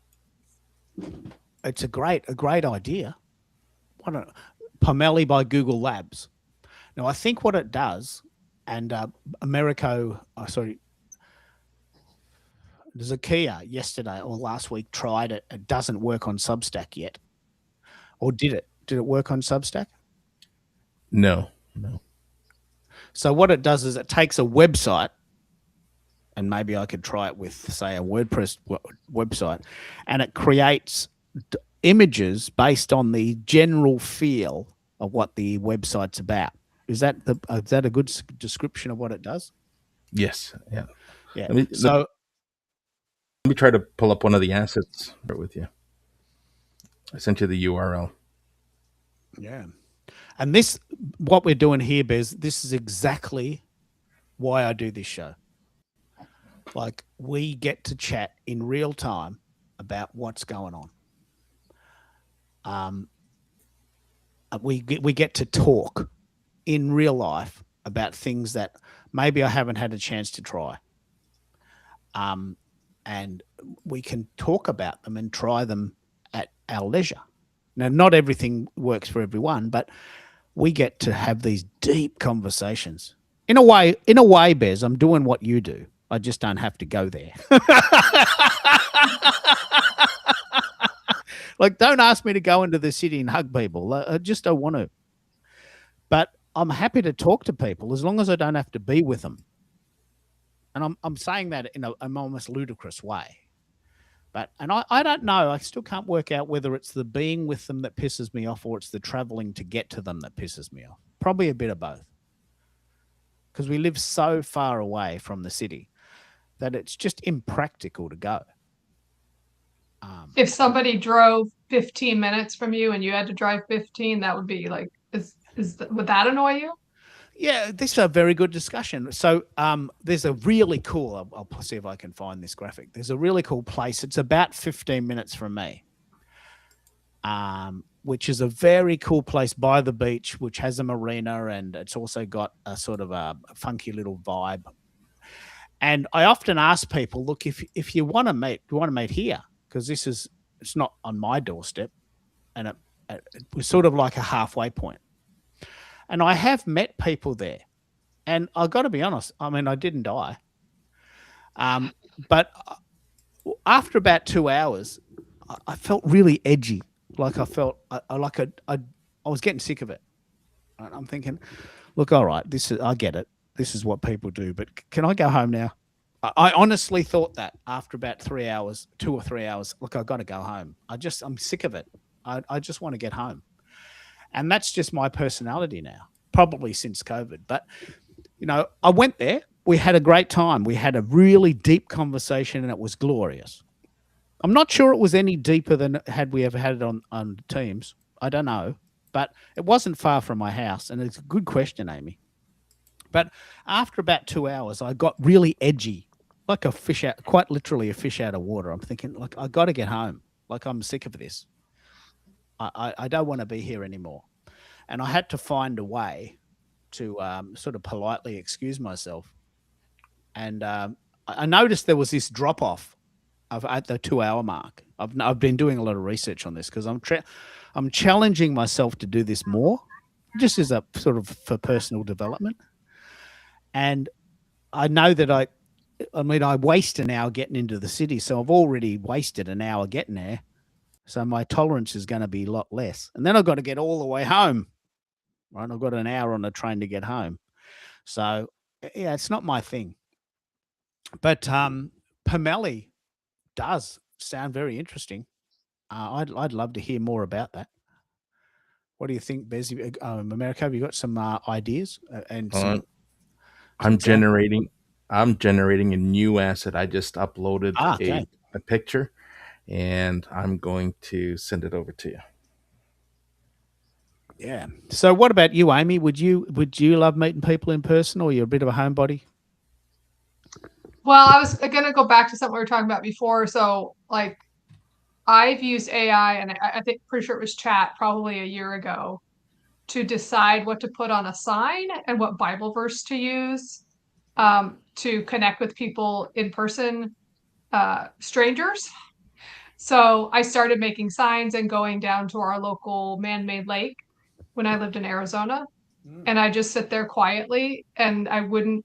it's a great idea. What a Pomeli by Google Labs. Now I think what it does, and Americo, sorry, Zakia yesterday or last week tried it. It doesn't work on Substack yet, or did it? Did it work on Substack? No. So what it does is it takes a website, and maybe I could try it with, say, a WordPress website, and it creates images based on the general feel of what the website's about. Is that a good description of what it does? Yes. Yeah. Yeah. Let me try to pull up one of the assets with you. I sent you the URL. Yeah. And this, what we're doing here, Bez, this is exactly why I do this show. Like, we get to chat in real time about what's going on. We get to talk in real life about things that maybe I haven't had a chance to try. And we can talk about them and try them at our leisure. Now, not everything works for everyone, but we get to have these deep conversations. In a way, Bez, I'm doing what you do. I just don't have to go there. Like, don't ask me to go into the city and hug people. I just don't want to. But I'm happy to talk to people as long as I don't have to be with them. And I'm saying that in an almost ludicrous way. And I don't know. I still can't work out whether it's the being with them that pisses me off or it's the traveling to get to them that pisses me off. Probably a bit of both. Because we live so far away from the city that it's just impractical to go. If somebody drove 15 minutes from you and you had to drive 15, that would be like, would that annoy you? Yeah, this is a very good discussion. So there's a really cool, I'll see if I can find this graphic. There's a really cool place. It's about 15 minutes from me, which is a very cool place by the beach, which has a marina, and it's also got a sort of a funky little vibe. And I often ask people, look, if you want to meet, do you want to meet here? Because it's not on my doorstep, and it was sort of like a halfway point. And I have met people there, and I've got to be honest. I mean, I didn't die, but after about 2 hours, I felt really edgy. Like I felt I was getting sick of it. And I'm thinking, look, all right, I get it. This is what people do, but can I go home now? I honestly thought that after about 3 hours, 2 or 3 hours. Look, I got to go home. I'm sick of it. I just want to get home. And that's just my personality now, probably since COVID. But, I went there. We had a great time. We had a really deep conversation, and it was glorious. I'm not sure it was any deeper than had we ever had it on Teams. I don't know. But it wasn't far from my house. And it's a good question, Amy. But after about 2 hours, I got really edgy, like a fish out, quite literally a fish out of water. I'm thinking, like, I got to get home. Like, I'm sick of this. I don't want to be here anymore. And I had to find a way to sort of politely excuse myself. And I noticed there was this drop off at the 2 hour mark. I've been doing a lot of research on this because I'm challenging myself to do this more, just as a sort of for personal development. And I know that I waste an hour getting into the city. So I've already wasted an hour getting there. So my tolerance is going to be a lot less. And then I've got to get all the way home. Right? I've got an hour on the train to get home. So, yeah, it's not my thing. But Pomeli does sound very interesting. I'd love to hear more about that. What do you think, Bez? America, have you got some ideas? I'm generating a new asset. I just uploaded a picture, and I'm going to send it over to you. Yeah. So what about you, Amy? Would you love meeting people in person, or you're a bit of a homebody? Well, I was going to go back to something we were talking about before. So, like, I've used AI, and I think pretty sure it was chat probably a year ago, to decide what to put on a sign and what Bible verse to use to connect with people in person, strangers. So I started making signs and going down to our local man-made lake when I lived in Arizona. And I just sit there quietly, and I wouldn't,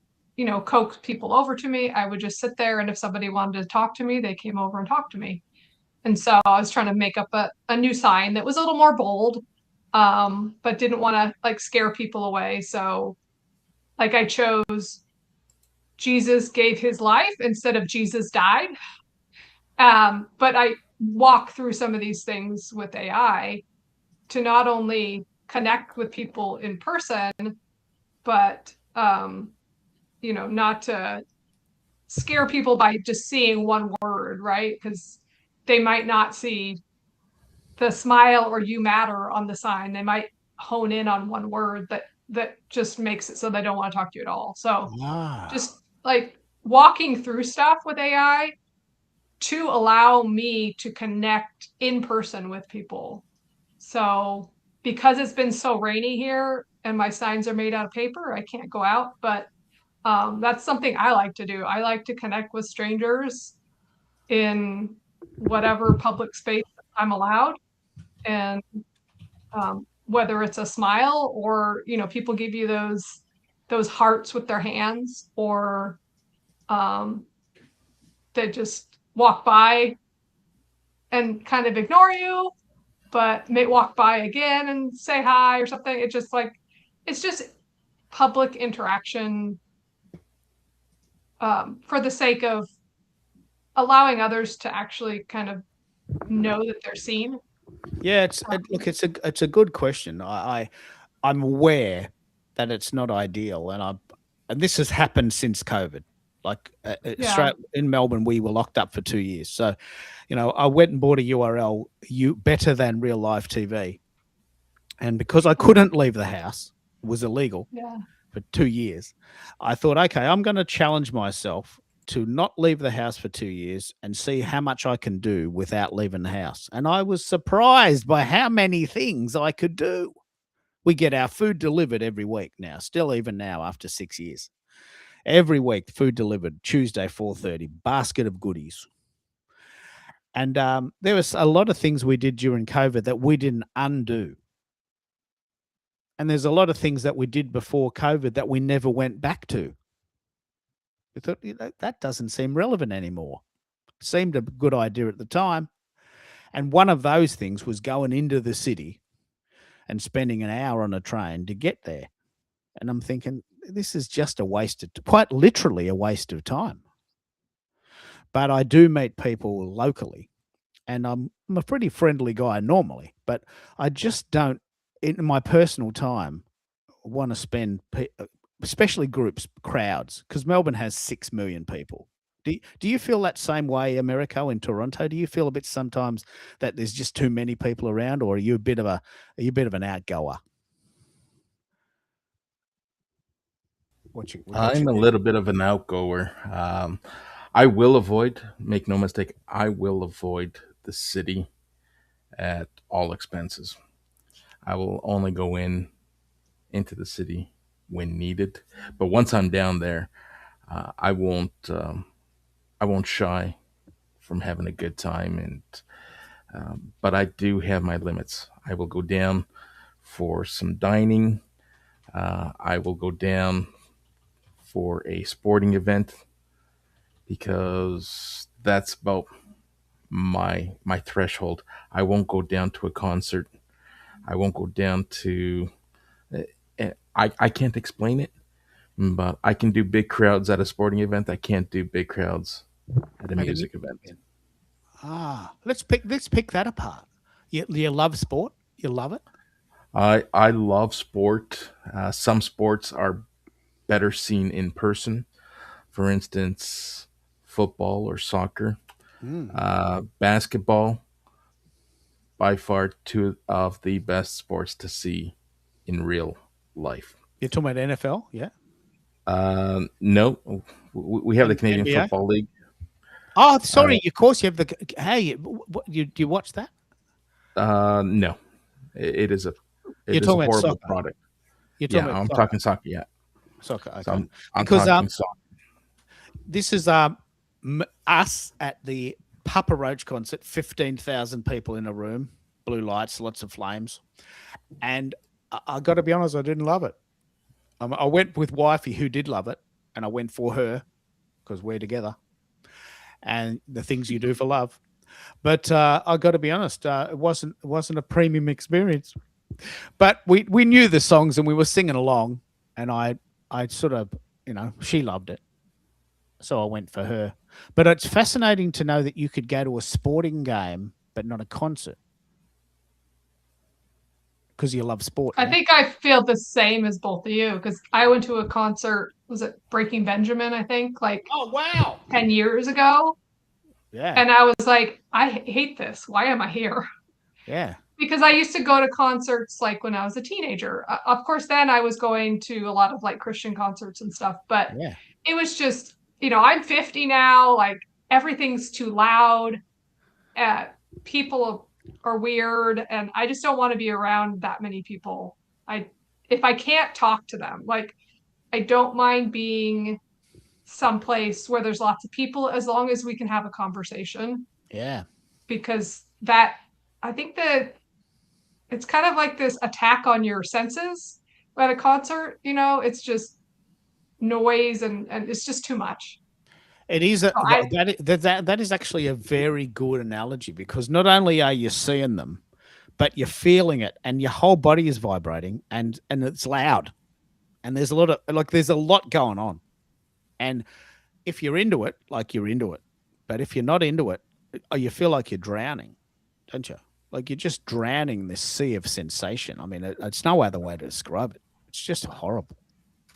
coax people over to me. I would just sit there, and if somebody wanted to talk to me, they came over and talked to me. And so I was trying to make up a new sign that was a little more bold, but didn't want to like scare people away. So like I chose Jesus gave his life instead of Jesus died. But I walk through some of these things with AI to not only connect with people in person, but not to scare people by just seeing one word, right? Because they might not see the smile or you matter on the sign. They might hone in on one word that just makes it so they don't want to talk to you at all. So Ah, just like walking through stuff with AI to allow me to connect in person with people. So because it's been so rainy here and my signs are made out of paper, I can't go out, but that's something I like to do. I like to connect with strangers in whatever public space I'm allowed. And whether it's a smile or, people give you those hearts with their hands, or um, they just walk by and kind of ignore you, but may walk by again and say hi or something. It's just public interaction for the sake of allowing others to actually kind of know that they're seen. yeah. Look, it's a good question. I'm aware that it's not ideal, and this has happened since COVID. Like Yeah. straight in Melbourne, we were locked up for 2 years. So, I went and bought a URL, better than real life TV, and because I couldn't leave the house, it was illegal Yeah. for 2 years. I thought, okay, I'm going to challenge myself to not leave the house for 2 years and see how much I can do without leaving the house. And I was surprised by how many things I could do. We get our food delivered every week now, still even now after 6 years. Every week, food delivered Tuesday, 4:30, basket of goodies. And there was a lot of things we did during COVID that we didn't undo. And there's a lot of things that we did before COVID that we never went back to. We thought, that doesn't seem relevant anymore. Seemed a good idea at the time. And one of those things was going into the city and spending an hour on a train to get there. And I'm thinking, this is just quite literally a waste of time. But I do meet people locally, and I'm a pretty friendly guy normally, but I just don't, in my personal time, want to spend, especially groups, crowds, because Melbourne has 6 million people. Do you feel that same way, Americo, in Toronto? Do you feel a bit sometimes that there's just too many people around, or are you a bit of an outgoer? I'm a little bit of an outgoer. I will avoid, make no mistake, I will avoid the city at all expenses. I will only go into the city when needed. But once I'm down there, I won't shy from having a good time. And but I do have my limits. I will go down for some dining. I will go down for a sporting event because that's about my threshold. I won't go down to a concert. I won't go down to. I can't explain it, but I can do big crowds at a sporting event. I can't do big crowds at a At a music event. Let's pick that apart. You love sport? You love it? I love sport. Some sports are better seen in person. For instance, football or soccer. Basketball, by far two of the best sports to see in real life. You're talking about NFL, yeah? No, we have the Canadian NBA? Football League. Oh, sorry. Of course, you have the. Hey, do you watch that? No, it is a You're it is a talking about horrible soccer. product. You're Yeah, talking about I'm soccer. talking soccer. Yeah, Soccer. so Okay. I'm Because talking soccer. this is us at the Papa Roach concert. 15,000 people in a room, blue lights, lots of flames, and I got to be honest, I didn't love it. I went with wifey who did love it, and I went for her because we're together, and the things you do for love. But I got to be honest, it wasn't a premium experience. But we knew the songs and we were singing along, and I sort of, she loved it, so I went for her. But it's fascinating to know that you could go to a sporting game but not a concert because you love sport. I think I feel the same as both of you because I went to a concert, was it Breaking Benjamin, I think, like Oh wow! 10 years ago. Yeah, And I was like, I hate this. Why am I here? yeah, Because I used to go to concerts like when I was a teenager. Of course, then I was going to a lot of like Christian concerts and stuff, but yeah. it was just, I'm 50 now, like everything's too loud. Uh, people are weird, and I just don't want to be around that many people. If I can't talk to them, like I don't mind being someplace where there's lots of people as long as we can have a conversation, Yeah. because that I think that it's kind of like this attack on your senses at a concert, it's just noise and it's just too much. It is So I that is actually a very good analogy because not only are you seeing them, but you're feeling it, and your whole body is vibrating, and it's loud, and there's a lot going on, and if you're into it, like you're into it, but if you're not into it, you feel like you're drowning, don't you? Like you're just drowning in this sea of sensation. I mean, it's no other way to describe it. It's just horrible.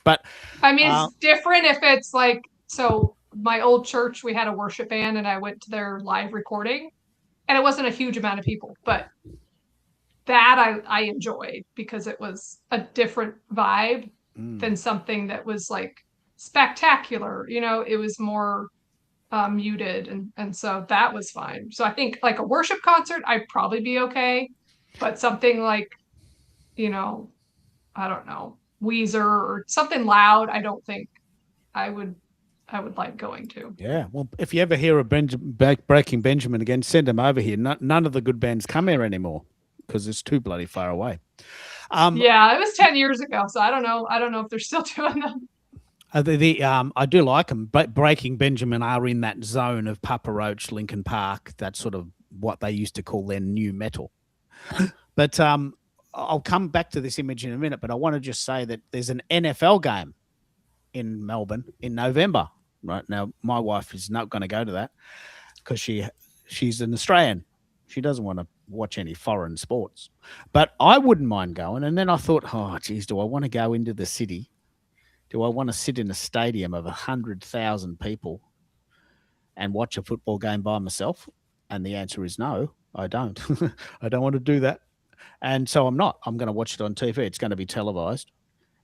But I mean, uh, it's different if it's like, so my old church, we had a worship band and I went to their live recording, and it wasn't a huge amount of people, but that I enjoyed because it was a different vibe than something that was like spectacular. It was more muted, and so that was fine. So I think like a worship concert, I'd probably be okay, but something like, I don't know, Weezer or something loud, I don't think I would like going to. yeah, well, if you ever hear of Breaking Benjamin again, send them over here. None of the good bands come here anymore because it's too bloody far away. Yeah, it was 10 years ago, so I don't know if they're still doing them. I do like them, but Breaking Benjamin are in that zone of Papa Roach, Linkin Park. That's sort of what they used to call their new metal. But I'll come back to this image in a minute. But I want to just say that there's an NFL game in Melbourne in November. Right now, my wife is not going to go to that because she's an Australian. She doesn't want to watch any foreign sports. But I wouldn't mind going. And then I thought, oh, geez, do I want to go into the city? Do I want to sit in a stadium of 100,000 people and watch a football game by myself? And the answer is no, I don't. I don't want to do that. And so I'm not. I'm going to watch it on TV. It's going to be televised.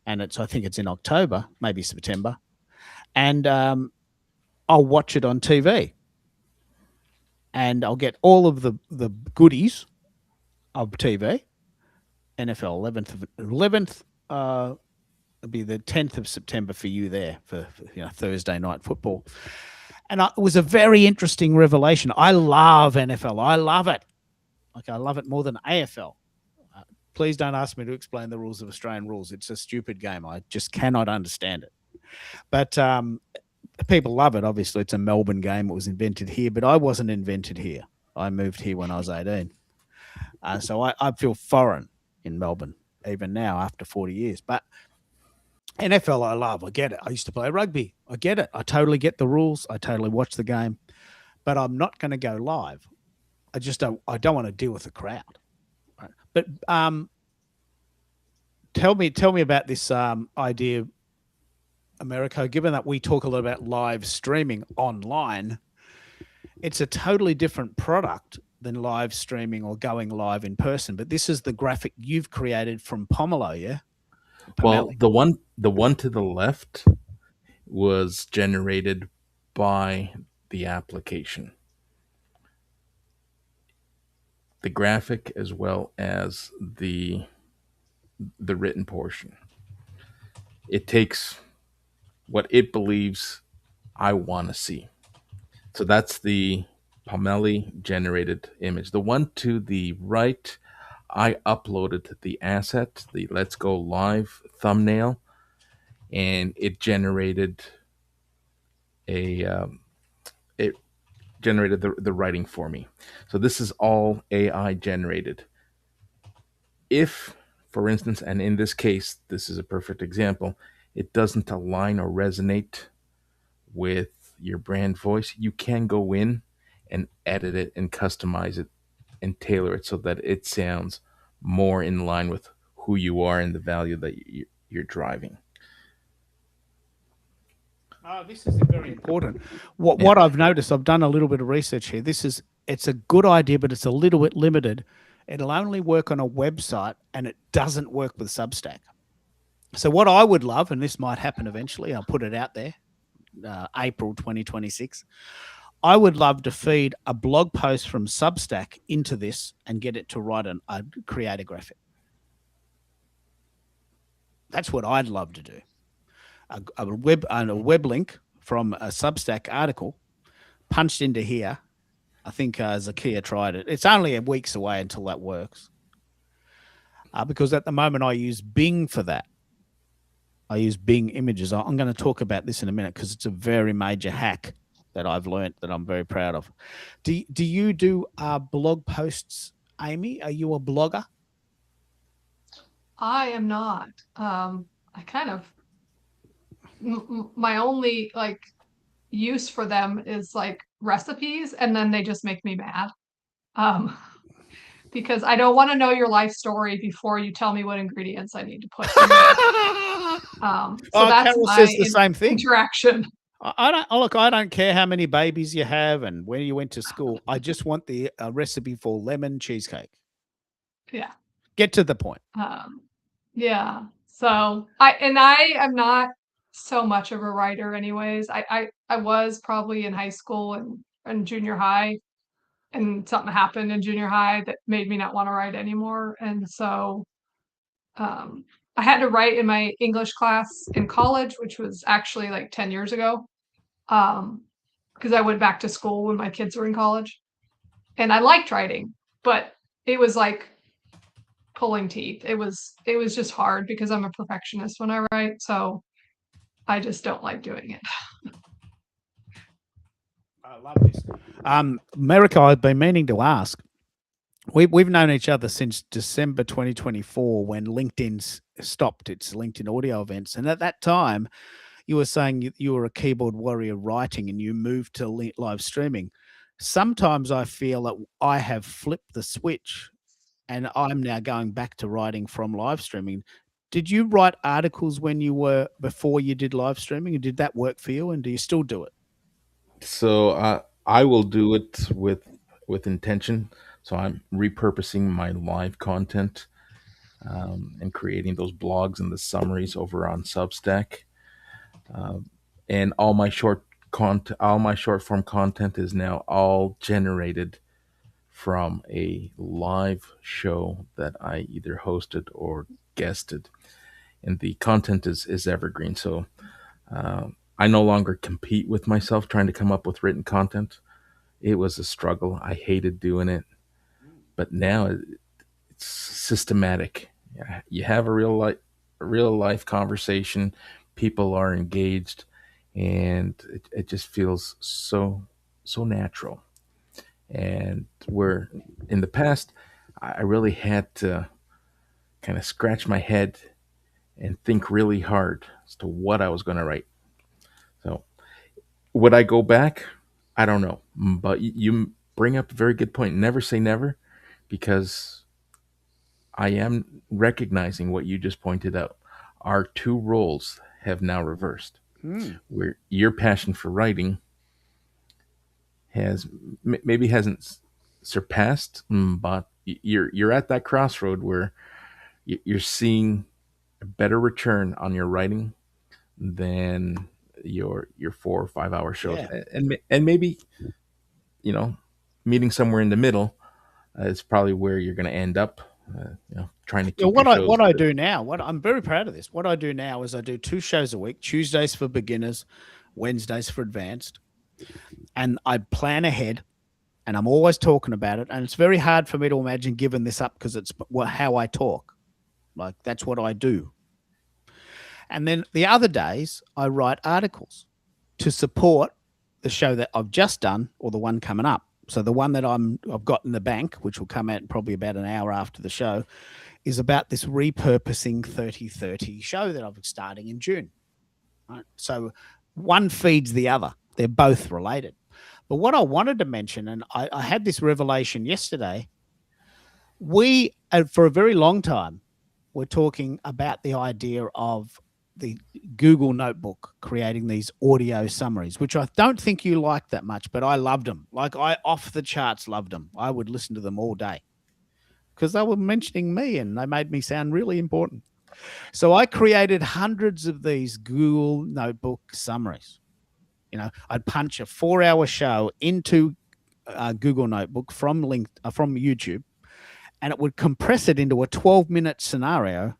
And I think it's in October, maybe September. And I'll watch it on TV. And I'll get all of the goodies of TV. NFL 11th. It'll be the 10th of September for you there for Thursday night football. And it was a very interesting revelation. I love NFL. I love it. Like I love it more than AFL. Please don't ask me to explain the rules of Australian rules. It's a stupid game. I just cannot understand it. But people love it. Obviously, it's a Melbourne game. It was invented here, but I wasn't invented here. I moved here when I was 18. So I feel foreign in Melbourne, even now after 40 years. But NFL, I love. I get it. I used to play rugby. I get it. I totally get the rules. I totally watch the game. But I'm not going to go live. I don't want to deal with the crowd. Right. But tell me about this idea, Americo. Given that we talk a lot about live streaming online, it's a totally different product than live streaming or going live in person. But this is the graphic you've created from Pomelo, yeah? Well, the one to the left was generated by the application, the graphic as well as the written portion. It takes what it believes I want to see. So that's the Pomeli generated image. The one to the right, I uploaded the asset, the Let's Go Live thumbnail, and it generated a it generated the writing for me. So this is all AI generated. If, for instance, and in this case, this is a perfect example, it doesn't align or resonate with your brand voice, you can go in and edit it and customize it and tailor it so that it sounds more in line with who you are and the value that you're driving. Oh, this is very important. What Yeah. what I've noticed, I've done a little bit of research here. It's a good idea, but it's a little bit limited. It'll only work on a website, and it doesn't work with Substack. So what I would love, and this might happen eventually, I'll put it out there, April 2026. I would love to feed a blog post from Substack into this and get it to write create a graphic. That's what I'd love to do. A web link from a Substack article punched into here. I think Zakia tried it. It's only weeks away until that works. Because at the moment I use Bing for that. I use Bing Images. I'm going to talk about this in a minute because it's a very major hack that I've learned that I'm very proud of. Do you do blog posts, Amy? Are you a blogger? I am not. I kind of my only like use for them is like recipes, and then they just make me mad. Um, because I don't want to know your life story before you tell me what ingredients I need to put in there. So that's Carol my says the same thing. interaction. I don't look. I don't care how many babies you have and where you went to school. I just want the recipe for lemon cheesecake. Yeah. Get to the point. Yeah. So I am not so much of a writer anyways. I was probably in high school and junior high, and something happened in junior high that made me not want to write anymore. And so I had to write in my English class in college, which was actually like 10 years ago. Because I went back to school when my kids were in college. And I liked writing, but it was like pulling teeth. It was just hard because I'm a perfectionist when I write, so I just don't like doing it. I love this. America, I've been meaning to ask. We've known each other since December 2024 when LinkedIn stopped its LinkedIn audio events. And at that time, you were saying you were a keyboard warrior writing and you moved to live streaming. Sometimes I feel that I have flipped the switch and I'm now going back to writing from live streaming. Did you write articles before you did live streaming, and did that work for you? And do you still do it? So I will do it with intention. So I'm repurposing my live content and creating those blogs and the summaries over on Substack. And all my short form content is now all generated from a live show that I either hosted or guested, and the content is evergreen. So I no longer compete with myself trying to come up with written content. It was a struggle. I hated doing it, but now it's systematic. Yeah, you have a real life conversation. People are engaged, and it just feels so natural. And where in the past, I really had to kind of scratch my head and think really hard as to what I was going to write. So would I go back? I don't know. But you bring up a very good point. Never say never, because I am recognizing what you just pointed out. Our two roles have now reversed. Where your passion for writing has maybe hasn't surpassed, but you're at that crossroad where you're seeing a better return on your writing than your 4 or 5 hour shows, Yeah. and maybe, you know, meeting somewhere in the middle is probably where you're going to end up. Trying to Yeah, keep your shows. what I do now, what I'm very proud of this. What I do now is I do 2 shows a week, Tuesdays for beginners, Wednesdays for advanced, and I plan ahead, and I'm always talking about it. And it's very hard for me to imagine giving this up because it's how I talk. Like that's what I do. And then the other days I write articles to support the show that I've just done or the one coming up. So the one that I've got in the bank, which will come out probably about an hour after the show, is about this repurposing 30/30 show that I'm starting in June. Right? So one feeds the other. They're both related. But what I wanted to mention, and I had this revelation yesterday, we, for a very long time, were talking about the idea of the Google Notebook creating these audio summaries, which I don't think you liked that much, but I loved them. Like I off the charts loved them. I would listen to them all day because they were mentioning me and they made me sound really important. So I created hundreds of these Google Notebook summaries. I'd punch a 4-hour show into Google Notebook from YouTube, and it would compress it into a 12-minute scenario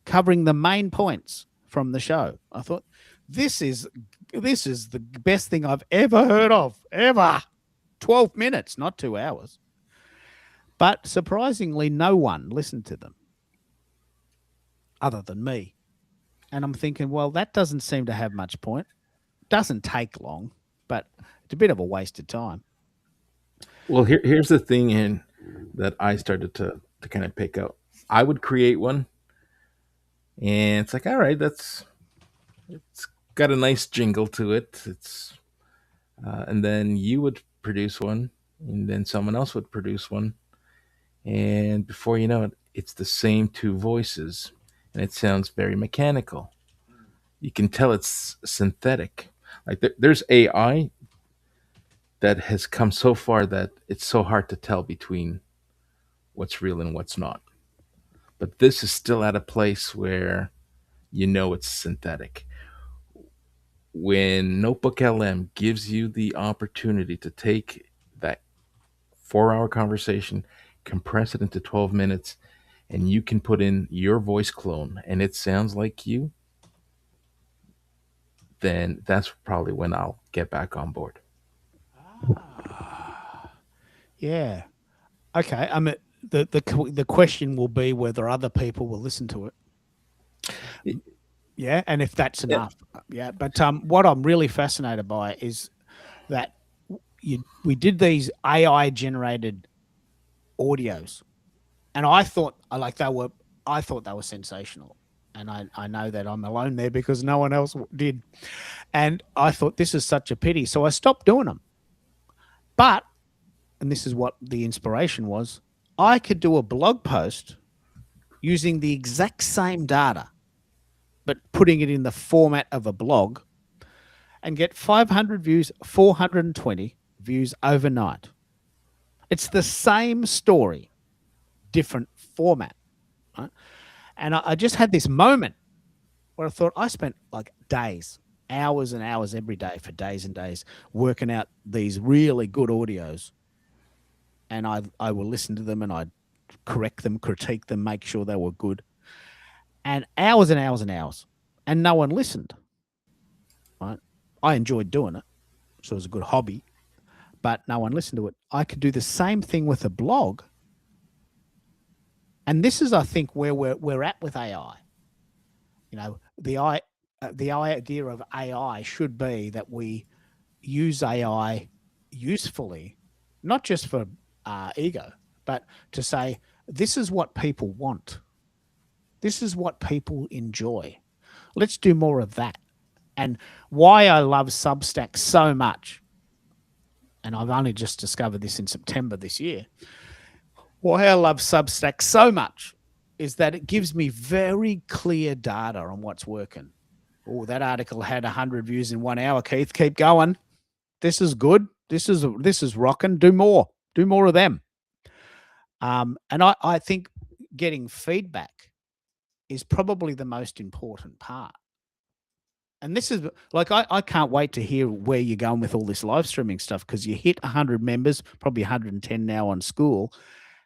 covering the main points from the show. I thought, this is the best thing I've ever heard of, ever. 12 minutes, not 2 hours. But surprisingly, no one listened to them other than me. And I'm thinking, well, that doesn't seem to have much point. Doesn't take long, but it's a bit of a waste of time. Well, here's the thing in that I started to kind of pick out. I would create one, and it's like, all right, it's got a nice jingle to it. And then you would produce one, and then someone else would produce one, and before you know it, it's the same 2 voices, and it sounds very mechanical. You can tell it's synthetic. Like there's AI that has come so far that it's so hard to tell between what's real and what's not. But this is still at a place where it's synthetic. When Notebook LM gives you the opportunity to take that 4-hour conversation, compress it into 12 minutes, and you can put in your voice clone and it sounds like you, then that's probably when I'll get back on board. Yeah. Okay. I mean, the question will be whether other people will listen to it. Yeah, and if that's enough. Yeah, but what I'm really fascinated by is that we did these AI generated audios, and I thought they were sensational. And I know that I'm alone there because no one else did. And I thought this is such a pity. So I stopped doing them. But, and this is what the inspiration was, I could do a blog post using the exact same data, but putting it in the format of a blog and get 500 views, 420 views overnight. It's the same story, different format. Right? And I just had this moment where I thought I spent like days, hours and hours every day for days and days working out these really good audios. And I will listen to them and I'd correct them, critique them, make sure they were good. And hours and hours and hours. And no one listened. Right? I enjoyed doing it. So it was a good hobby. But no one listened to it. I could do the same thing with a blog. And this is, I think, where we're at with AI. The idea of AI should be that we use AI usefully, not just for ego, but to say, this is what people want. This is what people enjoy. Let's do more of that. And why I love Substack so much, and I've only just discovered this in September this year, why I love Substack so much is that it gives me very clear data on what's working. Oh, that article had 100 views in 1 hour, Keith. Keep going. This is good. This is rocking. Do more of them. And I think getting feedback is probably the most important part. And this is like, I can't wait to hear where you're going with all this live streaming stuff, because you hit 100 members, probably 110 now on School.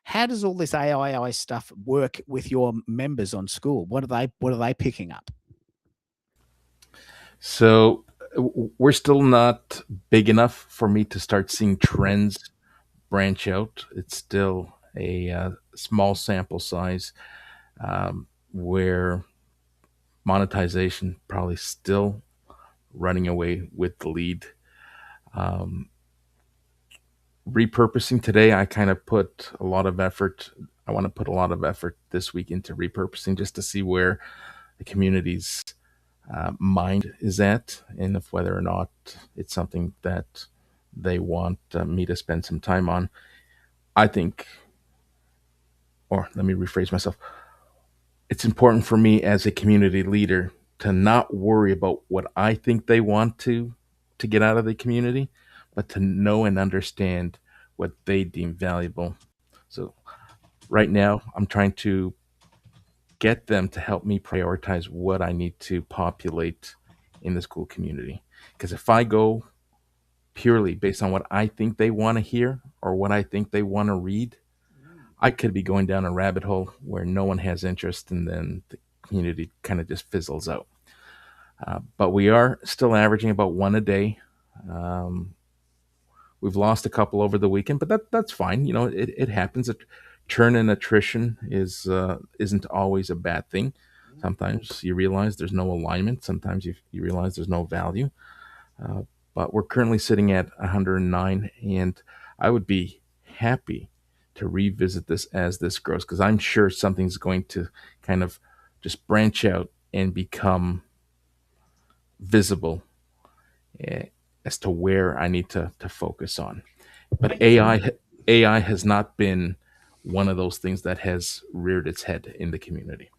How does all this AI stuff work with your members on School? What are they picking up? So we're still not big enough for me to start seeing trends branch out. It's still a small sample size, where monetization probably still running away with the lead. Um, Repurposing today, I kind of put a lot of effort. I want to put a lot of effort this week into repurposing just to see where the community's mind is at, and if whether or not it's something that they want me to spend some time on. I think, or let me rephrase myself, it's important for me as a community leader to not worry about what I think they want to get out of the community, but to know and understand what they deem valuable. So right now, I'm trying to get them to help me prioritize what I need to populate in the school community. Because if I go purely based on what I think they want to hear or what I think they want to read, I could be going down a rabbit hole where no one has interest, and then the community kind of just fizzles out. But we are still averaging about one a day. Um, we've lost a couple over the weekend, but that's fine. You know, it happens. Churn and attrition isn't always a bad thing. Sometimes you realize there's no alignment. Sometimes you realize there's no value. Uh, but we're currently sitting at 109, and I would be happy to revisit this as this grows, because I'm sure something's going to kind of just branch out and become visible, eh, as to where I need to focus on. But AI has not been one of those things that has reared its head in the community.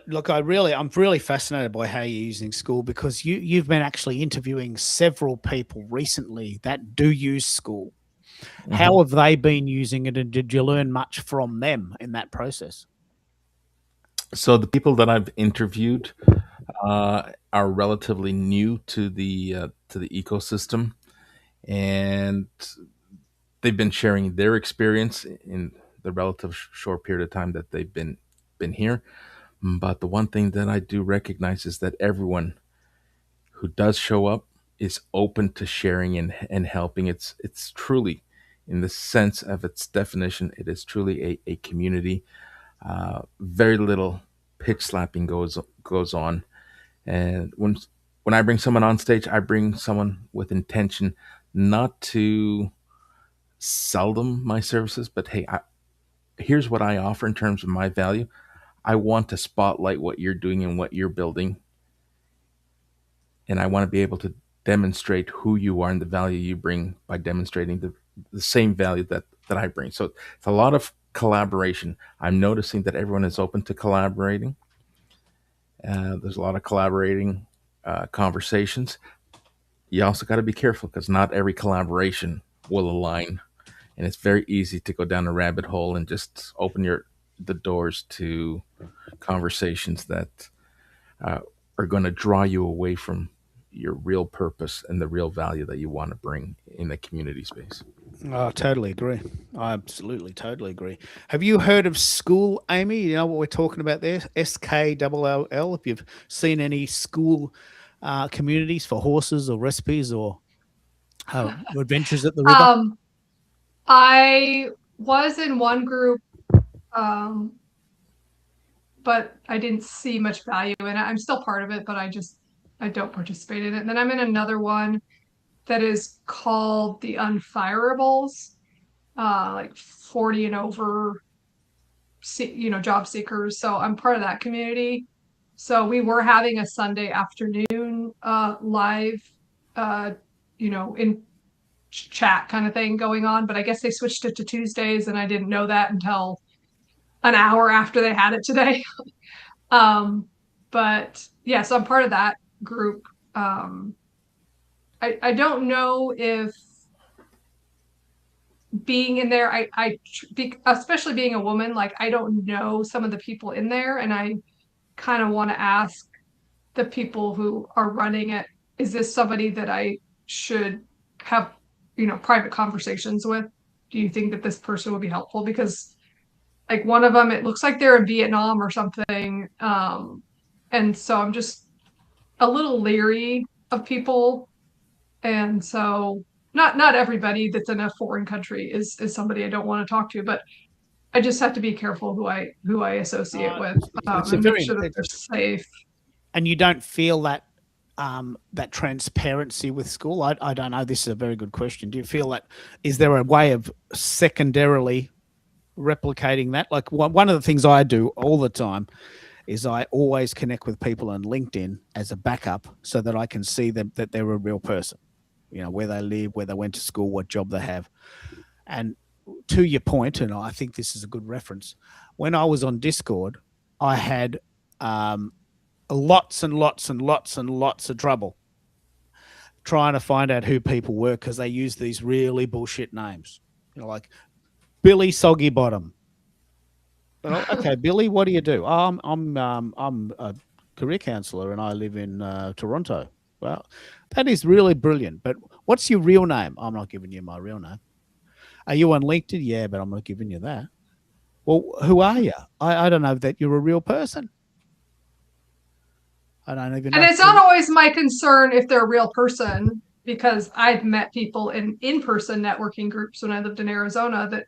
Look, I'm really fascinated by how you're using School, because you've been actually interviewing several people recently that do use School. Mhm. How have they been using it, and did you learn much from them in that process? So the people that I've interviewed are relatively new to the ecosystem, and they've been sharing their experience in the relative short period of time that they've been here. But the one thing that I do recognize is that everyone who does show up is open to sharing and helping. It's truly, in the sense of its definition, it is truly a community. Very little pitch slapping goes on, and when I bring someone on stage, I bring someone with intention, not to sell them my services, but hey, here's what I offer in terms of my value. I want to spotlight what you're doing and what you're building, and I want to be able to demonstrate who you are and the value you bring by demonstrating the same value that I bring. So it's a lot of collaboration. I'm noticing that everyone is open to collaborating. There's a lot of collaborating conversations. You also got to be careful, because not every collaboration will align, and it's very easy to go down a rabbit hole and just open the doors to conversations that uh, are going to draw you away from your real purpose and the real value that you want to bring in the community space. I totally agree. I absolutely totally agree. Have you heard of School, Amy? You know what we're talking about there? SKLL. If you've seen any School communities for horses or recipes or adventures at the river? I was in one group, um, but I didn't see much value in it. I'm still part of it, but I don't participate in it. And then I'm in another one that is called the Unfirables, like 40 and over, job seekers. So I'm part of that community. So we were having a Sunday afternoon live, uh, in chat kind of thing going on, but I guess they switched it to Tuesdays, and I didn't know that until an hour after they had it today. But yeah, so I'm part of that group. I don't know if being in there, especially being a woman, like I don't know some of the people in there, and I kind of want to ask the people who are running it, is this somebody that I should have, private conversations with? Do you think that this person would be helpful? Because like one of them, it looks like they're in Vietnam or something. And so I'm just a little leery of people. And so not everybody that's in a foreign country is somebody I don't want to talk to, but I just have to be careful who I associate with, It's a and make very, sure that they're safe. and you don't feel that that transparency with school. I don't know. This is a very good question. Do you feel that, is there a way of secondarily replicating that? Like one of the things I do all the time is I always connect with people on LinkedIn as a backup so that I can see them, that they're a real person, where they live, where they went to school, what job they have. And to your point, and I think this is a good reference, when I was on Discord, I had lots and lots and lots and lots of trouble trying to find out who people were because they use these really bullshit names, like Billy Soggy Bottom. Okay, Billy, what do you do? Oh, I'm a career counselor and I live in Toronto. Well, that is really brilliant. But what's your real name? I'm not giving you my real name. Are you on LinkedIn? Yeah, but I'm not giving you that. Well, who are you? I don't know that you're a real person. I don't even know. And it's not always my concern if they're a real person, because I've met people in in-person networking groups when I lived in Arizona that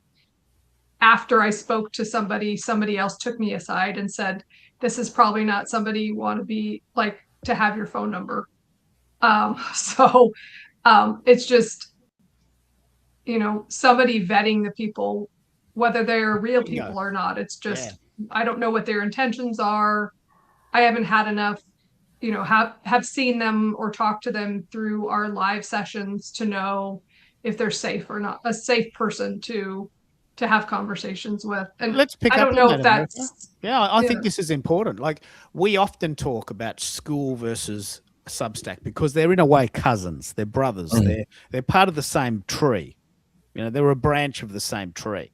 after I spoke to somebody else took me aside and said, this is probably not somebody you want to be like to have your phone number. So it's just, somebody vetting the people, whether they're real people or not. It's just, I don't know what their intentions are. I haven't had enough, have seen them or talked to them through our live sessions to know if they're safe or not, a safe person to have conversations with. And let's pick I up don't know on if that, that's I think this is important. Like we often talk about school versus Substack because they're in a way cousins, they're brothers, they're part of the same tree. They're a branch of the same tree.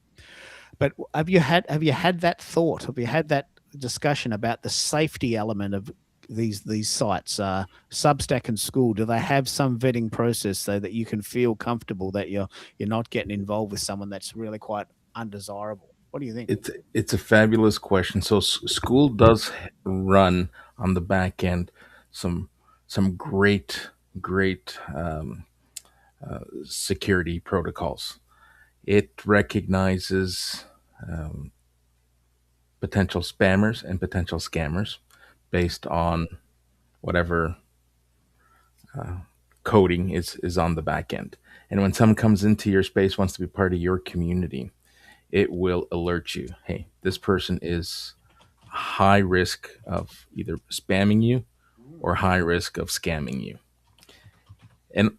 But have you had that thought? Have you had that discussion about the safety element of these sites, Substack and school? Do they have some vetting process so that you can feel comfortable that you're not getting involved with someone that's really quite undesirable? What do you think? It's a fabulous question. So school does run on the back end some great security protocols. It recognizes potential spammers and potential scammers based on whatever coding is on the back end. And when someone comes into your space, wants to be part of your community, it will alert you, hey, this person is high risk of either spamming you or high risk of scamming you. And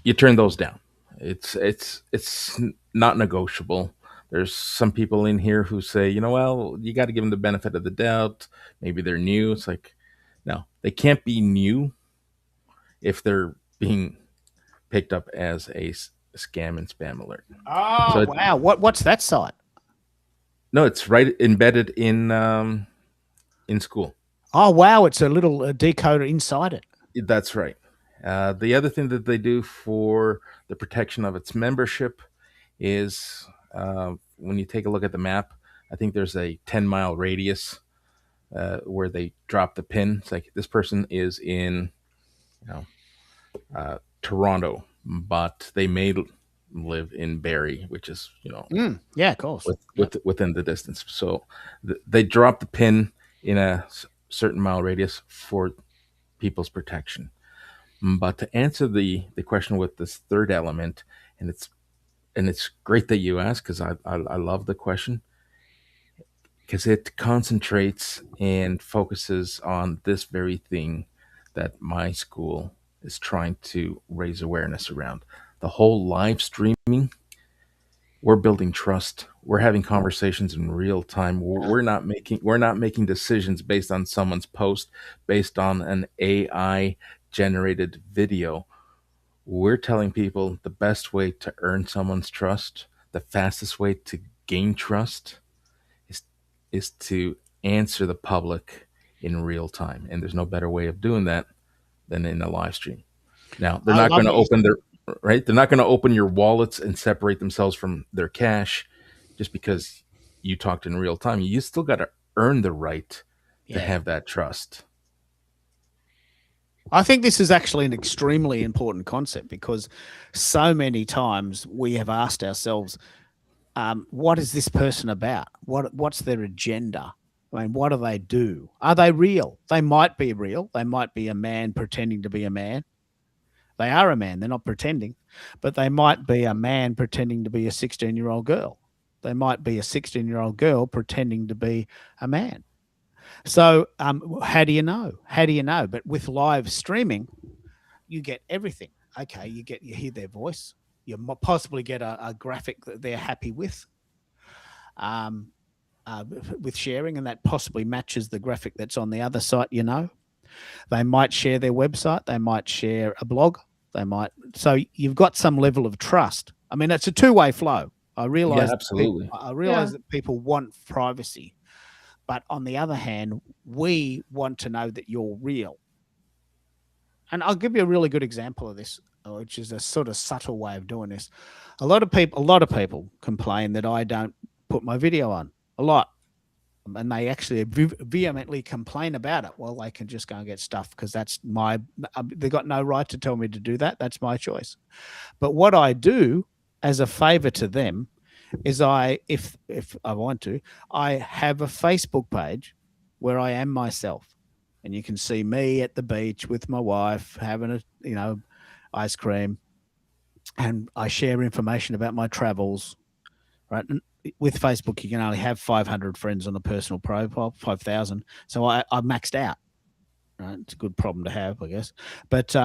you turn those down. It's not negotiable. There's some people in here who say, well, you got to give them the benefit of the doubt. Maybe they're new. It's like, no, they can't be new if they're being picked up as a scam and spam alert. Oh, so wow. What's that site? No, it's right embedded in school. Oh, wow. It's a little decoder inside it. That's right. The other thing that they do for the protection of its membership is when you take a look at the map, I think there's a 10-mile radius where they drop the pin. It's like this person is in Toronto, but they may live in Barrie, which is, yeah, of course, within the distance. So they drop the pin in a certain mile radius for people's protection. But to answer the question with this third element, and it's great that you ask, because I love the question, because it concentrates and focuses on this very thing that my school is trying to raise awareness around. The whole live streaming, we're building trust. We're having conversations in real time. We're not making decisions based on someone's post, based on an AI generated video. We're telling people the best way to earn someone's trust, the fastest way to gain trust is to answer the public in real time. And there's no better way of doing that than in a live stream. Now, they're I not love going to it. open their right. They're not going to open your wallets and separate themselves from their cash just because you talked in real time. You still got to earn the right to Yeah. have that trust. I think this is actually an extremely important concept because so many times we have asked ourselves, what is this person about? What's their agenda? I mean, what do they do? Are they real? They might be real. They might be a man pretending to be a man. They are a man. They're not pretending, but they might be a man pretending to be a 16-year-old girl. They might be a 16-year-old girl pretending to be a man. So how do you know? How do you know? But with live streaming, you get everything. Okay, you hear their voice. You possibly get a graphic that they're happy with, with sharing, and that possibly matches the graphic that's on the other site. They might share their website. They might share a blog. So you've got some level of trust. I mean, it's a two-way flow. I realize absolutely. that people want privacy. But on the other hand, we want to know that you're real. And I'll give you a really good example of this, which is a sort of subtle way of doing this. A lot of people complain that I don't put my video on a lot. And they actually vehemently complain about it. Well, they can just go and get stuff because that's they've got no right to tell me to do that. That's my choice. But what I do as a favor to them is if I want to, I have a Facebook page where I am myself, and you can see me at the beach with my wife having ice cream, and I share information about my travels, right? And with Facebook, you can only have 500 friends on a personal profile, 5,000. So I maxed out. Right? It's a good problem to have, I guess. But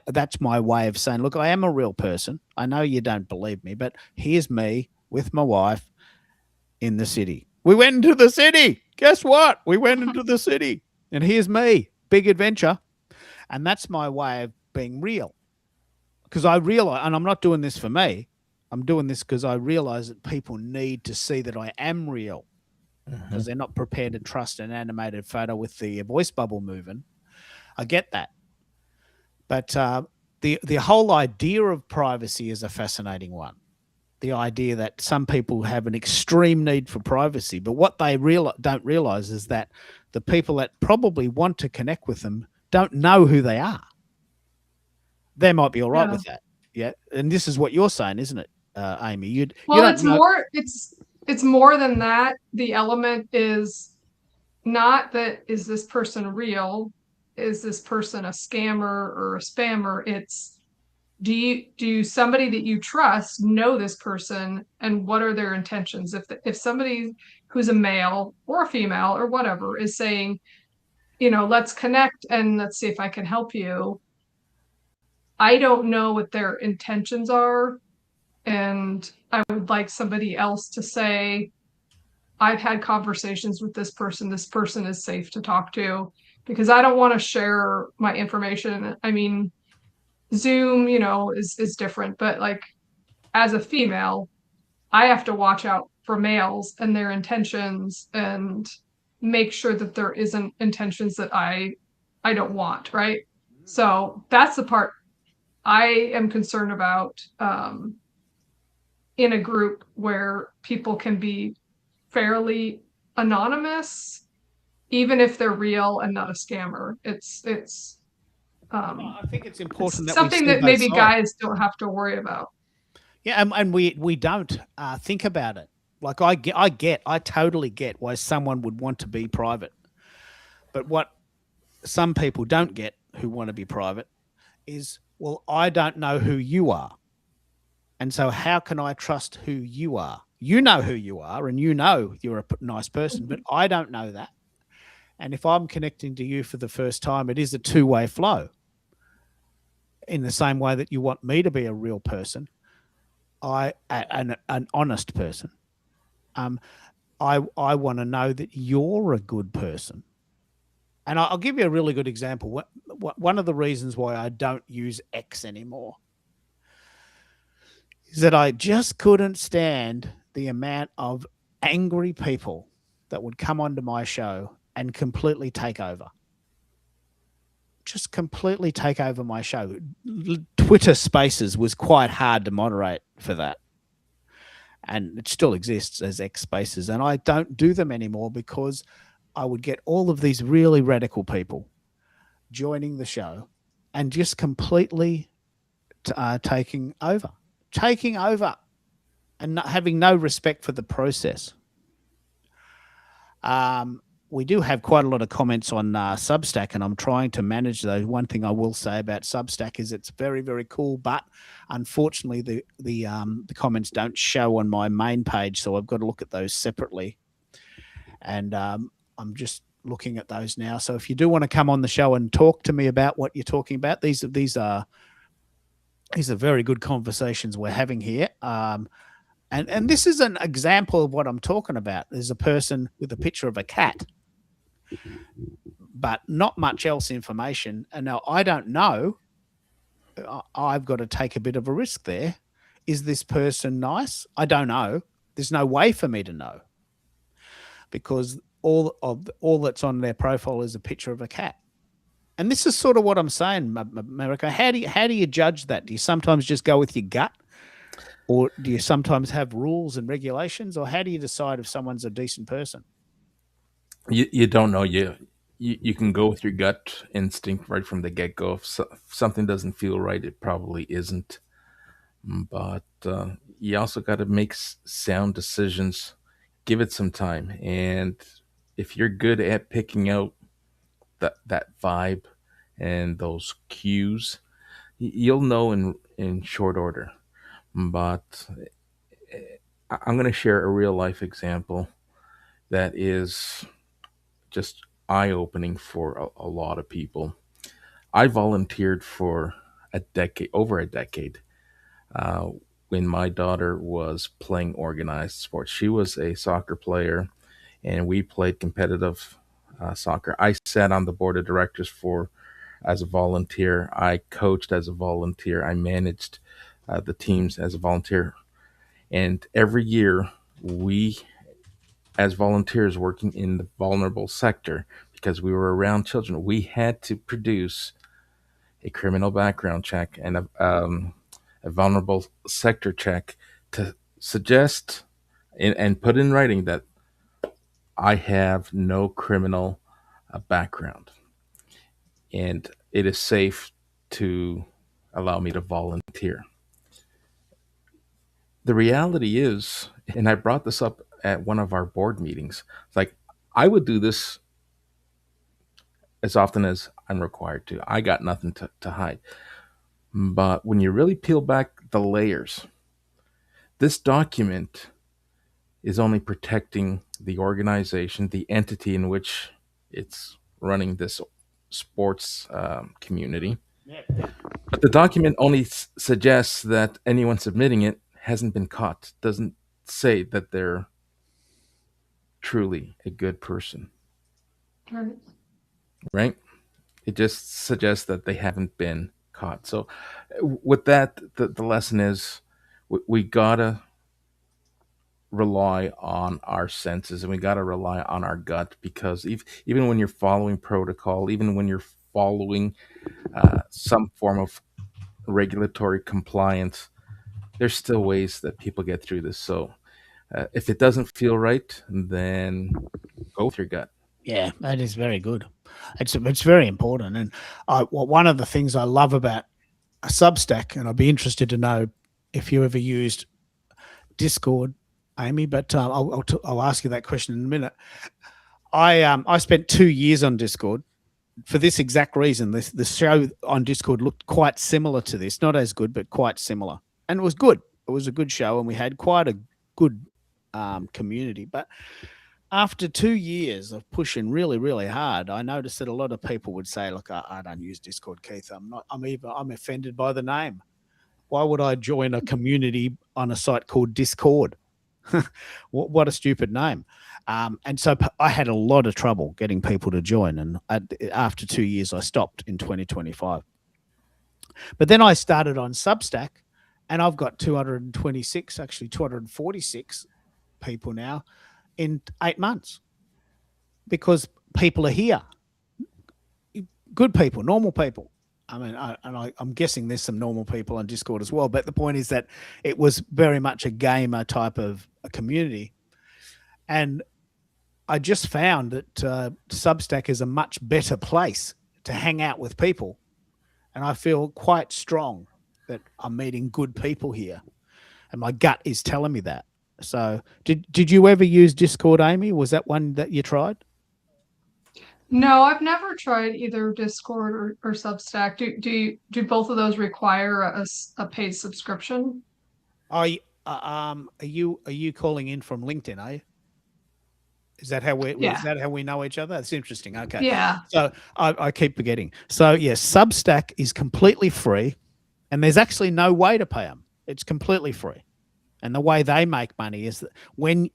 that's my way of saying, look, I am a real person. I know you don't believe me, but here's me with my wife in the city. We went into the city. Guess what? We went into the city. And here's me. Big adventure. And that's my way of being real. Because I realize, and I'm not doing this for me, I'm doing this because I realize that people need to see that I am real. Because they're not prepared to trust an animated photo with the voice bubble moving. I get that. But the whole idea of privacy is a fascinating one. The idea that some people have an extreme need for privacy, but what they don't realize is that the people that probably want to connect with them don't know who they are. They might be all right with that. Yeah. And this is what you're saying, isn't it, Amy? It's more than that. The element is not that, is this person real? Is this person a scammer or a spammer? It's, do somebody that you trust know this person, and what are their intentions? If somebody who's a male or a female or whatever is saying, let's connect and let's see if I can help you, I don't know what their intentions are. And I would like somebody else to say, I've had conversations with this person. This person is safe to talk to, because I don't want to share my information. I mean, Zoom, is different, but like as a female, I have to watch out for males and their intentions and make sure that there isn't intentions that I don't want, right? So that's the part I am concerned about in a group where people can be fairly anonymous, even if they're real and not a scammer. I think it's important that something that maybe guys don't have to worry about. Yeah, and we don't think about it. Like I totally get why someone would want to be private, but what some people don't get who want to be private is, well, I don't know who you are, and so how can I trust who you are? You know who you are, and you're a nice person, but I don't know that. And if I'm connecting to you for the first time, it is a two-way flow. In the same way that you want me to be a real person, an honest person, I want to know that you're a good person. And I'll give you a really good example. One of the reasons why I don't use X anymore is that I just couldn't stand the amount of angry people that would come onto my show and completely take over. Just completely take over my show. Twitter Spaces was quite hard to moderate for that. And it still exists as X Spaces. And I don't do them anymore because I would get all of these really radical people joining the show and just completely taking over and not having no respect for the process. We do have quite a lot of comments on Substack, and I'm trying to manage those. One thing I will say about Substack is it's very, very cool, but unfortunately the comments don't show on my main page, so I've got to look at those separately. And I'm just looking at those now. So if you do want to come on the show and talk to me about what you're talking about, these are very good conversations we're having here. And this is an example of what I'm talking about. There's a person with a picture of a cat, but not much else information. And now I don't know. I've got to take a bit of a risk there. Is this person nice? I don't know. There's no way for me to know because all that's on their profile is a picture of a cat. And this is sort of what I'm saying, America. How do you judge that? Do you sometimes just go with your gut? Or do you sometimes have rules and regulations? Or how do you decide if someone's a decent person? You don't know. You can go with your gut instinct right from the get-go. If something doesn't feel right, it probably isn't. But you also got to make sound decisions. Give it some time. And if you're good at picking out that vibe and those cues, you'll know in short order. But I'm going to share a real life example that is just eye opening for a lot of people. I volunteered for over a decade, uh, when my daughter was playing organized sports. She was a soccer player, and we played competitive soccer. I sat on the board of directors as a volunteer. I coached as a volunteer. I managed the teams as a volunteer. And every year, we, as volunteers working in the vulnerable sector, because we were around children, we had to produce a criminal background check and a vulnerable sector check to suggest and put in writing that I have no criminal background. And it is safe to allow me to volunteer. The reality is, and I brought this up at one of our board meetings, it's like I would do this as often as I'm required to. I got nothing to hide. But when you really peel back the layers, this document is only protecting the organization, the entity in which it's running this sports community. But the document only suggests that anyone submitting it hasn't been caught. Doesn't say that they're truly a good person, Right. right? It just suggests that they haven't been caught. So, with that, the lesson is we gotta rely on our senses and we gotta rely on our gut, because even when you're following protocol, even when you're following some form of regulatory compliance, there's still ways that people get through this. So if it doesn't feel right, then go with your gut. Yeah, that is very good. It's very important. And one of the things I love about a Substack, and I'd be interested to know if you ever used Discord, Amy, but I'll ask you that question in a minute. I spent 2 years on Discord for this exact reason. The show on Discord looked quite similar to this, not as good, but quite similar, and it was good. It was a good show, and we had quite a good community. But after 2 years of pushing really, really hard, I noticed that a lot of people would say, "Look, I don't use Discord, Keith. I'm offended by the name. Why would I join a community on a site called Discord? What a stupid name." And so I had a lot of trouble getting people to join. And after 2 years, I stopped in 2025. But then I started on Substack, and I've got 226, actually 246 people now in 8 months, because people are here. Good people, normal people. I mean, I'm guessing there's some normal people on Discord as well. But the point is that it was very much a gamer type of a community. And I just found that Substack is a much better place to hang out with people. And I feel quite strong that I'm meeting good people here. And my gut is telling me that. So did you ever use Discord, Amy? Was that one that you tried? No, I've never tried either Discord or Substack. Do both of those require a paid subscription? Are you calling in from LinkedIn, are you? Is that how we know each other? That's interesting. Okay. Yeah. So I keep forgetting. So yes, Substack is completely free, and there's actually no way to pay them. It's completely free. And the way they make money is that when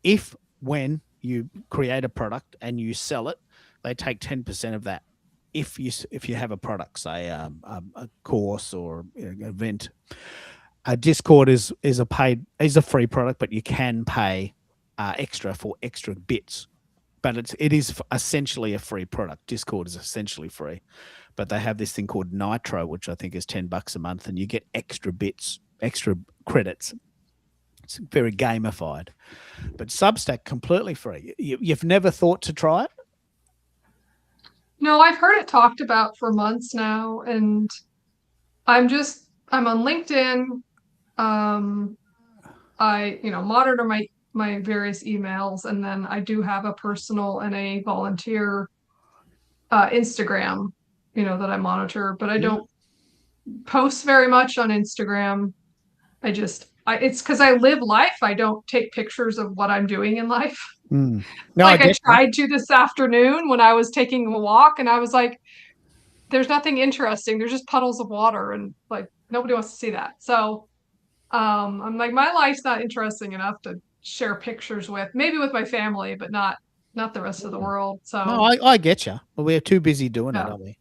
you create a product and you sell it, they take 10% of that. If you have a product, say a course or an event, Discord is a free product, but you can pay extra for extra bits. But it is essentially a free product. Discord is essentially free, but they have this thing called Nitro, which I think is $10 a month, and you get extra bits, extra credits. It's very gamified. But Substack completely free. You've never thought to try it? No, I've heard it talked about for months now, and I'm on LinkedIn. I monitor my various emails, and then I do have a personal and a volunteer Instagram, that I monitor, but I don't post very much on Instagram. It's because I live life. I don't take pictures of what I'm doing in life. No, I tried to this afternoon when I was taking a walk, and I was like, there's nothing interesting. There's just puddles of water, and like nobody wants to see that. So I'm like, my life's not interesting enough to share pictures with, maybe with my family, but not the rest of the world. So no, I get you. But we're too busy doing it, aren't we?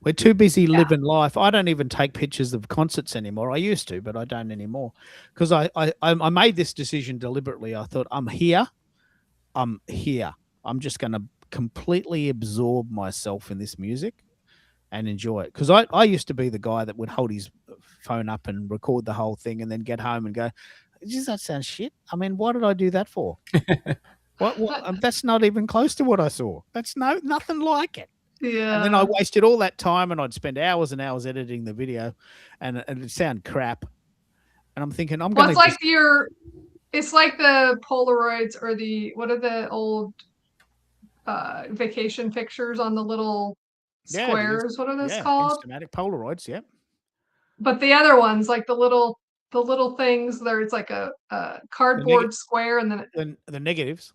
We're too busy living life. I don't even take pictures of concerts anymore. I used to, but I don't anymore because I made this decision deliberately. I thought, I'm here. I'm just going to completely absorb myself in this music and enjoy it. Because I used to be the guy that would hold his phone up and record the whole thing and then get home and go, does that sound shit? I mean, why did I do that for? What that's not even close to what I saw. That's nothing like it. Yeah. And then I wasted all that time, and I'd spend hours and hours editing the video, and it'd sound crap. And I'm thinking, it's like the Polaroids or what are the old vacation pictures on the little squares? What are those called? Instamatic Polaroids, yeah. But the other ones, like the little things there, it's like a cardboard square, and then the negatives.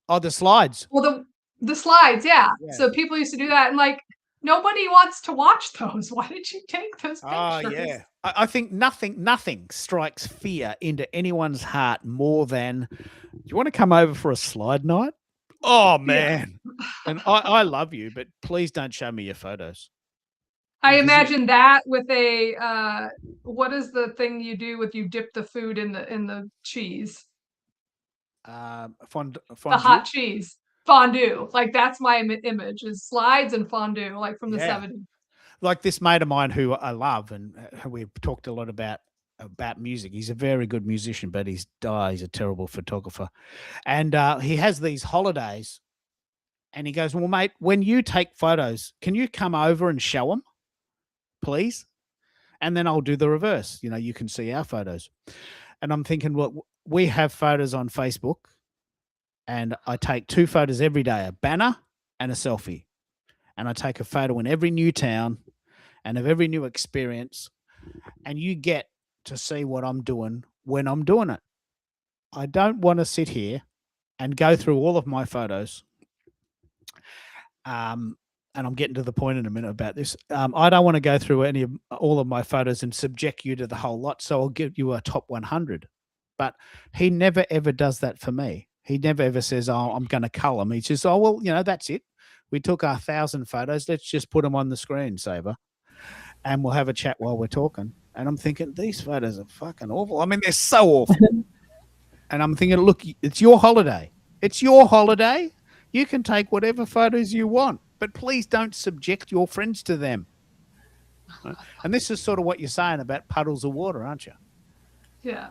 Oh, the slides. Well, the slides, yeah. So people used to do that, and like nobody wants to watch those. Why did you take those pictures? Oh, yeah. I think nothing strikes fear into anyone's heart more than, do you want to come over for a slide night? Oh, man. Yeah. And I love you, but please don't show me your photos. I imagine that with a what is the thing you do with you dip the food in the cheese? Fondue. The hot cheese. Fondue. Like that's my image is slides and fondue, like from the 70s. Like this mate of mine who I love and who we've talked a lot about music. He's a very good musician, but he's a terrible photographer. And he has these holidays, and he goes, well, mate, when you take photos, can you come over and show them, please? And then I'll do the reverse. You can see our photos. And I'm thinking, well, we have photos on Facebook, and I take 2 photos every day, a banner and a selfie. And I take a photo in every new town and of every new experience. And you get to see what I'm doing when I'm doing it. I don't want to sit here and go through all of my photos. And I'm getting to the point in a minute about this. I don't want to go through all of my photos and subject you to the whole lot. So I'll give you a top 100. But he never, ever does that for me. He never, ever says, oh, I'm going to cull them. He says, oh, well, that's it. We took 1,000 photos. Let's just put them on the screen saver, and we'll have a chat while we're talking. And I'm thinking, these photos are fucking awful. I mean, they're so awful. And I'm thinking, look, it's your holiday. It's your holiday. You can take whatever photos you want, but please don't subject your friends to them. Right? And this is sort of what you're saying about puddles of water, aren't you? Yeah.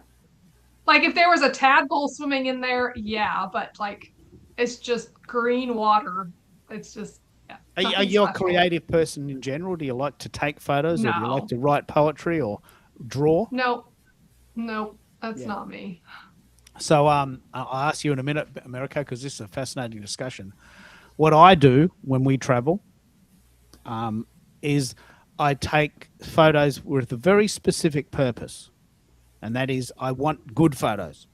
Like if there was a tadpole swimming in there, yeah, but like it's just green water. It's just yeah, Are nothing you a special. creative person in general? Do you like to take photos, or do you like No. to write poetry or draw? No. No, that's Yeah. not me. So I'll ask you in a minute, America, because this is a fascinating discussion. What I do when we travel is I take photos with a very specific purpose, and that is I want good photos.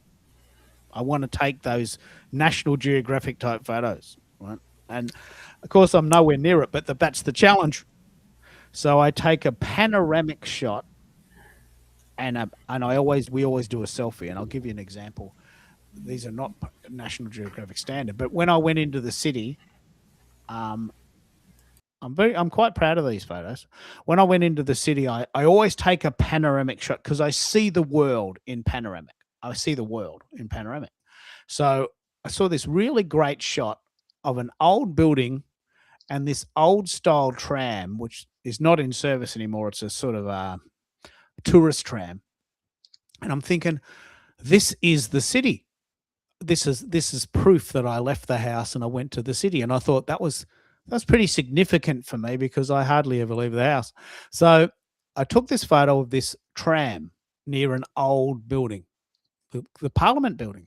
I want to take those National Geographic type photos, right? And of course, I'm nowhere near it, but that's the challenge. So I take a panoramic shot, and we always do a selfie, and I'll give you an example. These are not National Geographic standard, but when I went into the city, um, I'm quite proud of these photos. When I went into the city, I always take a panoramic shot because I see the world in panoramic. I see the world in panoramic. So I saw this really great shot of an old building and this old style tram, which is not in service anymore. It's a sort of a tourist tram. And I'm thinking, this is the city. This is proof that I left the house and I went to the city. And I thought that's pretty significant for me because I hardly ever leave the house. So I took this photo of this tram near an old building, the Parliament building.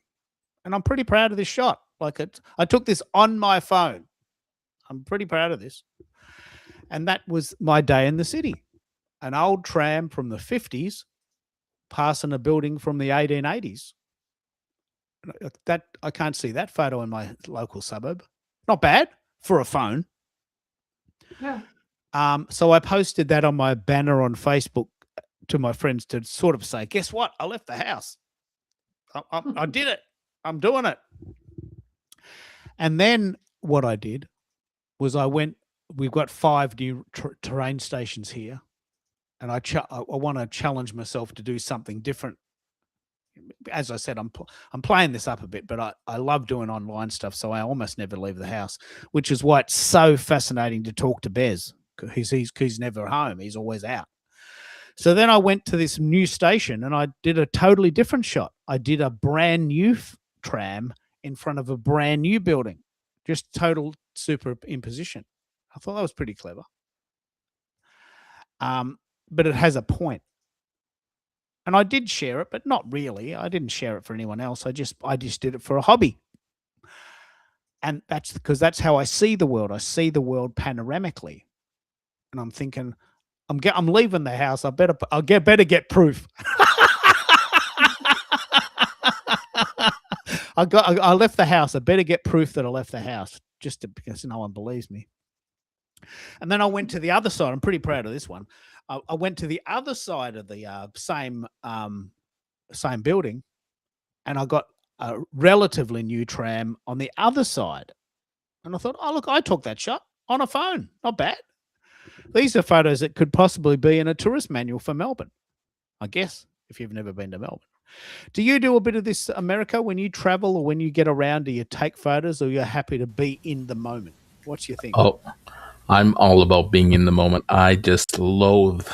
And I'm pretty proud of this shot. I took this on my phone. I'm pretty proud of this. And that was my day in the city. An old tram from the 50s passing a building from the 1880s. That I can't see that photo in my local suburb. Not bad for a phone. Yeah. So I posted that on my banner on Facebook to my friends to sort of say, guess what? I left the house. I did it. I'm doing it. And then what I did was we've got 5 new terrain stations here. And I want to challenge myself to do something different. As I said, I'm playing this up a bit, but I love doing online stuff, so I almost never leave the house, which is why it's so fascinating to talk to Bez. He's never home; he's always out. So then I went to this new station and I did a totally different shot. I did a brand new tram in front of a brand new building, just total superimposition. I thought that was pretty clever. But it has a point. And I did share it, but not really. I didn't share it for anyone else. I just did it for a hobby. And that's because that's how I see the world. I see the world panoramically. And I'm thinking, I'm leaving the house. I better get proof. I left the house. I better get proof that I left the house because no one believes me. And then I went to the other side. I'm pretty proud of this one. I went to the other side of the same building, and I got a relatively new tram on the other side. And I thought, oh look, I took that shot on a phone. Not bad. These are photos that could possibly be in a tourist manual for Melbourne, I guess, if you've never been to Melbourne. Do you do a bit of this, America, when you travel or when you get around? Do you take photos, or you're happy to be in the moment? What's your thing? Oh, I'm all about being in the moment. I just loathe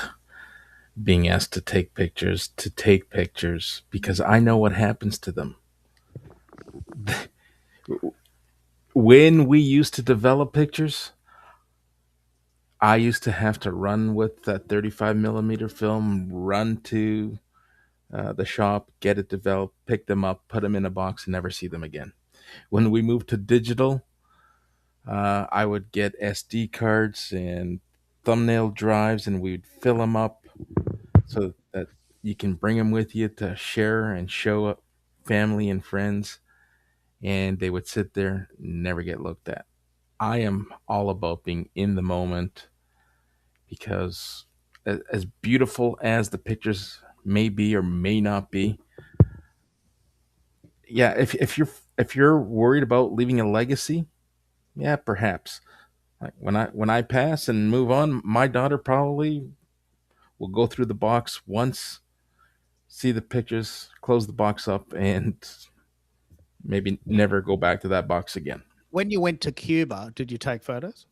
being asked to take pictures, because I know what happens to them. When we used to develop pictures, I used to have to run with that 35 millimeter film, run to the shop, get it developed, pick them up, put them in a box, and never see them again. When we moved to digital, I would get SD cards and thumbnail drives, and we'd fill them up so that you can bring them with you to share and show family and friends, and they would sit there, never get looked at. I am all about being in the moment because as beautiful as the pictures may be or may not be, yeah, if you're worried about leaving a legacy, yeah, perhaps. Like when I pass and move on, my daughter probably will go through the box once, see the pictures, close the box up, and maybe never go back to that box again. When you went to Cuba, did you take photos?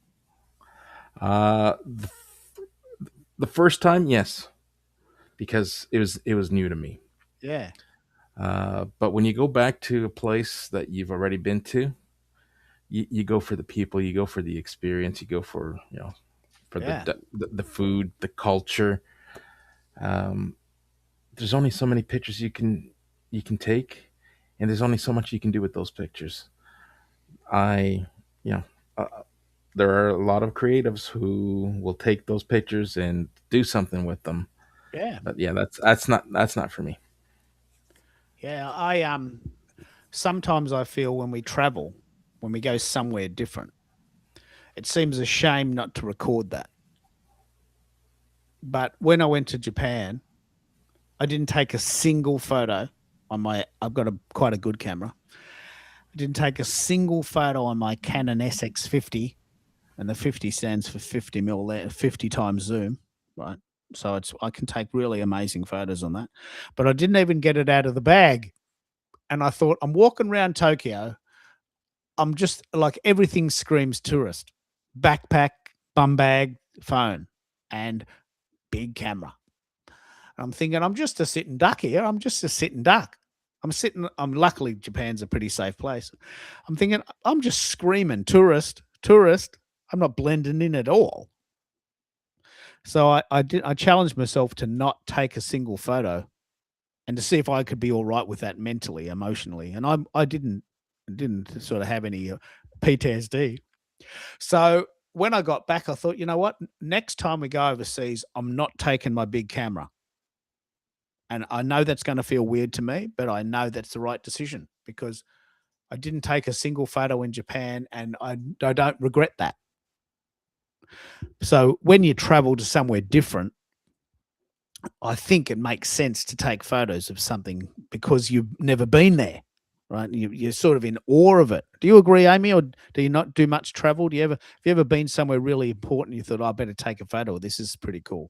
The, the first time, yes, because it was new to me. Yeah. But when you go back to a place that you've already been to, you go for the people, you go for the experience, you go for for Yeah. the food, the culture. Um, there's only so many pictures you can take, and there's only so much you can do with those pictures. I, you know, uh, there are a lot of creatives who will take those pictures and do something with them. Yeah. But yeah, that's not for me. Yeah. I sometimes I feel when we travel, when we go somewhere different, it seems a shame not to record that. But when I went to Japan, I didn't take a single photo on my. I've got a quite a good camera. I didn't take a single photo on my Canon SX50, and the 50 stands for 50 mil, 50 times zoom, right? So I can take really amazing photos on that. But I didn't even get it out of the bag, and I thought I'm walking around Tokyo. I'm just like everything screams tourist, backpack, bum bag, phone, and big camera. I'm thinking, I'm just a sitting duck here. I'm just a sitting duck. I'm luckily Japan's a pretty safe place. I'm thinking, I'm just screaming tourist, tourist. I'm not blending in at all. So I challenged myself to not take a single photo and to see if I could be all right with that mentally, emotionally. And I didn't sort of have any PTSD. So when I got back, I thought, you know what? Next time we go overseas, I'm not taking my big camera. And I know that's going to feel weird to me, but I know that's the right decision because I didn't take a single photo in Japan and I don't regret that. So when you travel to somewhere different, I think it makes sense to take photos of something because you've never been there, right? You're sort of in awe of it. Do you agree, Amy, or do you not do much travel? Have you ever been somewhere really important? You thought, I better take a photo. This is pretty cool.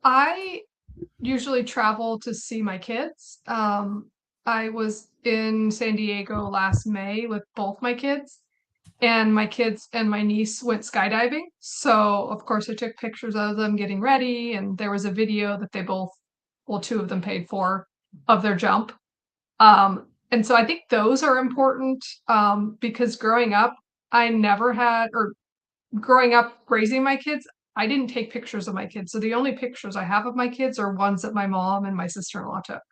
I usually travel to see my kids. I was in San Diego last May with both my kids, and my kids and my niece went skydiving. So, of course, I took pictures of them getting ready, and there was a video that they both, well, two of them paid for of their jump. And so I think those are important because growing up, I never had, or growing up raising my kids, I didn't take pictures of my kids. So the only pictures I have of my kids are ones that my mom and my sister-in-law took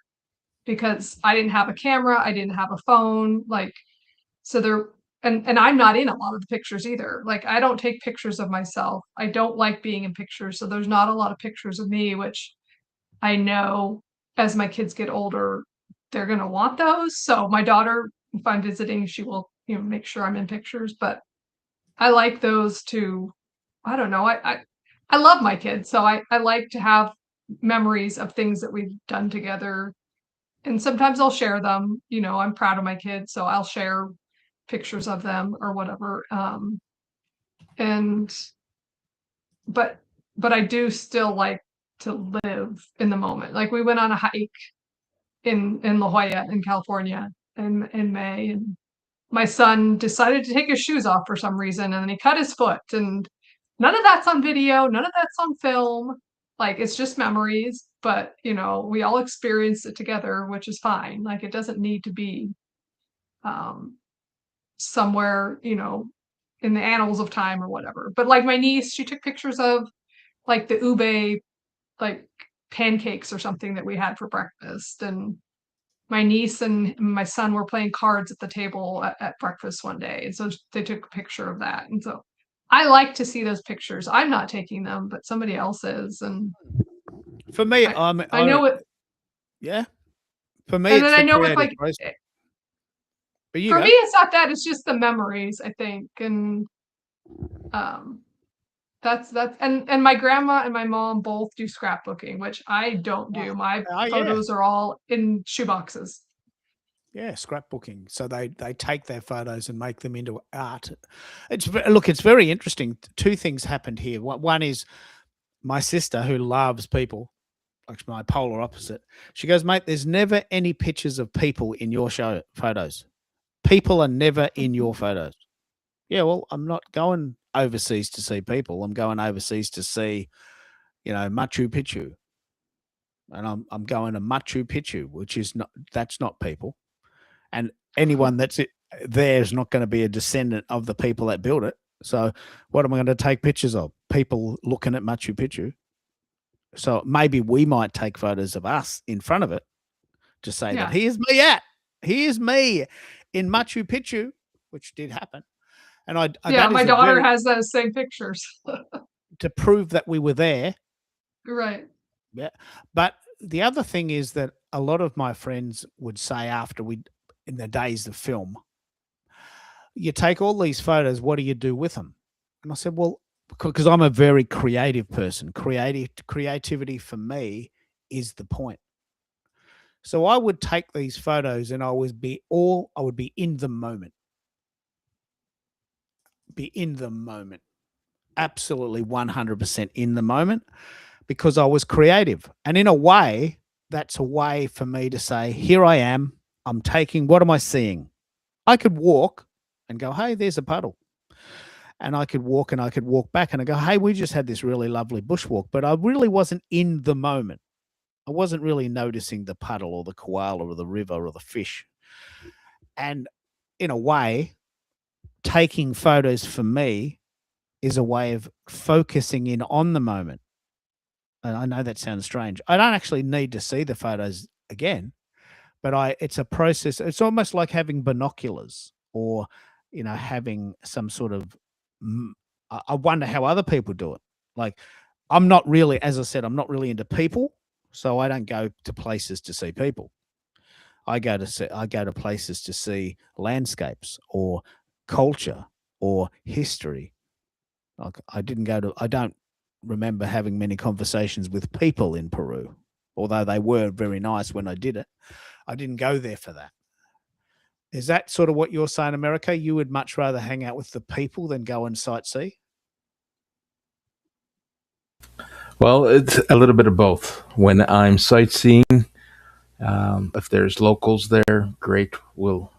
because I didn't have a camera, I didn't have a phone, like so there and I'm not in a lot of the pictures either. Like I don't take pictures of myself. I don't like being in pictures. So there's not a lot of pictures of me, which I know as my kids get older, they're going to want those. So my daughter, if I'm visiting, she will, make sure I'm in pictures, but I like those to I don't know. I love my kids, so I like to have memories of things that we've done together. And sometimes I'll share them. I'm proud of my kids, so I'll share pictures of them or whatever. And but but I do still like to live in the moment. Like we went on a hike in La Jolla in California in May, and my son decided to take his shoes off for some reason, and then he cut his foot, and none of that's on video, none of that's on film. Like it's just memories, but we all experienced it together, which is fine. Like it doesn't need to be um somewhere, in the annals of time or whatever. But like my niece, she took pictures of like the ube like pancakes or something that we had for breakfast, and my niece and my son were playing cards at the table at breakfast one day. And so they took a picture of that. And so I like to see those pictures. I'm not taking them, but somebody else is. And For me, I know it. Yeah. For me, And it's then I the know with creative like, process. But you for go. me, it's not that. It's just the memories, I think. And um, that's and my grandma and my mom both do scrapbooking, which I don't do. My Oh, yeah. photos are all in shoeboxes. Yeah, scrapbooking. So they take their photos and make them into art. It's very interesting. Two things happened here. One is my sister who loves people, like my polar opposite. She goes, mate, there's never any pictures of people in your show photos. People are never in your photos. Yeah, well, I'm not going overseas to see people. I'm going overseas to see, Machu Picchu. And I'm going to Machu Picchu, which is not that's not people. And anyone there is not going to be a descendant of the people that built it. So what am I going to take pictures of? People looking at Machu Picchu. So maybe we might take photos of us in front of it to say Yeah. that here's me in Machu Picchu, which did happen. And Yeah, that my is daughter has those same pictures. to prove that we were there. Right. Yeah. But the other thing is that a lot of my friends would say after in the days of film, you take all these photos, what do you do with them? And I said, well, because I'm a very creative person. Creativity for me is the point. So I would take these photos and I would be in the moment. Be in the moment. Absolutely 100% in the moment, because I was creative. And in a way, that's a way for me to say, here I am. I'm taking, what am I seeing? I could walk and go, hey, there's a puddle. And I could walk back and I go, hey, we just had this really lovely bushwalk, but I really wasn't in the moment. I wasn't really noticing the puddle or the koala or the river or the fish. And in a way, taking photos for me is a way of focusing in on the moment. And I know that sounds strange. I don't actually need to see the photos again, but it's a process. It's almost like having binoculars or, having some sort of, I wonder how other people do it. Like, I'm not really, as I said, I'm not really into people. So I don't go to places to see people. I go to places to see landscapes or culture or history. Like, I don't remember having many conversations with people in Peru, although they were very nice when I did it. I didn't go there for that. Is that sort of what you're saying, America? You would much rather hang out with the people than go and sightsee? Well, it's a little bit of both. When I'm sightseeing, if there's locals there, great. We'll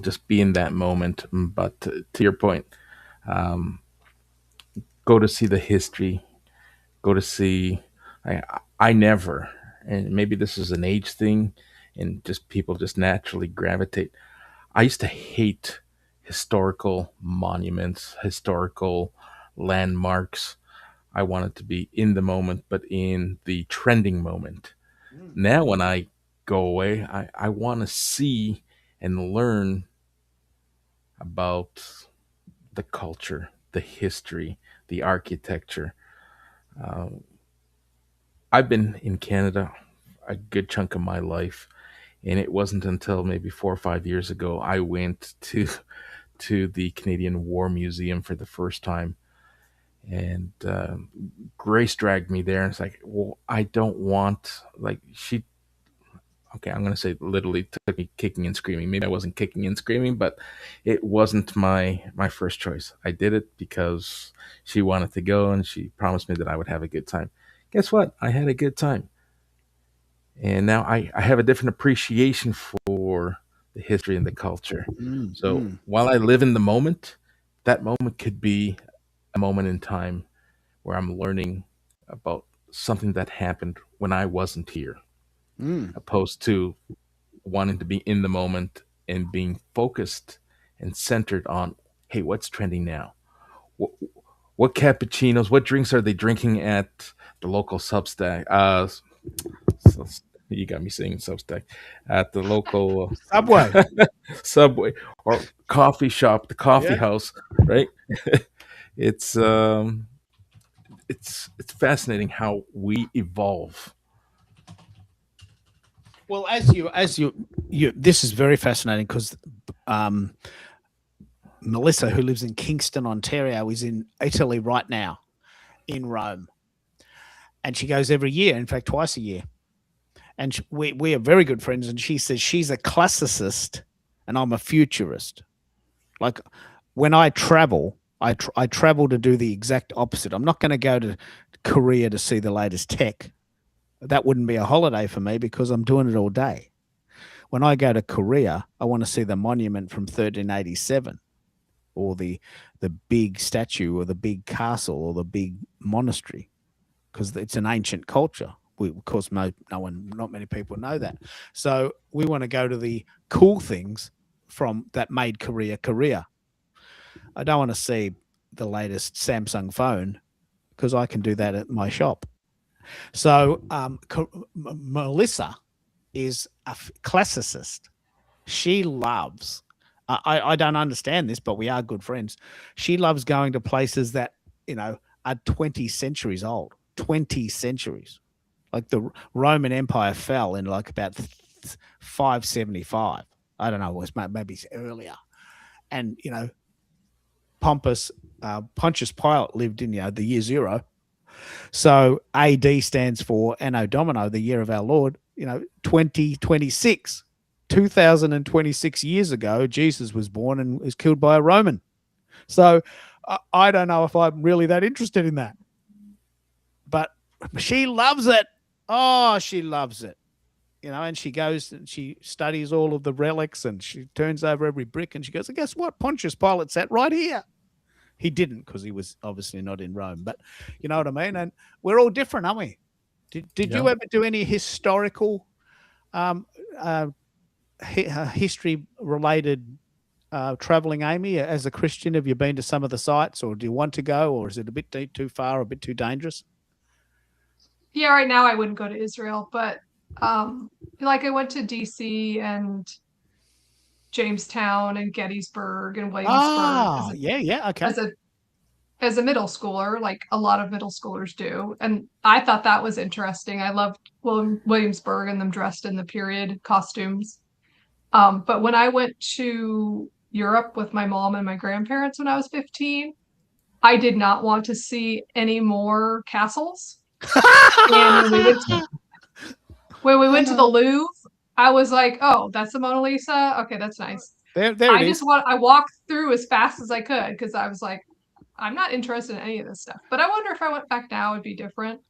just be in that moment. But to your point, um, go to see the history. Go to see. I never, and maybe this is an age thing, and just people just naturally gravitate. I used to hate historical monuments, historical landmarks. I wanted to be in the moment, but in the trending moment. Now, when I go away, I want to see and learn about the culture, the history, the architecture. Uh, I've been in Canada a good chunk of my life, and it wasn't until maybe 4 or 5 years ago I went to the Canadian War Museum for the first time. And Grace dragged me there, and it's like, well, I don't want, like, she, okay, I'm going to say literally took me kicking and screaming. Maybe I wasn't kicking and screaming, but it wasn't my first choice. I did it because she wanted to go and she promised me that I would have a good time. Guess what? I had a good time. And now I have a different appreciation for the history and the culture. So while I live in the moment, that moment could be a moment in time where I'm learning about something that happened when I wasn't here, opposed to wanting to be in the moment and being focused and centered on, hey, what's trending now? What cappuccinos, what drinks are they drinking at the local Substack? So you got me saying Substack. At the local Subway. Subway or coffee shop, the coffee Yeah. house, right? It's it's fascinating how we evolve. Well, as you this is very fascinating because Melissa, who lives in Kingston, Ontario, is in Italy right now, in Rome, and she goes every year. In fact, twice a year. And we are very good friends. And she says she's a classicist, and I'm a futurist. Like, when I travel, I travel to do the exact opposite. I'm not going to go to Korea to see the latest tech. That wouldn't be a holiday for me because I'm doing it all day. when I go to Korea, I want to see the monument from 1387 or the big statue or the big castle or the big monastery because it's an ancient culture. Of course, not many people know that. So we want to go to the cool things from that made Korea Korea. I don't want to see the latest Samsung phone because I can do that at my shop. So Melissa is a classicist. She loves, I don't understand this, but we are good friends. She loves going to places that, are 20 centuries old, 20 centuries. Like the Roman Empire fell in like about 575. I don't know, it was maybe earlier. And, Pontius Pilate lived in, the year 0. So AD stands for Anno Domino, the year of our Lord, 2026. 2026 years ago, Jesus was born and was killed by a Roman. So I don't know if I'm really that interested in that. But she loves it. Oh, she loves it. And she goes and she studies all of the relics and she turns over every brick and she goes, guess what? Pontius Pilate sat right here. He didn't because he was obviously not in Rome, but you know what I mean? And we're all different, aren't we? Did you ever do any historical history-related traveling, Amy? As a Christian, have you been to some of the sites or do you want to go or is it a bit too far, a bit too dangerous? Yeah, right now I wouldn't go to Israel, but like I went to DC and Jamestown and Gettysburg and Williamsburg okay. As a middle schooler, like a lot of middle schoolers do. And I thought that was interesting. I loved Williamsburg and them dressed in the period costumes. But when I went to Europe with my mom and my grandparents when I was 15, I did not want to see any more castles. And when we went to the Louvre, I was like, oh, that's the Mona Lisa. Okay, that's nice. I walked through as fast as I could because I was like, I'm not interested in any of this stuff. But I wonder if I went back now, it'd be different.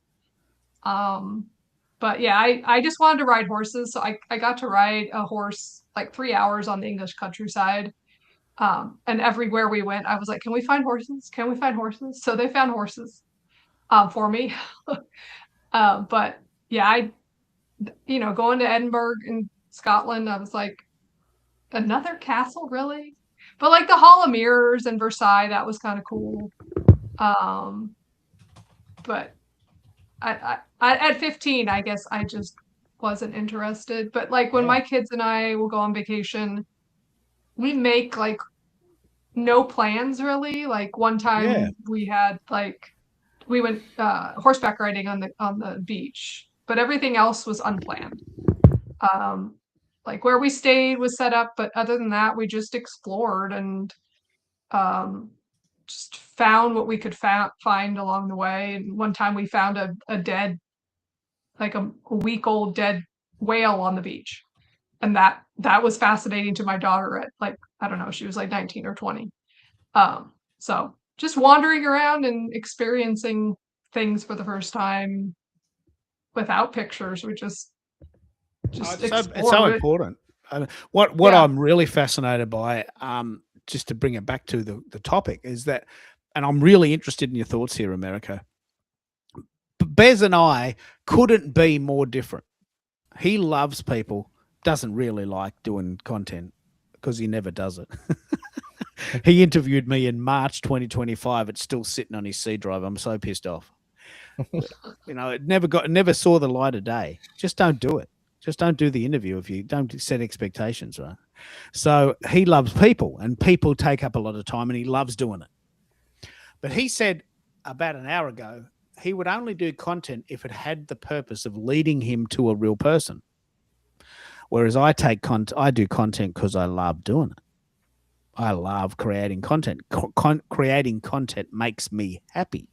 But yeah, I just wanted to ride horses. So I got to ride a horse like 3 hours on the English countryside. And everywhere we went, I was like, can we find horses? Can we find horses? So they found horses for me. But yeah, going to Edinburgh in Scotland, I was like, another castle, really? But like the Hall of Mirrors in Versailles, that was kind of cool. But I at 15, I guess I just wasn't interested. But like when my kids and I will go on vacation, we make like no plans really. Like one time we had we went horseback riding on the beach, but everything else was unplanned. Like where we stayed was set up, but other than that, we just explored and just found what we could find along the way. And one time we found a dead, like a week-old dead whale on the beach. And that was fascinating to my daughter at like, I don't know, she was like 19 or 20. So just wandering around and experiencing things for the first time without pictures. We just it's so important. What I'm really fascinated by, just to bring it back to the topic, is that, and I'm really interested in your thoughts here, Americo. Bez and I couldn't be more different. He loves people, doesn't really like doing content because he never does it. He interviewed me in March 2025. It's still sitting on his C drive. I'm so pissed off. It never saw the light of day. Just don't do it. Just don't do the interview if you don't set expectations, right? So he loves people and people take up a lot of time and he loves doing it. But he said about an hour ago, he would only do content if it had the purpose of leading him to a real person. Whereas I do content because I love doing it. I love creating content. Creating content makes me happy.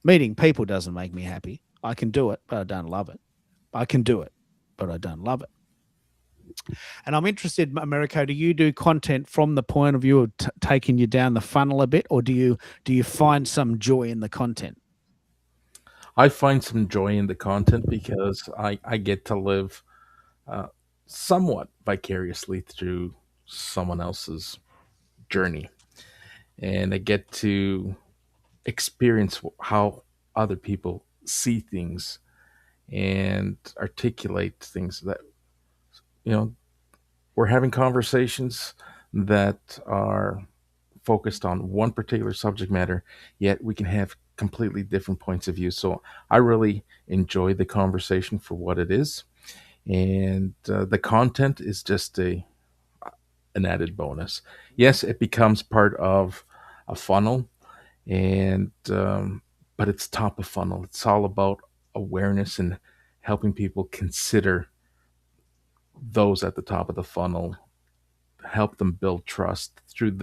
Meeting people doesn't make me happy. I can do it, but I don't love it. I can do it, but I don't love it. And I'm interested, Americo, do you do content from the point of view of taking you down the funnel a bit, or do you find some joy in the content? I find some joy in the content because I get to live somewhat vicariously through someone else's journey, and I get to experience how other people see things and articulate things that, you know, we're having conversations that are focused on one particular subject matter, yet we can have completely different points of view. So I really enjoy the conversation for what it is, and the content is just an added bonus. Yes, it becomes part of a funnel, and but it's top of funnel. It's all about awareness and helping people consider those at the top of the funnel, help them build trust through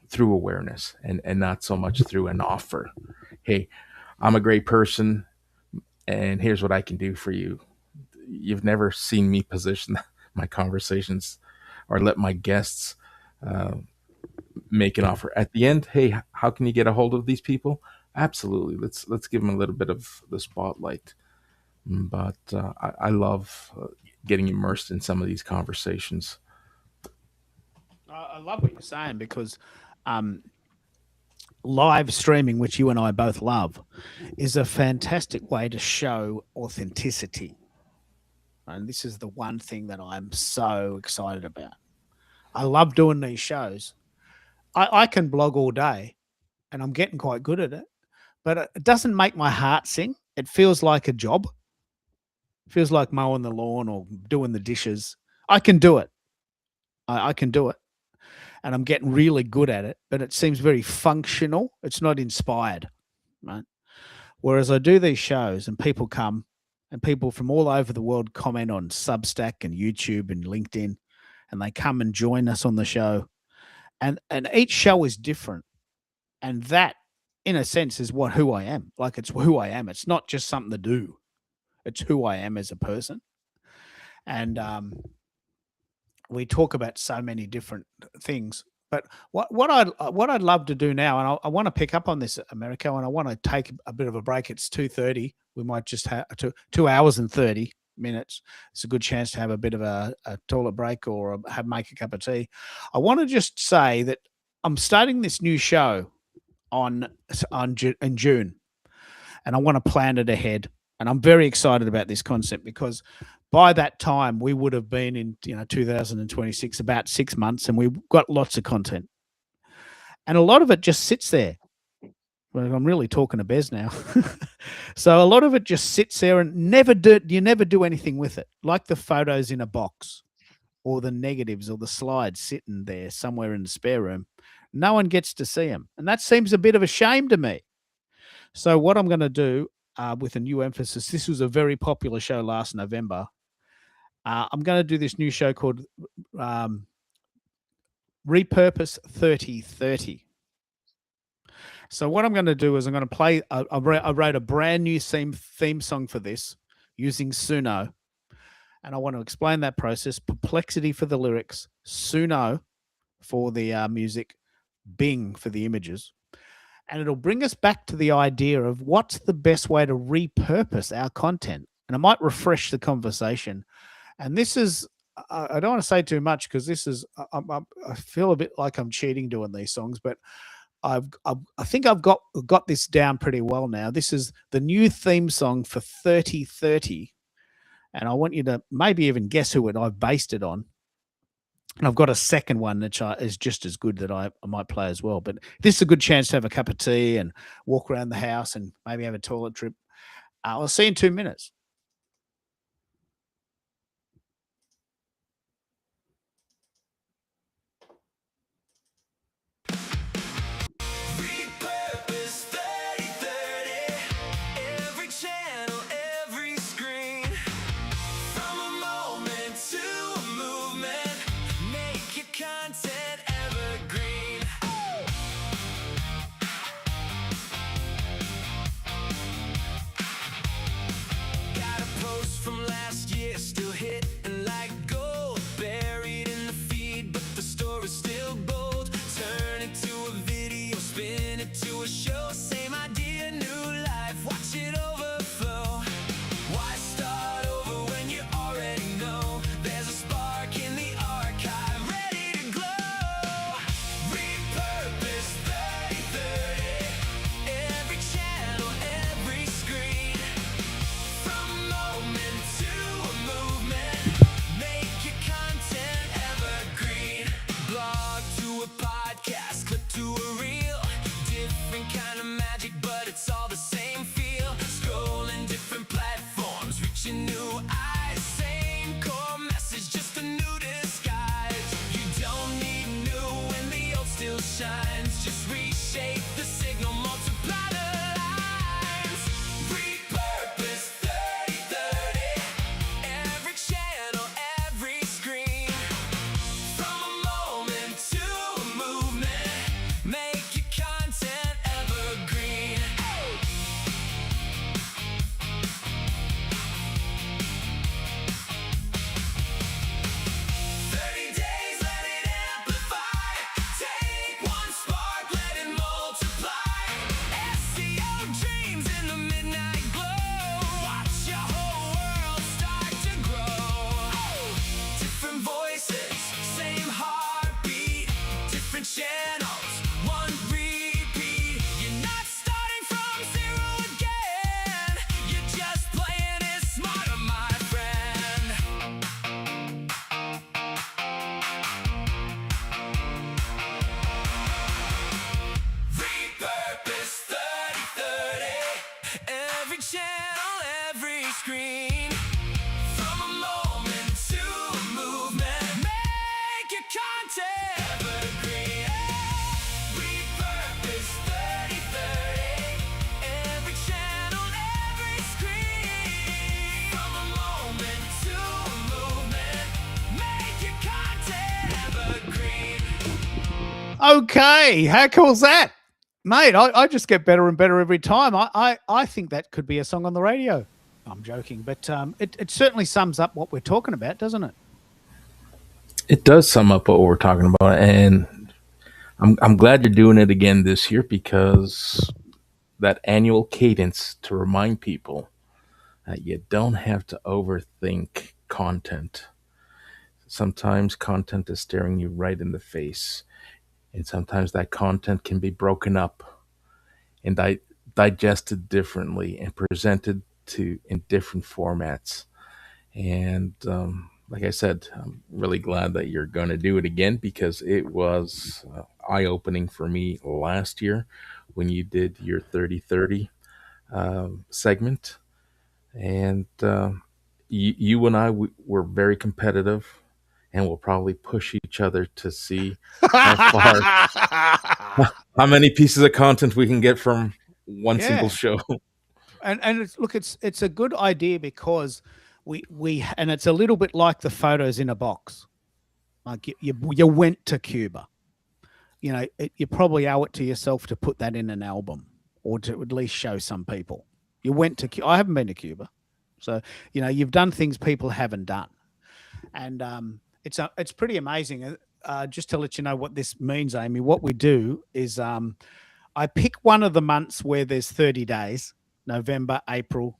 through awareness, and not so much through an offer. Hey, I'm a great person, and here's what I can do for you. You've never seen me position my conversations or let my guests uh, make an offer at the end. Hey, how can you get a hold of these people? Absolutely, let's give them a little bit of the spotlight. But I love getting immersed in some of these conversations. I love what you're saying because um, live streaming, which you and I both love, is a fantastic way to show authenticity. And this is the one thing that I'm so excited about. I love doing these shows. I can blog all day and I'm getting quite good at it, but it doesn't make my heart sing. It feels like a job. It feels like mowing the lawn or doing the dishes. I can do it. I can do it. And I'm getting really good at it, but it seems very functional. It's not inspired, right? Whereas I do these shows and people come and people from all over the world comment on Substack and YouTube and LinkedIn, and they come and join us on the show. And each show is different. And that, in a sense, is who I am. Like, it's who I am. It's not just something to do. It's who I am as a person. And we talk about so many different things. But what I'd love to do now, and I want to pick up on this, Americo, and I want to take a bit of a break. It's 2:30. We might just have 2 hours and 30 minutes. It's a good chance to have a bit of a toilet break or make a cup of tea. I want to just say that I'm starting this new show in June, and I want to plan it ahead. And I'm very excited about this concept because by that time we would have been in 2026, about 6 months, and we've got lots of content, and a lot of it just sits there. Well, I'm really talking to Bez now. So a lot of it just sits there and you never do anything with it, like the photos in a box or the negatives or the slides sitting there somewhere in the spare room. No one gets to see them, and that seems a bit of a shame to me. So what I'm going to do with a new emphasis, this was a very popular show last November. I'm going to do this new show called Repurpose 3030. So what I'm going to do is I'm going to play. I wrote a brand new theme song for this using Suno, and I want to explain that process. Perplexity for the lyrics, Suno for the music, Bing for the images. And it'll bring us back to the idea of what's the best way to repurpose our content. And I might refresh the conversation. And this is, I don't want to say too much because this is, I feel a bit like I'm cheating doing these songs, but I think I've got this down pretty well now. This is the new theme song for 3030. And I want you to maybe even guess who I've based it on. And I've got a second one that is just as good that I might play as well. But this is a good chance to have a cup of tea and walk around the house and maybe have a toilet trip. I'll see you in 2 minutes. Repurpose 3030. Every channel, every screen. From a moment to a movement. Make your content evergreen. Got a post from last year, still hitting like gold. Buried in the feed, but the story's still bold. Turn it to a video, spin it to a show. Same idea, new life, watch it overflow. Why start over when you already know? Okay, how cool's that? Mate, I just get better and better every time. I think that could be a song on the radio. I'm joking, but it certainly sums up what we're talking about, doesn't it? It does sum up what we're talking about, and I'm glad you're doing it again this year because that annual cadence to remind people that you don't have to overthink content. Sometimes content is staring you right in the face, and sometimes that content can be broken up and digested differently and presented to in different formats. And like I said, I'm really glad that you're going to do it again because it was eye opening for me last year when you did your 30/30 segment. And you and I were very competitive and we'll probably push each other to see how far, how many pieces of content we can get from one single Yeah. show. And it's a good idea because we and it's a little bit like the photos in a box. Like you went to Cuba, you probably owe it to yourself to put that in an album or to at least show some people. You went to I haven't been to Cuba, so you've done things people haven't done, and it's pretty amazing. Just to let you know what this means, Amy, what we do is I pick one of the months where there's 30 days: November, April,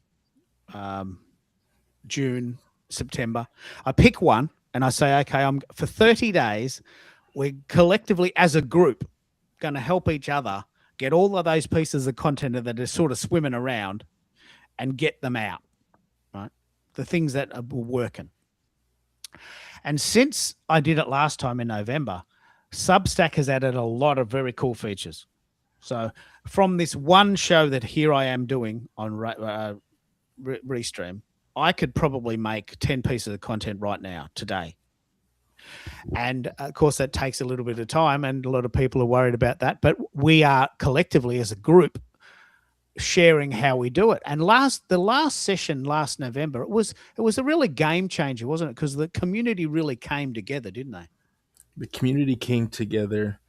June, September. I pick one and I say, okay, I'm for 30 days. We're collectively as a group going to help each other get all of those pieces of content that are sort of swimming around and get them out, right? The things that are working. And since I did it last time in November, Substack has added a lot of very cool features. So from this one show that here I am doing on Restream, I could probably make 10 pieces of content right now, today. And of course, that takes a little bit of time, and a lot of people are worried about that. But we are collectively, as a group, sharing how we do it. And the last session last November, it was a really game changer, wasn't it? Because the community really came together, didn't they? The community came together,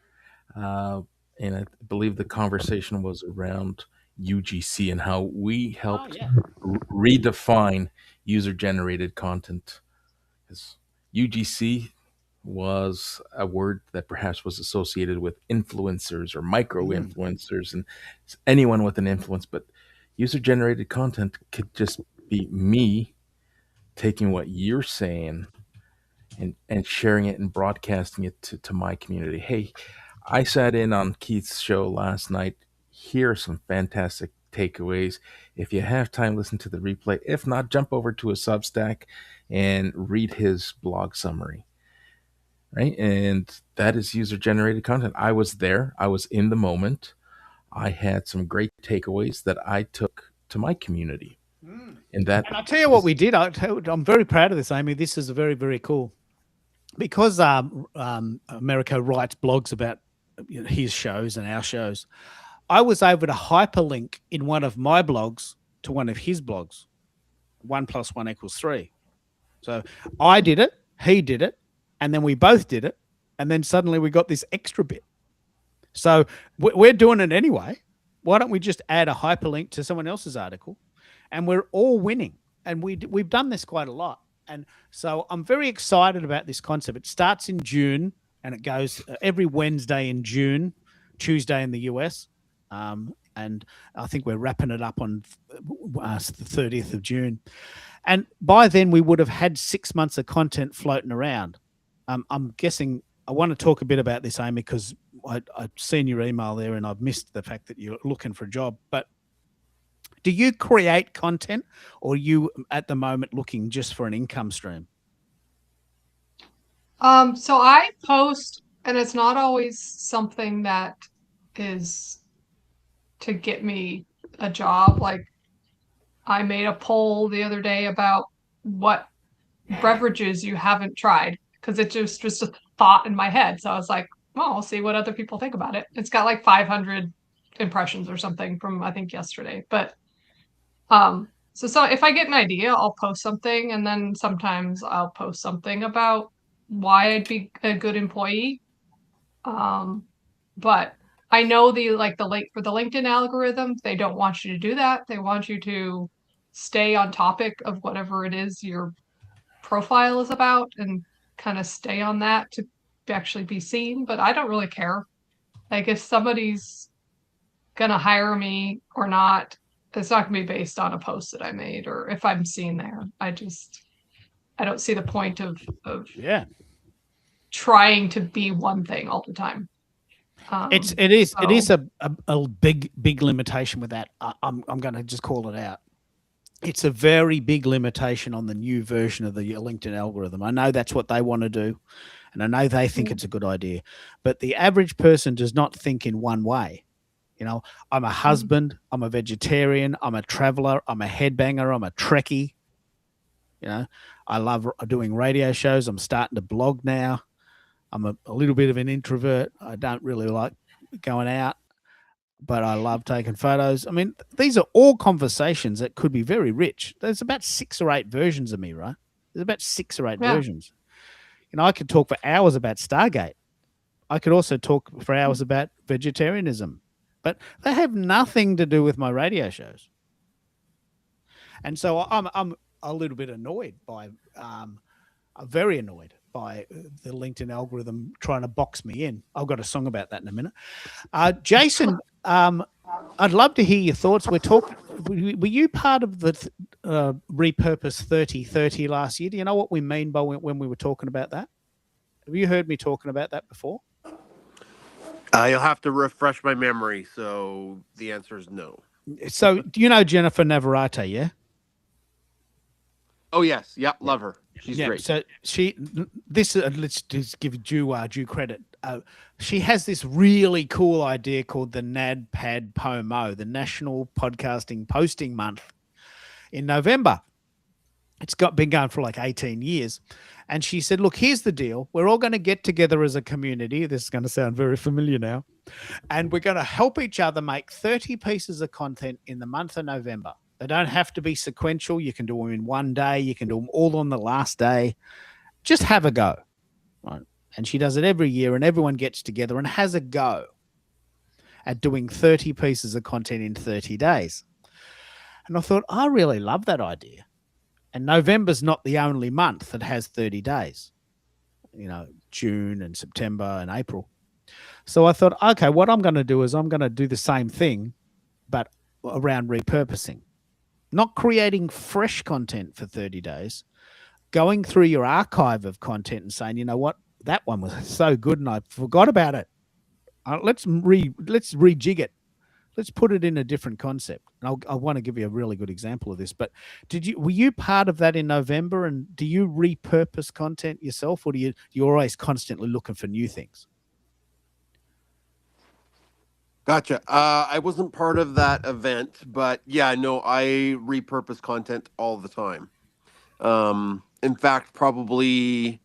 and I believe the conversation was around UGC and how we helped redefine user-generated content. Because UGC was a word that perhaps was associated with influencers or micro influencers and anyone with an influence, but user-generated content could just be me taking what you're saying and sharing it and broadcasting it to my community. Hey, I sat in on Keith's show last night. Here are some fantastic takeaways. If you have time, listen to the replay. If not, jump over to a Substack and read his blog summary. Right? And that is user-generated content. I was there. I was in the moment. I had some great takeaways that I took to my community. And I'll tell you what we did. I'm very proud of this, Amy. This is very, very cool. Because Americo writes blogs about his shows and our shows, I was able to hyperlink in one of my blogs to one of his blogs. 1 + 1 = 3. So I did it, he did it, and then we both did it, and then suddenly we got this extra bit. So we're doing it anyway. Why don't we just add a hyperlink to someone else's article, and we're all winning? And we've done this quite a lot. And so I'm very excited about this concept. It starts in June and it goes every Wednesday in June, Tuesday in the US. And I think we're wrapping it up on the 30th of June. And by then we would have had 6 months of content floating around. I'm guessing I want to talk a bit about this, Amy, because I've seen your email there and I've missed the fact that you're looking for a job. But do you create content, or are you at the moment looking just for an income stream? So I post, and it's not always something that is to get me a job. Like, I made a poll the other day about what beverages you haven't tried, because it just was a thought in my head. So I was like, well, I'll see what other people think about it. It's got like 500 impressions or something from, I think, yesterday. But so if I get an idea, I'll post something, and then sometimes I'll post something about why I'd be a good employee. But I know the link for the LinkedIn algorithm, they don't want you to do that. They want you to stay on topic of whatever it is your profile is about and kind of stay on that to actually be seen. But I don't really care. Like if somebody's gonna hire me or not, it's not gonna be based on a post that I made or if I'm seen there. I don't see the point of Yeah. trying to be one thing all the time. It is so- a big limitation with that. I'm going to just call it out. It's a very big limitation on the new version of the LinkedIn algorithm. I know that's what they want to do, and I know they think it's a good idea, but the average person does not think in one way. You know, I'm a husband, I'm a vegetarian, I'm a traveler, I'm a headbanger, I'm a Trekkie. You know, I love doing radio shows. I'm starting to blog now. I'm a little bit of an introvert. I don't really like going out, but I love taking photos. I mean, these are all conversations that could be very rich. There's about 6 or 8 versions of me, right? There's about 6 or 8 Yeah. versions. You know, I could talk for hours about Stargate. I could also talk for hours about vegetarianism, but they have nothing to do with my radio shows. And so I'm a little bit annoyed by, I'm very annoyed by the LinkedIn algorithm trying to box me in. I've got a song about that in a minute. Jason, I'd love to hear your thoughts. Were you part of the Repurpose 3030 last year? Do you know what we mean by when we were talking about that? Have you heard me talking about that before? You'll have to refresh my memory. So the answer is no. So do you know Jennifer Navarrete, yeah? Oh yes, yep, love her. She's great. So let's just give due credit. She has this really cool idea called the NADPAD POMO, the National Podcasting Posting Month, in November. It's been going for like 18 years. And she said, look, here's the deal. We're all going to get together as a community. This is going to sound very familiar now. And we're going to help each other make 30 pieces of content in the month of November. They don't have to be sequential. You can do them in one day. You can do them all on the last day. Just have a go. Right? And she does it every year, and everyone gets together and has a go at doing 30 pieces of content in 30 days. And I thought, I really love that idea. And November's not the only month that has 30 days. You know, June and September and April. So I thought, okay, what I'm going to do is I'm going to do the same thing, but around repurposing. Not creating fresh content for 30 days, going through your archive of content and saying, you know what, that one was so good and I forgot about it. Let's rejig it. Let's put it in a different concept. And I want to give you a really good example of this. But were you part of that in November? And do you repurpose content yourself, or you're always constantly looking for new things? Gotcha. I wasn't part of that event, but yeah, no, I repurpose content all the time. In fact, probably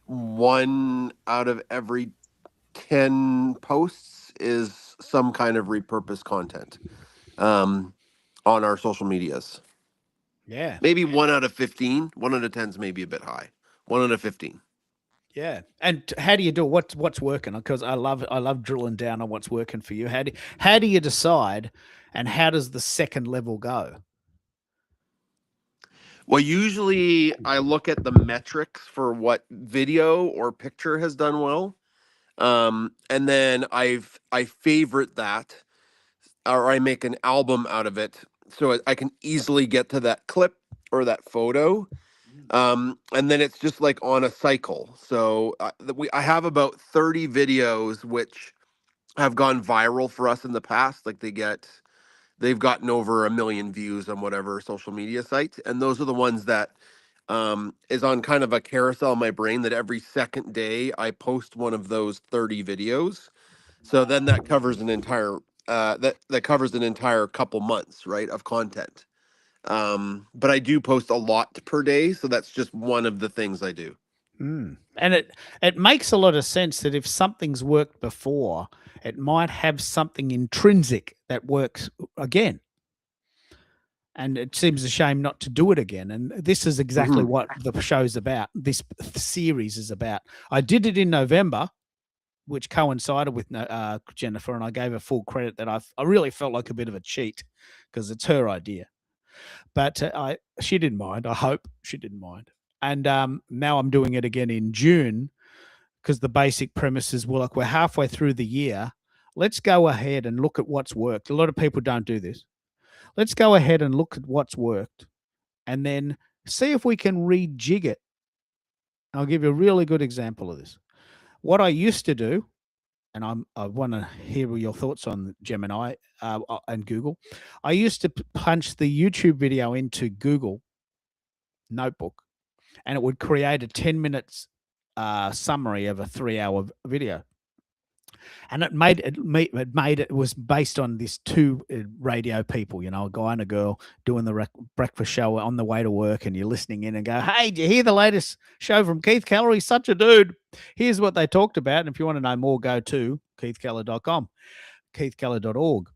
1 out of every 10 posts is some kind of repurposed content on our social medias. Yeah. Maybe 1 out of 15. 1 out of 10 is maybe a bit high. 1 out of 15. Yeah. And how do you do it? What's working? Because I love drilling down on what's working for you. How do you decide, and how does the second level go? Well, usually I look at the metrics for what video or picture has done well. And then I favorite that, or I make an album out of it so I can easily get to that clip or that photo. And then it's just like on a cycle. So I have about 30 videos which have gone viral for us in the past. Like they've gotten over 1 million views on whatever social media site. And those are the ones that is on kind of a carousel in my brain, that every second day I post one of those 30 videos. So then that covers an entire that covers an entire couple months, right, of content. But I do post a lot per day, so that's just one of the things I do. And it makes a lot of sense that if something's worked before, it might have something intrinsic that works again. And it seems a shame not to do it again. And this is exactly what the show's about. This series is about. I did it in November, which coincided with Jennifer, and I gave her full credit that I really felt like a bit of a cheat because it's her idea. But she didn't mind. I hope she didn't mind. And now I'm doing it again in June because the basic premise is, well, like we're halfway through the year. Let's go ahead and look at what's worked. A lot of people don't do this. Let's go ahead and look at what's worked and then see if we can rejig it. I'll give you a really good example of this. What I used to do, and I want to hear your thoughts on Gemini and Google. I used to punch the YouTube video into Google Notebook, and it would create a 10 minutes summary of a 3-hour video. And it was based on this two radio people, you know, a guy and a girl doing the breakfast show on the way to work, and you're listening in and go, hey, did you hear the latest show from Keith Keller? He's such a dude. Here's what they talked about. And if you want to know more, go to keithkeller.com, keithkeller.org.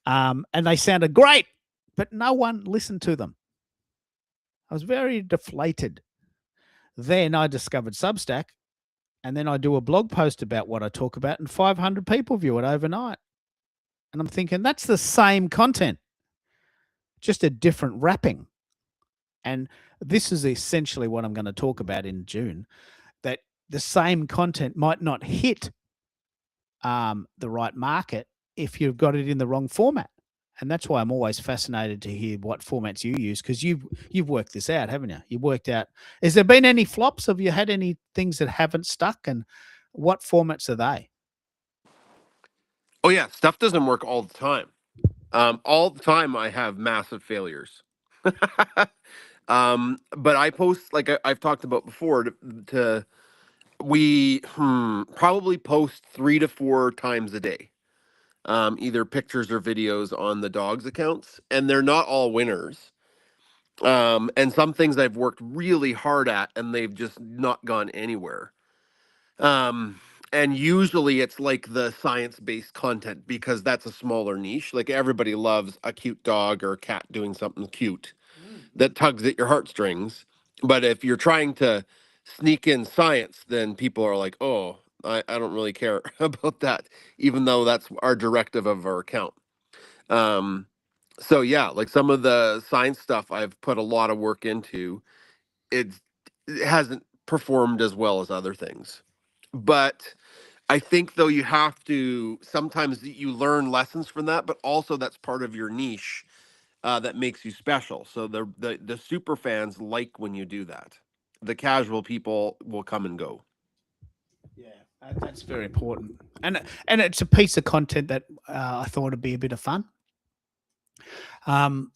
And they sounded great, but no one listened to them. I was very deflated. Then I discovered Substack, and then I do a blog post about what I talk about, and 500 people view it overnight. And I'm thinking, that's the same content, just a different wrapping. And this is essentially what I'm going to talk about in June, that the same content might not hit the right market if you've got it in the wrong format. And that's why I'm always fascinated to hear what formats you use, because you've worked this out, haven't you? You've worked out. Has there been any flops? Have you had any things that haven't stuck? And what formats are they? Oh yeah, stuff doesn't work all the time. All the time I have massive failures. But I post, like I've talked about before, we probably post 3 to 4 times a day. Either pictures or videos on the dogs accounts, and they're not all winners. And some things I've worked really hard at and they've just not gone anywhere. And usually it's like the science-based content, because that's a smaller niche. Like everybody loves a cute dog or a cat doing something cute that tugs at your heartstrings. But if you're trying to sneak in science, then people are like, oh, I don't really care about that, even though that's our directive of our account. So yeah, like some of the science stuff I've put a lot of work into. It hasn't performed as well as other things. But I think though you have to, sometimes you learn lessons from that, but also that's part of your niche that makes you special. So the super fans like when you do that. The casual people will come and go. Yeah, that's very important. And it's a piece of content that I thought would be a bit of fun. One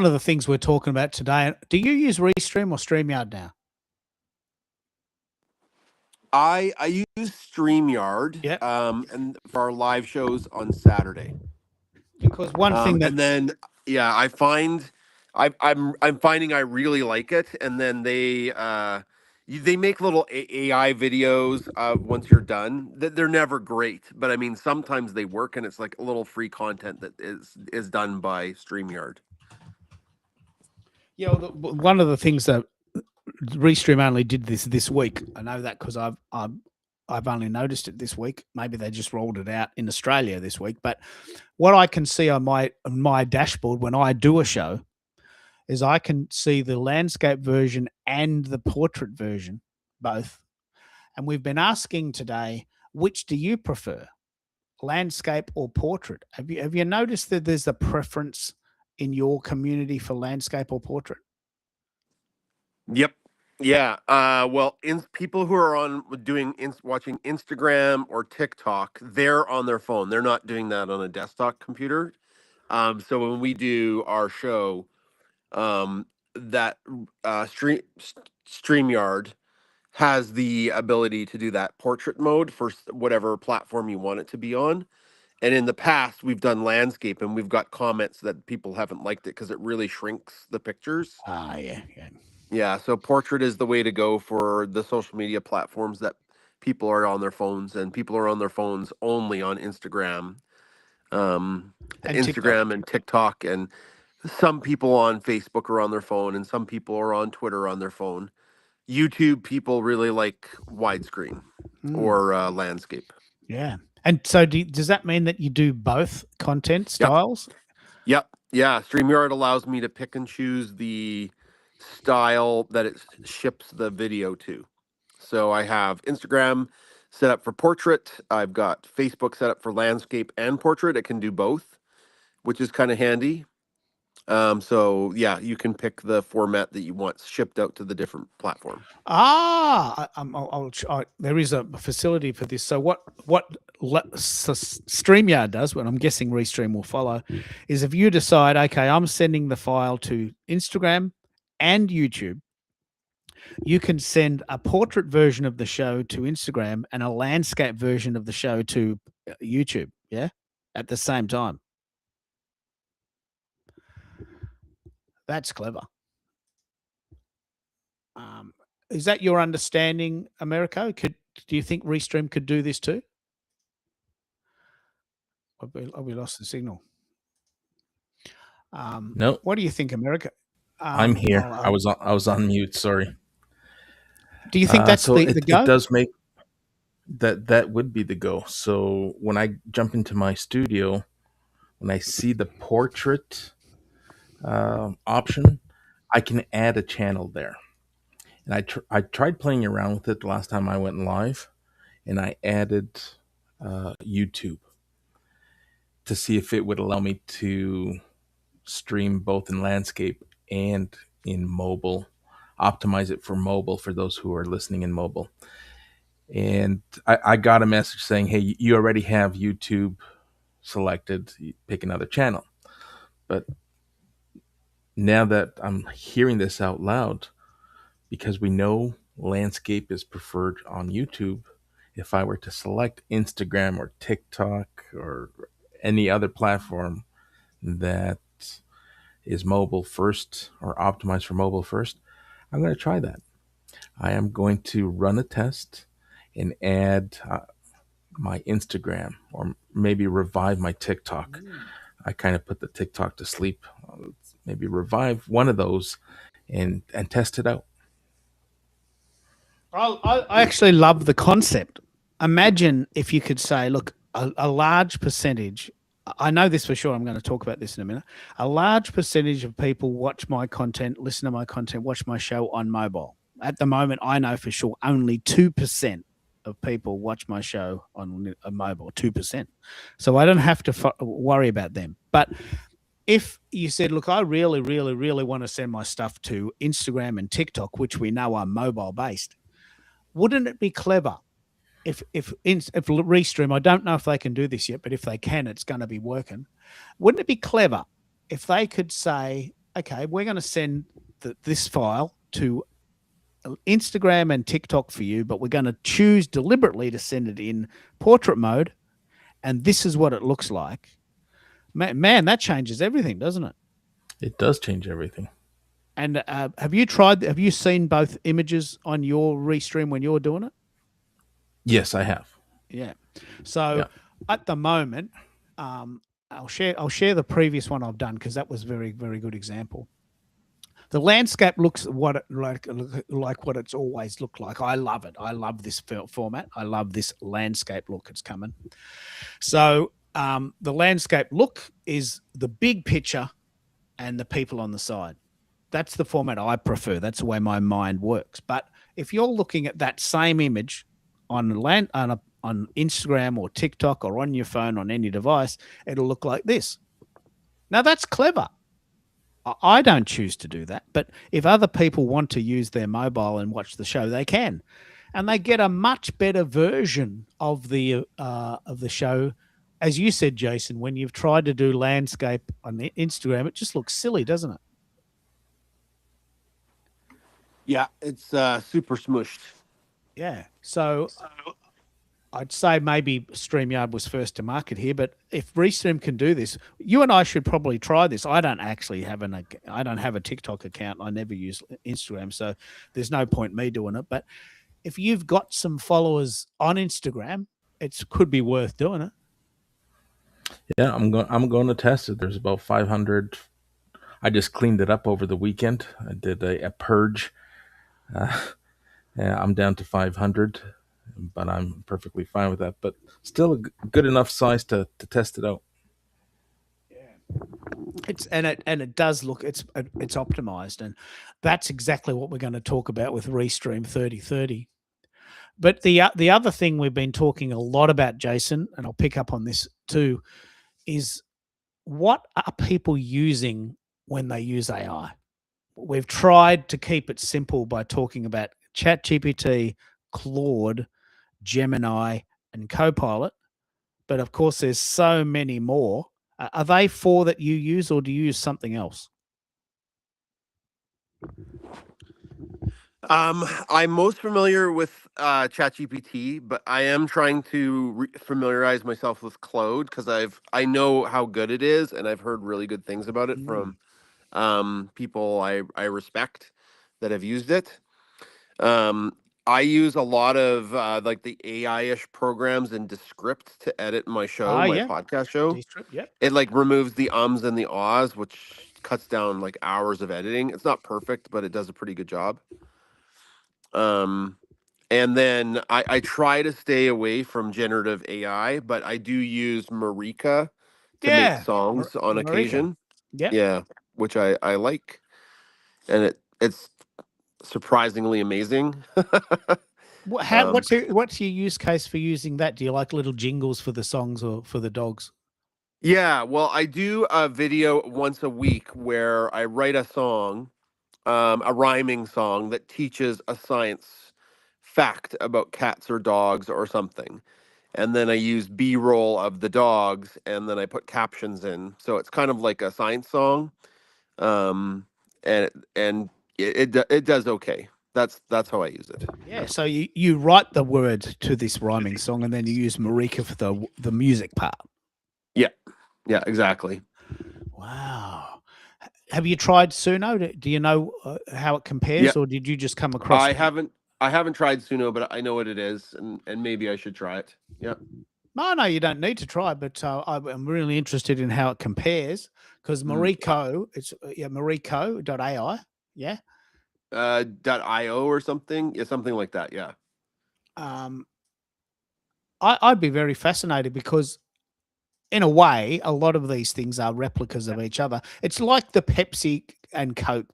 of the things we're talking about today, do you use Restream or StreamYard now? I use StreamYard, Yep. and for our live shows on Saturday. Because one thing that and then yeah, I find I'm finding I really like it, and then they make little AI videos once you're done. They're never great, but I mean sometimes they work, and it's like a little free content that is done by StreamYard. yeah, well, one of the things that Restream only did this week. I know that because I've only noticed it this week. Maybe they just rolled it out in Australia this week. But what I can see on my dashboard when I do a show is I can see the landscape version and the portrait version, both. And we've been asking today, which do you prefer, landscape or portrait? Have you noticed that there's a preference in your community for landscape or portrait? Yep. Yeah. Well, people who are watching Instagram or TikTok, they're on their phone. They're not doing that on a desktop computer. So when we do our show, that StreamYard has the ability to do that portrait mode for whatever platform you want it to be on. And in the past, we've done landscape, and we've got comments that people haven't liked it because it really shrinks the pictures. Ah, yeah. Yeah, so portrait is the way to go for the social media platforms that people are on their phones, and people are on their phones only on Instagram, And Instagram and TikTok, and some people on Facebook are on their phone, and some people are on Twitter on their phone. YouTube people really like widescreen Mm, or landscape. yeah. And so does that mean that you do both content Yep. styles? Yep. Yeah. StreamYard allows me to pick and choose the style that it ships the video to. So I have Instagram set up for portrait. I've got Facebook set up for landscape and portrait. It can do both, which is kind of handy. So yeah, you can pick the format that you want shipped out to the different platform. There is a facility for this. So what StreamYard does, what I'm guessing Restream will follow, is if you decide, okay, I'm sending the file to Instagram and YouTube, you can send a portrait version of the show to Instagram and a landscape version of the show to YouTube, yeah, at the same time. That's clever. Is that your understanding, Americo? Do you think Restream could do this too? We lost the signal. No, What do you think, America? I'm here. I was on mute. Sorry. Do you think that's so the go? It does make that would be the go. So when I jump into my studio, when I see the portrait option, I can add a channel there. And I tried playing around with it the last time I went live, and I added YouTube to see if it would allow me to stream both in landscape and in mobile, optimize it for mobile for those who are listening in mobile. And I got a message saying, hey, you already have YouTube selected, pick another channel. But now that I'm hearing this out loud, because we know landscape is preferred on YouTube, if I were to select Instagram or TikTok or any other platform that is mobile first or optimized for mobile first, I'm going to try that. I am going to run a test and add my Instagram or maybe revive my TikTok. I kind of put the TikTok to sleep. Maybe revive one of those and test it out. I actually love the concept. Imagine if you could say, look, a large percentage, I know this for sure, I'm going to talk about this in a minute. A large percentage of people watch my content, listen to my content, watch my show on mobile. At the moment, I know for sure only 2% of people watch my show on a mobile, 2%. So I don't have to worry about them. But if you said, look, I really, really, really want to send my stuff to Instagram and TikTok, which we know are mobile based, wouldn't it be clever if Restream, I don't know if they can do this yet, but if they can, it's going to be working. Wouldn't it be clever if they could say, okay, we're going to send this file to Instagram and TikTok for you, but we're going to choose deliberately to send it in portrait mode, and this is what it looks like. Man, that changes everything, doesn't it? It does change everything. And have you seen both images on your Restream when you're doing it? Yes, I have. Yeah. So at the moment, I'll share the previous one I've done because that was very, very good example. The landscape looks like what it's always looked like. I love it. I love this format. I love this landscape look it's coming. So the landscape look is the big picture and the people on the side. That's the format I prefer. That's the way my mind works. But if you're looking at that same image on Instagram or TikTok or on your phone on any device, it'll look like this. Now that's clever. I don't choose to do that, but if other people want to use their mobile and watch the show, they can, and they get a much better version of the show. As you said, Jason, when you've tried to do landscape on the Instagram, it just looks silly, doesn't it? Yeah, it's super smushed. Yeah. So I'd say maybe StreamYard was first to market here, but if Restream can do this, you and I should probably try this. I don't actually have I don't have a TikTok account. I never use Instagram, so there's no point me doing it. But if you've got some followers on Instagram, it could be worth doing it. Yeah, I'm going to test it. There's about 500. I just cleaned it up over the weekend. I did a purge I'm down to 500, but I'm perfectly fine with that. But still a good enough size to test it out. It does look it's optimized, and that's exactly what we're going to talk about with Restream 3030. But the other thing we've been talking a lot about, Jason, and I'll pick up on this too, is what are people using when they use AI? We've tried to keep it simple by talking about ChatGPT, Claude, Gemini, and Copilot. But of course, there's so many more. Are they four that you use, or do you use something else? I'm most familiar with ChatGPT, but I am trying to familiarize myself with Claude because I know how good it is, and I've heard really good things about it Mm. from people I respect that have used it. Um, I use a lot of like the AI-ish programs in Descript to edit my show, Ah, my yeah. podcast show. Descript, yep. It like removes the ums and the ahs, which cuts down like hours of editing. It's not perfect, but it does a pretty good job. Um, and then I try to stay away from generative AI, but I do use Marika to make Yeah. songs on Marika. occasion. Yep. Yeah, which I like, and it's surprisingly amazing. um, What's your use case for using that? Do you like little jingles for the songs or for the dogs? yeah, well, I do a video once a week where I write a song, a rhyming song that teaches a science fact about cats or dogs or something. And then I use B-roll of the dogs, and then I put captions in. So it's kind of like a science song, um, and it does okay. That's how I use it. Yeah. So you write the words to this rhyming song, and then you use Marika for the music part. Yeah, yeah, exactly. Wow. Have you tried Suno? Do you know how it Yeah, compares, or did you just come across? I haven't tried Suno, but I know what it is, and maybe I should try it. Yeah. No, you don't need to try, but I'm really interested in how it compares because Mm. Mariko, it's yeah, Mariko.ai. Yeah. .io or something. Yeah, something like that. Yeah. Um, I'd be very fascinated because, in a way, a lot of these things are replicas of each other. It's like the Pepsi and Coke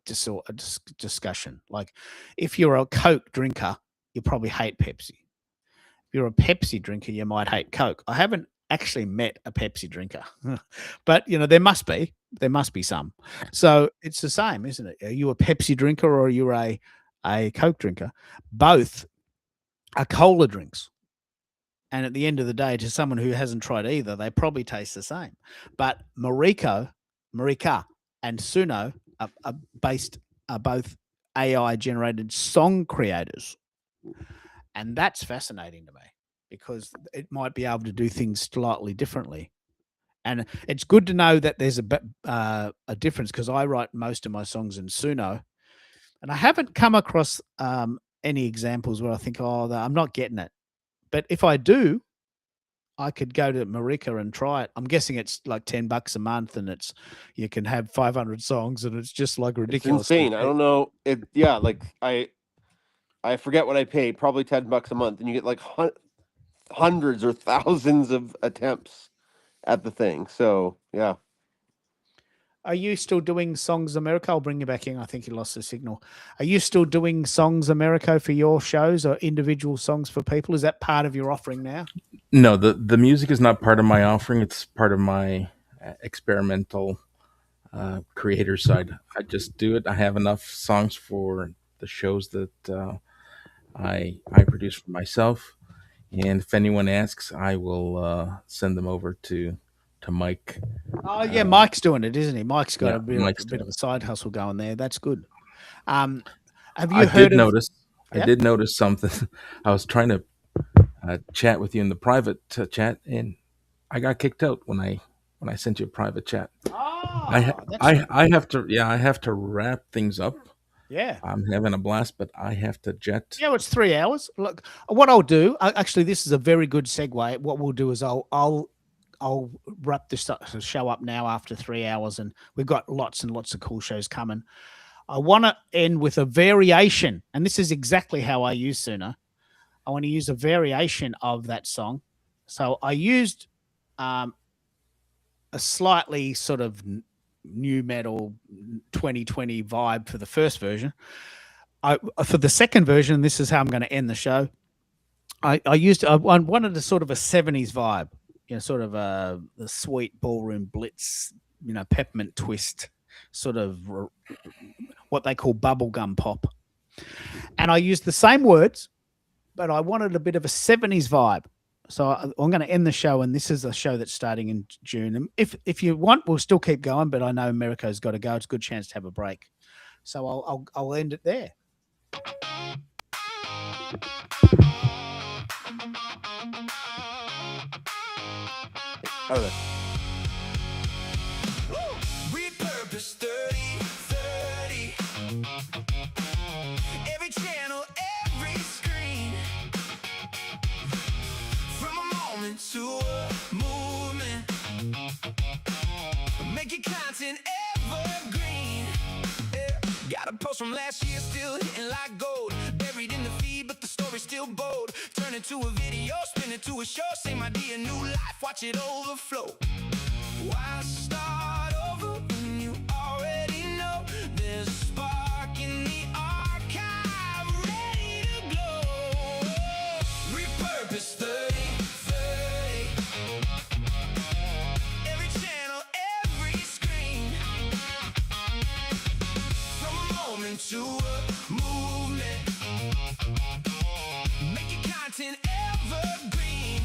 discussion. Like, if you're a Coke drinker, you probably hate Pepsi. If you're a Pepsi drinker, you might hate Coke. I haven't actually met a Pepsi drinker, but there must be. There must be some. So it's the same, isn't it? Are you a Pepsi drinker or are you a Coke drinker? Both are cola drinks. And at the end of the day, to someone who hasn't tried either, they probably taste the same. But Marika, and Suno are both AI generated song creators. And that's fascinating to me because it might be able to do things slightly differently. And it's good to know that there's a difference because I write most of my songs in Suno, and I haven't come across any examples where I think, oh, I'm not getting it. But if I do, I could go to Marika and try it. I'm guessing it's like $10 a month, and you can have 500 songs, and it's just like It's ridiculously insane. I cheap. don't know. Yeah, like I forget what I pay, probably $10 a month, and you get like hundreds or thousands of attempts at the thing. So yeah. Are you still doing Songs America? I'll bring you back in. I think you lost the signal. Are you still doing Songs America for your shows or individual songs for people? Is that part of your offering now? No, the music is not part of my offering. It's part of my experimental creator side. I just do it. I have enough songs for the shows that I produce for myself, and if anyone asks, I will send them over to Mike. Oh yeah, Mike's doing it, isn't he? Mike's got Yeah, a Mike's bit doing of a it. side hustle going there. That's good. Um, have I you heard did of? notice. I Yep. did notice something. I was trying to chat with you in the private chat, and I got kicked out when I sent you a private chat. Oh, that's not I good. have to, yeah, I have to wrap things up. Yeah. I'm having a blast, but I have to jet. Yeah, well, it's 3 hours. Look, what I'll do. Actually, this is a very good segue. What we'll do is I'll wrap this show up now after 3 hours, and we've got lots and lots of cool shows coming. I want to end with a variation, and this is exactly how I use Sooner. I want to use a variation of that song. So I used a slightly sort of new metal 2020 vibe for the first version. For the second version, this is how I'm going to end the show. I wanted a sort of a 70s vibe, sort of the sweet ballroom blitz, peppermint twist, sort of what they call bubblegum pop. And I used the same words, but I wanted a bit of a 70s vibe. So I'm going to end the show, and this is a show that's starting in June. And if you want, we'll still keep going, but I know Americo's got to go. It's a good chance to have a break. So I'll end it there. Repurpose 30. Every channel, every screen. From a moment to a movement. Make your content evergreen. Yeah. Got a post from last year still hitting like gold. Buried in the feed, but the story's still bold. Turn it to a video, spin it to a show. Same idea, new life, watch it overflow. Why start over when you already know there's a spark in the archive ready to glow? Repurpose 30. Every channel, every screen. From a moment to a movement. Make your content evergreen.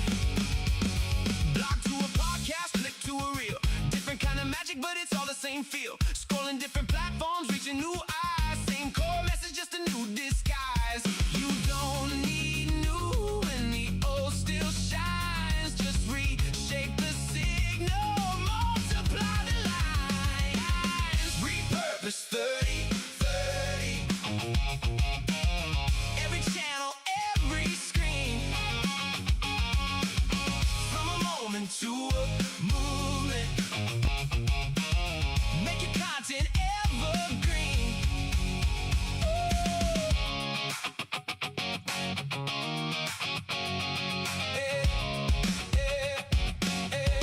Blog to a podcast, click to a reel. Different kind of magic, but it's all the same feel. Scrolling different platforms, reaching new eyes. Same core message, just a new disguise. You don't need new when the old still shines. Just reshape the signal, multiply the lines. Repurpose 30. Every channel, every screen. From a moment to a movement. Make your content evergreen. Eh, eh, eh.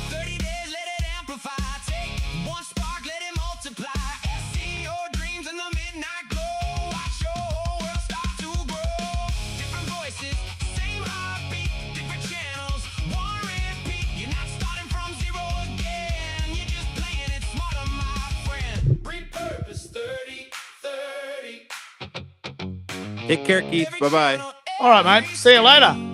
30 days, let it amplify. Take one spark, let it multiply. See your dreams in the midnight glow. Watch your whole world start to grow. Different voices, same heartbeat. Different channels, one repeat. You're not starting from zero again. You're just playing it smarter, my friend. Repurpose 30. Take care, Keith. Bye bye. All right, mate. See you later.